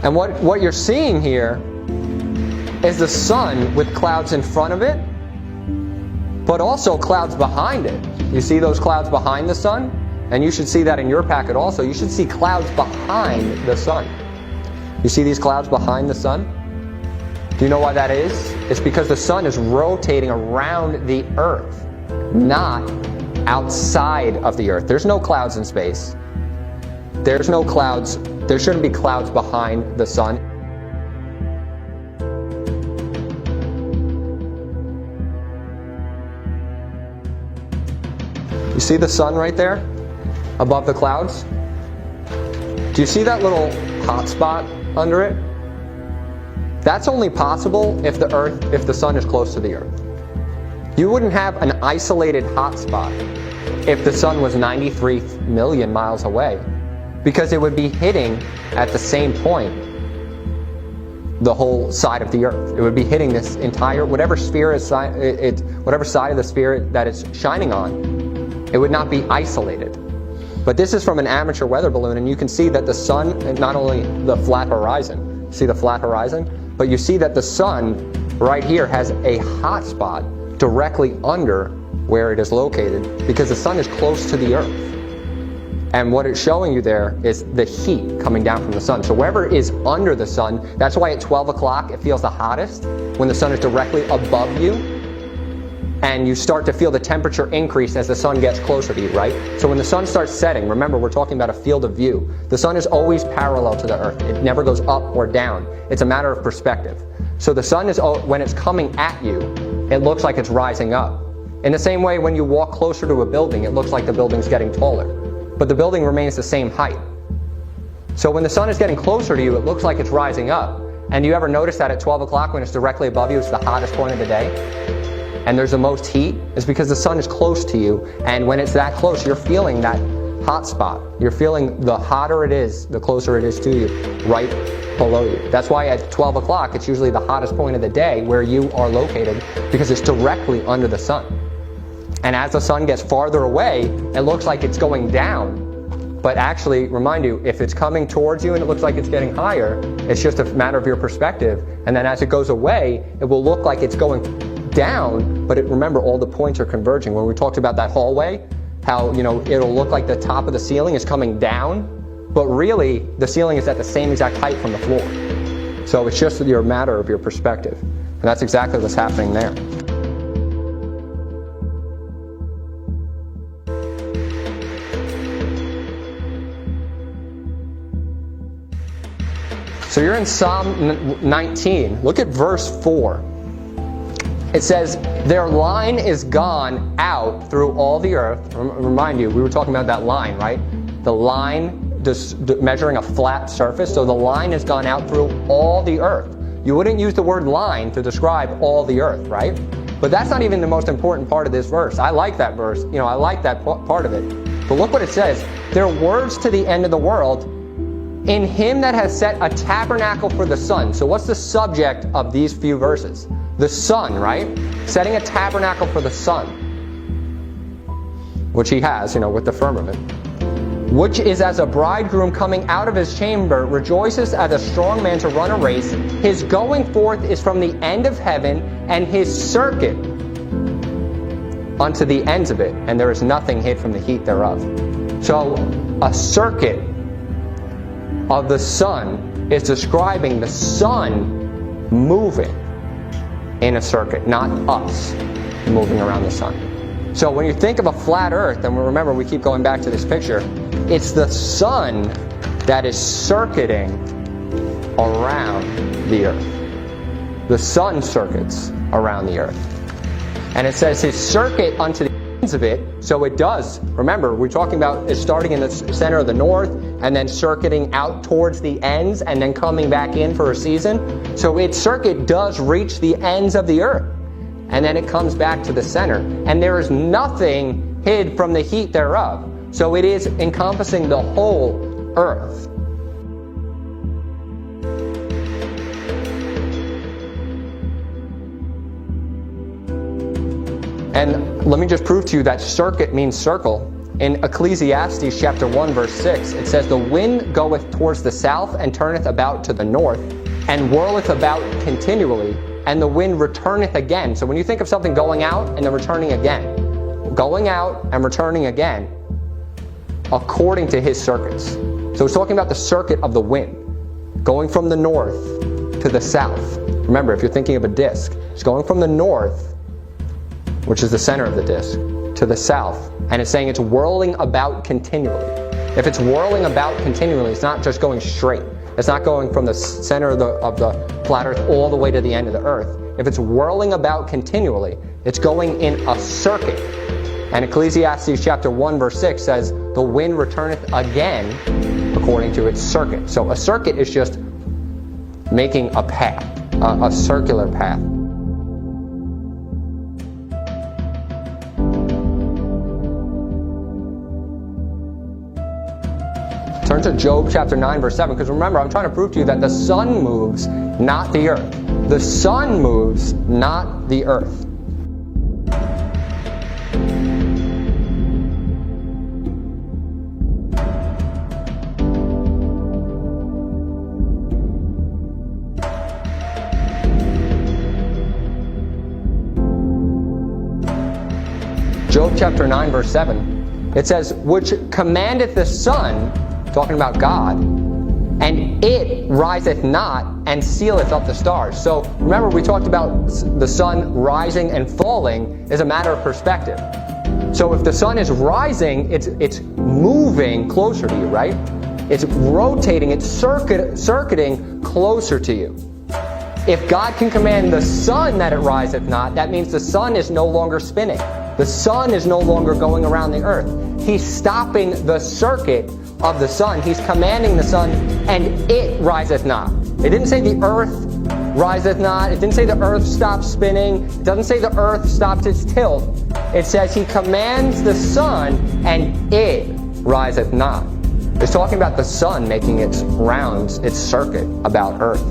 And what you're seeing here is the sun with clouds in front of it, but also clouds behind it. You see those clouds behind the sun? And you should see that in your packet also. You should see clouds behind the sun. You see these clouds behind the sun? Do you know why that is? It's because the sun is rotating around the earth, not outside of the earth. There's no clouds in space. There's no clouds. There shouldn't be clouds behind the sun. You see the sun right there above the clouds? Do you see that little hot spot under it? That's only possible if the sun is close to the Earth. You wouldn't have an isolated hotspot if the sun was 93 million miles away, because it would be hitting at the same point the whole side of the Earth. It would be hitting this entire, whatever whatever side of the sphere that it's shining on. It would not be isolated. But this is from an amateur weather balloon, and you can see that the sun, not only the flat horizon, see the flat horizon, but you see that the sun right here has a hot spot directly under where it is located, because the sun is close to the Earth. And what it's showing you there is the heat coming down from the sun. So wherever is under the sun, that's why at 12 o'clock it feels the hottest, when the sun is directly above you, and you start to feel the temperature increase as the sun gets closer to you, right? So when the sun starts setting, remember we're talking about a field of view. The sun is always parallel to the Earth. It never goes up or down. It's a matter of perspective. So the sun is, when it's coming at you, it looks like it's rising up. In the same way, when you walk closer to a building, it looks like the building's getting taller, but the building remains the same height. So when the sun is getting closer to you, it looks like it's rising up. And do you ever notice that at 12 o'clock when it's directly above you, it's the hottest point of the day? And there's the most heat? It's because the sun is close to you, and when it's that close, you're feeling that hot spot. You're feeling the hotter it is, the closer it is to you, right below you. That's why at 12 o'clock, it's usually the hottest point of the day where you are located, because it's directly under the sun. And as the sun gets farther away, it looks like it's going down. But actually, remind you, if it's coming towards you and it looks like it's getting higher, it's just a matter of your perspective. And then as it goes away, it will look like it's going down, but remember, all the points are converging. When we talked about that hallway, how it'll look like the top of the ceiling is coming down, but really the ceiling is at the same exact height from the floor. So it's just a matter of your perspective. And that's exactly what's happening there. So you're in Psalm 19. Look at verse 4. It says, their line is gone out through all the earth. Remind you, we were talking about that line, right? The line just measuring a flat surface. So the line has gone out through all the earth. You wouldn't use the word line to describe all the earth, right? But that's not even the most important part of this verse. I like that verse. I like that part of it. But look what it says. Their words to the end of the world, in him that has set a tabernacle for the sun. So what's the subject of these few verses? The sun, right? Setting a tabernacle for the sun, which he has, with the firmament. Which is as a bridegroom coming out of his chamber, rejoices as a strong man to run a race. His going forth is from the end of heaven, and his circuit unto the ends of it, and there is nothing hid from the heat thereof. So a circuit of the sun is describing the sun moving in a circuit, not us moving around the sun. So when you think of a flat earth, and remember we keep going back to this picture, it's the sun that is circuiting around the earth. The sun circuits around the earth. And it says his circuit unto the ends of it, so it does. Remember, we're talking about it starting in the center of the north and then circuiting out towards the ends and then coming back in for a season. So its circuit does reach the ends of the earth. And then it comes back to the center. And there is nothing hid from the heat thereof. So it is encompassing the whole earth. And let me just prove to you that circuit means circle. In Ecclesiastes chapter 1 verse 6, it says, the wind goeth towards the south and turneth about to the north, and whirleth about continually, and the wind returneth again. So when you think of something going out and then returning again, going out and returning again, according to his circuits. So it's talking about the circuit of the wind, going from the north to the south. Remember, if you're thinking of a disc, it's going from the north, which is the center of the disc, to the south. And it's saying it's whirling about continually. If it's whirling about continually, it's not just going straight. It's not going from the center of the flat earth all the way to the end of the earth. If it's whirling about continually, it's going in a circuit. And Ecclesiastes chapter 1 verse 6 says, the wind returneth again according to its circuit. So a circuit is just making a path. a circular path. Turn to Job chapter 9, verse 7, because remember, I'm trying to prove to you that the sun moves, not the earth. The sun moves, not the earth. Job chapter 9, verse 7, it says, which commandeth the sun, talking about God, and it riseth not, and sealeth up the stars. So remember, we talked about the sun rising and falling is a matter of perspective. So if the sun is rising, it's moving closer to you, right? It's rotating, it's circuiting closer to you. If God can command the sun that it riseth not, that means the sun is no longer spinning. The sun is no longer going around the earth. He's stopping the circuit of the sun. He's commanding the sun, and it riseth not. It didn't say the earth riseth not. It didn't say the earth stops spinning. It doesn't say the earth stops its tilt. It says he commands the sun, and it riseth not. It's talking about the sun making its rounds, its circuit about earth.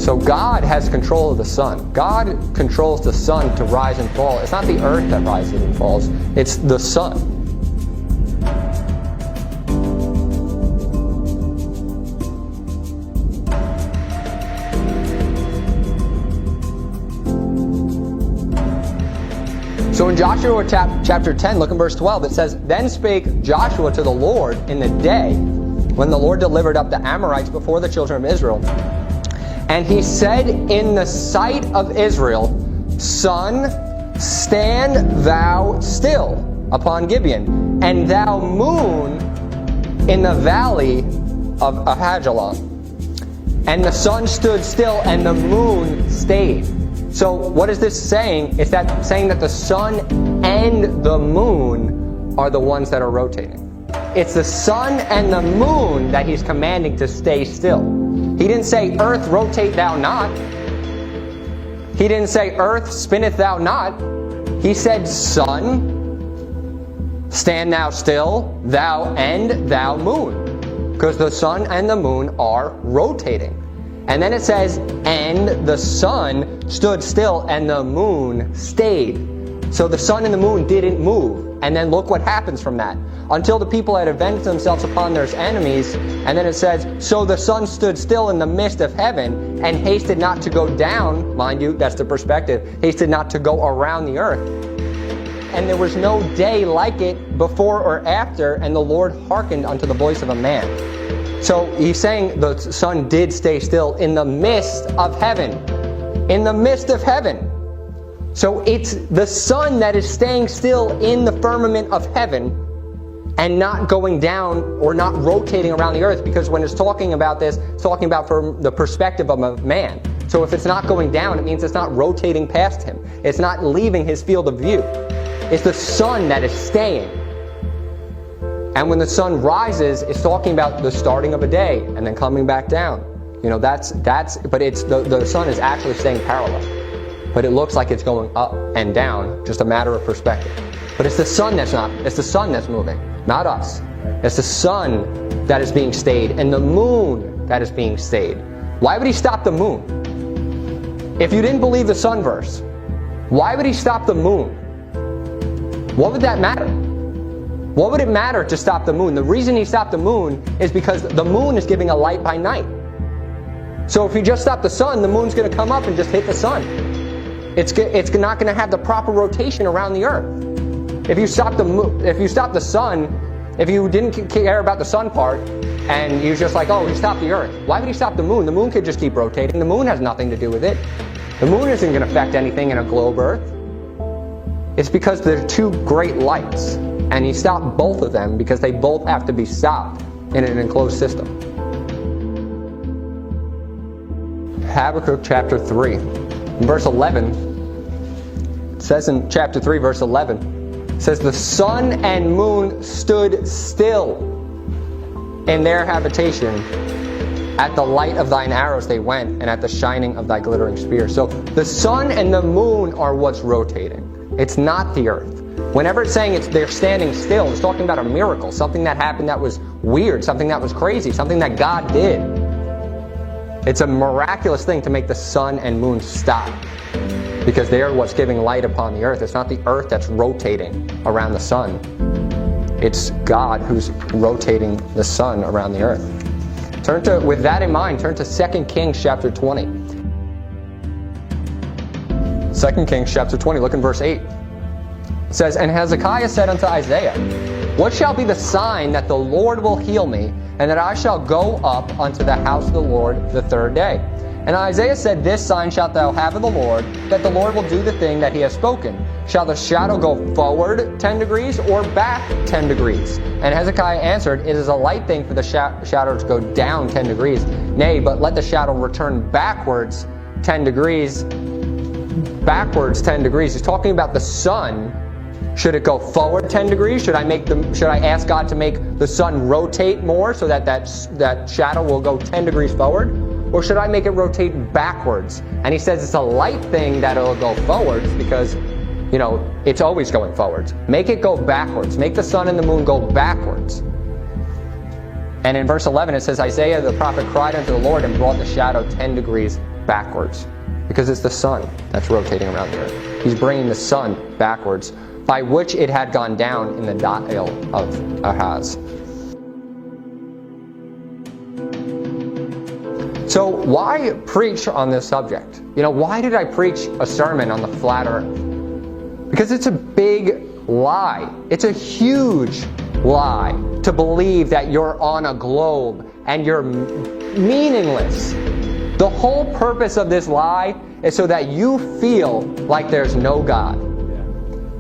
So God has control of the sun. God controls the sun to rise and fall. It's not the earth that rises and falls. It's the sun. So in Joshua chapter 10, look in verse 12, it says, then spake Joshua to the Lord in the day when the Lord delivered up the Amorites before the children of Israel. And he said in the sight of Israel, sun, stand thou still upon Gibeon, and thou moon in the valley of Hajalon. And the sun stood still, and the moon stayed. So what is this saying? It's that saying that the sun and the moon are the ones that are rotating. It's the sun and the moon that he's commanding to stay still. He didn't say, earth, rotate thou not. He didn't say, earth, spinneth thou not. He said, sun, stand thou still, thou and thou moon. Because the sun and the moon are rotating. And then it says, and the sun stood still and the moon stayed. So the sun and the moon didn't move. And then look what happens from that. Until the people had avenged themselves upon their enemies. And then it says, so the sun stood still in the midst of heaven and hasted not to go down. Mind you, that's the perspective. Hasted not to go around the earth. And there was no day like it before or after, and the Lord hearkened unto the voice of a man. So he's saying the sun did stay still in the midst of heaven. In the midst of heaven. So it's the sun that is staying still in the firmament of heaven and not going down or not rotating around the earth, because when it's talking about this, it's talking about from the perspective of a man. So if it's not going down, it means it's not rotating past him. It's not leaving his field of view. It's the sun that is staying. And when the sun rises, it's talking about the starting of a day and then coming back down. You know, but it's the sun is actually staying parallel. But it looks like it's going up and down, just a matter of perspective. But it's the sun it's the sun that's moving, not us. It's the sun that is being stayed and the moon that is being stayed. Why would he stop the moon? If you didn't believe the sun verse, why would he stop the moon? What would that matter? What would it matter to stop the moon? The reason he stopped the moon is because the moon is giving a light by night. So if you just stop the sun, the moon's going to come up and just hit the sun. It's not going to have the proper rotation around the earth. If you stop the sun, if you didn't care about the sun part, and you just like, oh, he stopped the earth. Why would he stop the moon? The moon could just keep rotating. The moon has nothing to do with it. The moon isn't going to affect anything in a globe earth. It's because they're two great lights, and he stopped both of them because they both have to be stopped in an enclosed system. Habakkuk chapter 3. In verse 11, it says in chapter 3, verse 11, It says, the sun and moon stood still in their habitation. At the light of thine arrows they went, and at the shining of thy glittering spear. So the sun and the moon are what's rotating. It's not the earth. Whenever it's saying they're standing still, it's talking about a miracle, something that happened that was weird, something that was crazy, something that God did. It's a miraculous thing to make the sun and moon stop, because they are what's giving light upon the earth. It's not the earth that's rotating around the sun. It's God who's rotating the sun around the earth. With that in mind, turn to 2 Kings chapter 20. 2 Kings chapter 20, look in verse 8. It says, and Hezekiah said unto Isaiah, what shall be the sign that the Lord will heal me, and that I shall go up unto the house of the Lord the third day? And Isaiah said, this sign shalt thou have of the Lord, that the Lord will do the thing that he has spoken. Shall the shadow go forward 10 degrees or back 10 degrees? And Hezekiah answered, it is a light thing for the shadow to go down 10 degrees. Nay, but let the shadow return backwards 10 degrees. Backwards 10 degrees. He's talking about the sun. Should it go forward 10 degrees? Should I ask God to make the sun rotate more so that shadow will go 10 degrees forward? Or should I make it rotate backwards? And he says it's a light thing that it'll go forwards because, you know, it's always going forwards. Make it go backwards. Make the sun and the moon go backwards. And in verse 11 it says, Isaiah the prophet cried unto the Lord and brought the shadow 10 degrees backwards. Because it's the sun that's rotating around the earth. He's bringing the sun backwards, by which it had gone down in the dial of Ahaz. So why preach on this subject? You know, why did I preach a sermon on the flat earth? Because it's a big lie. It's a huge lie to believe that you're on a globe and you're meaningless. The whole purpose of this lie is so that you feel like there's no God.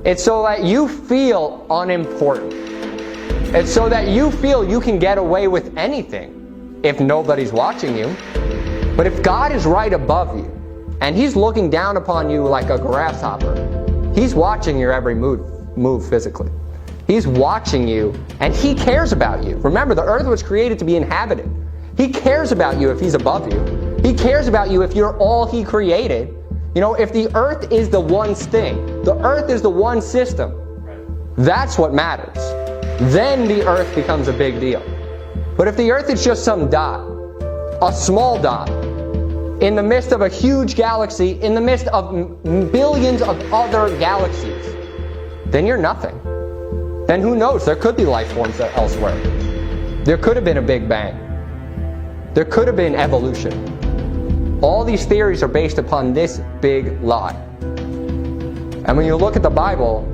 It's so that you feel unimportant. It's so that you feel you can get away with anything if nobody's watching you. But if God is right above you, and He's looking down upon you like a grasshopper, He's watching your every move physically. He's watching you, and He cares about you. Remember, the earth was created to be inhabited. He cares about you if He's above you. He cares about you if you're all He created. You know, if the earth is the one thing, the earth is the one system, that's what matters. Then the earth becomes a big deal. But if the earth is just some dot, a small dot, in the midst of a huge galaxy, in the midst of billions of other galaxies, then you're nothing. Then who knows? There could be life forms elsewhere. There could have been a Big Bang. There could have been evolution. All these theories are based upon this big lie. And when you look at the Bible,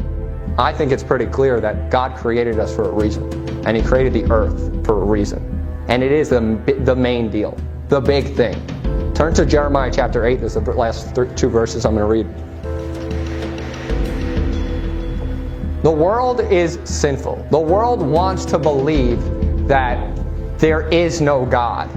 I think it's pretty clear that God created us for a reason. And He created the earth for a reason. And it is the main deal, the big thing. Turn to Jeremiah chapter 8. This is the last two verses I'm going to read. The world is sinful. The world wants to believe that there is no God,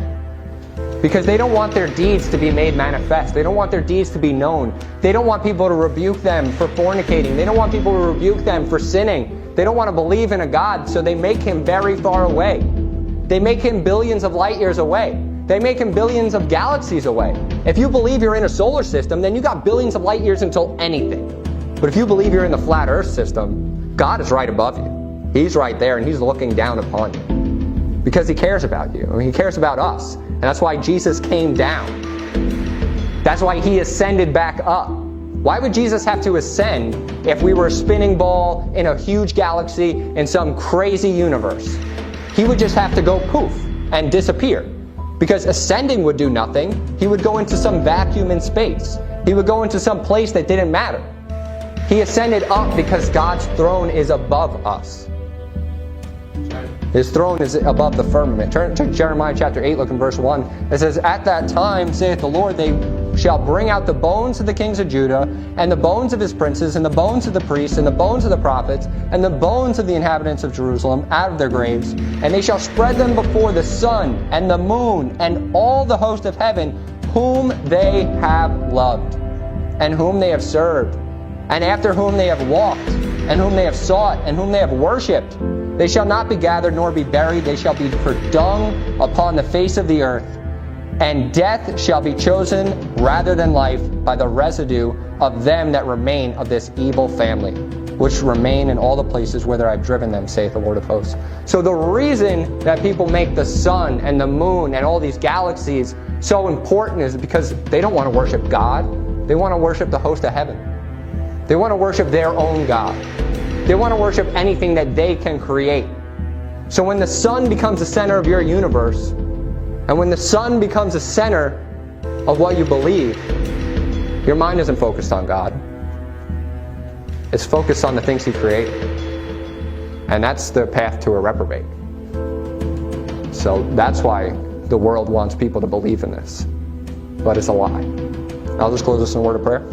because they don't want their deeds to be made manifest. They don't want their deeds to be known. They don't want people to rebuke them for fornicating. They don't want people to rebuke them for sinning. They don't want to believe in a God, so they make Him very far away. They make Him billions of light years away. They make Him billions of galaxies away. If you believe you're in a solar system, then you got billions of light years until anything. But if you believe you're in the flat earth system, God is right above you. He's right there, and He's looking down upon you. Because He cares about you. I mean, He cares about us. And that's why Jesus came down. That's why He ascended back up. Why would Jesus have to ascend if we were a spinning ball in a huge galaxy in some crazy universe? He would just have to go poof and disappear. Because ascending would do nothing. He would go into some vacuum in space. He would go into some place that didn't matter. He ascended up because God's throne is above us. His throne is above the firmament. Turn to Jeremiah chapter 8, look in verse 1. It says, At that time, saith the Lord, they shall bring out the bones of the kings of Judah, and the bones of his princes, and the bones of the priests, and the bones of the prophets, and the bones of the inhabitants of Jerusalem out of their graves. And they shall spread them before the sun, and the moon, and all the host of heaven, whom they have loved, and whom they have served, and after whom they have walked, and whom they have sought, and whom they have worshipped. They shall not be gathered nor be buried. They shall be for dung upon the face of the earth. And death shall be chosen rather than life by the residue of them that remain of this evil family, which remain in all the places whither I have driven them, saith the Lord of hosts. So the reason that people make the sun and the moon and all these galaxies so important is because they don't want to worship God. They want to worship the host of heaven. They want to worship their own God. They want to worship anything that they can create. So when the sun becomes the center of your universe, and when the sun becomes the center of what you believe, your mind isn't focused on God. It's focused on the things He created. And that's the path to a reprobate. So that's why the world wants people to believe in this. But it's a lie. I'll just close this in a word of prayer.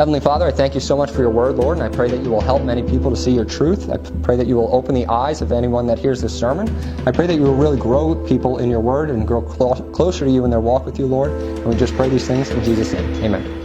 Heavenly Father, I thank you so much for your word, Lord, and I pray that you will help many people to see your truth. I pray that you will open the eyes of anyone that hears this sermon. I pray that you will really grow people in your word and grow closer to you in their walk with you, Lord. And we just pray these things in Jesus' name. Amen.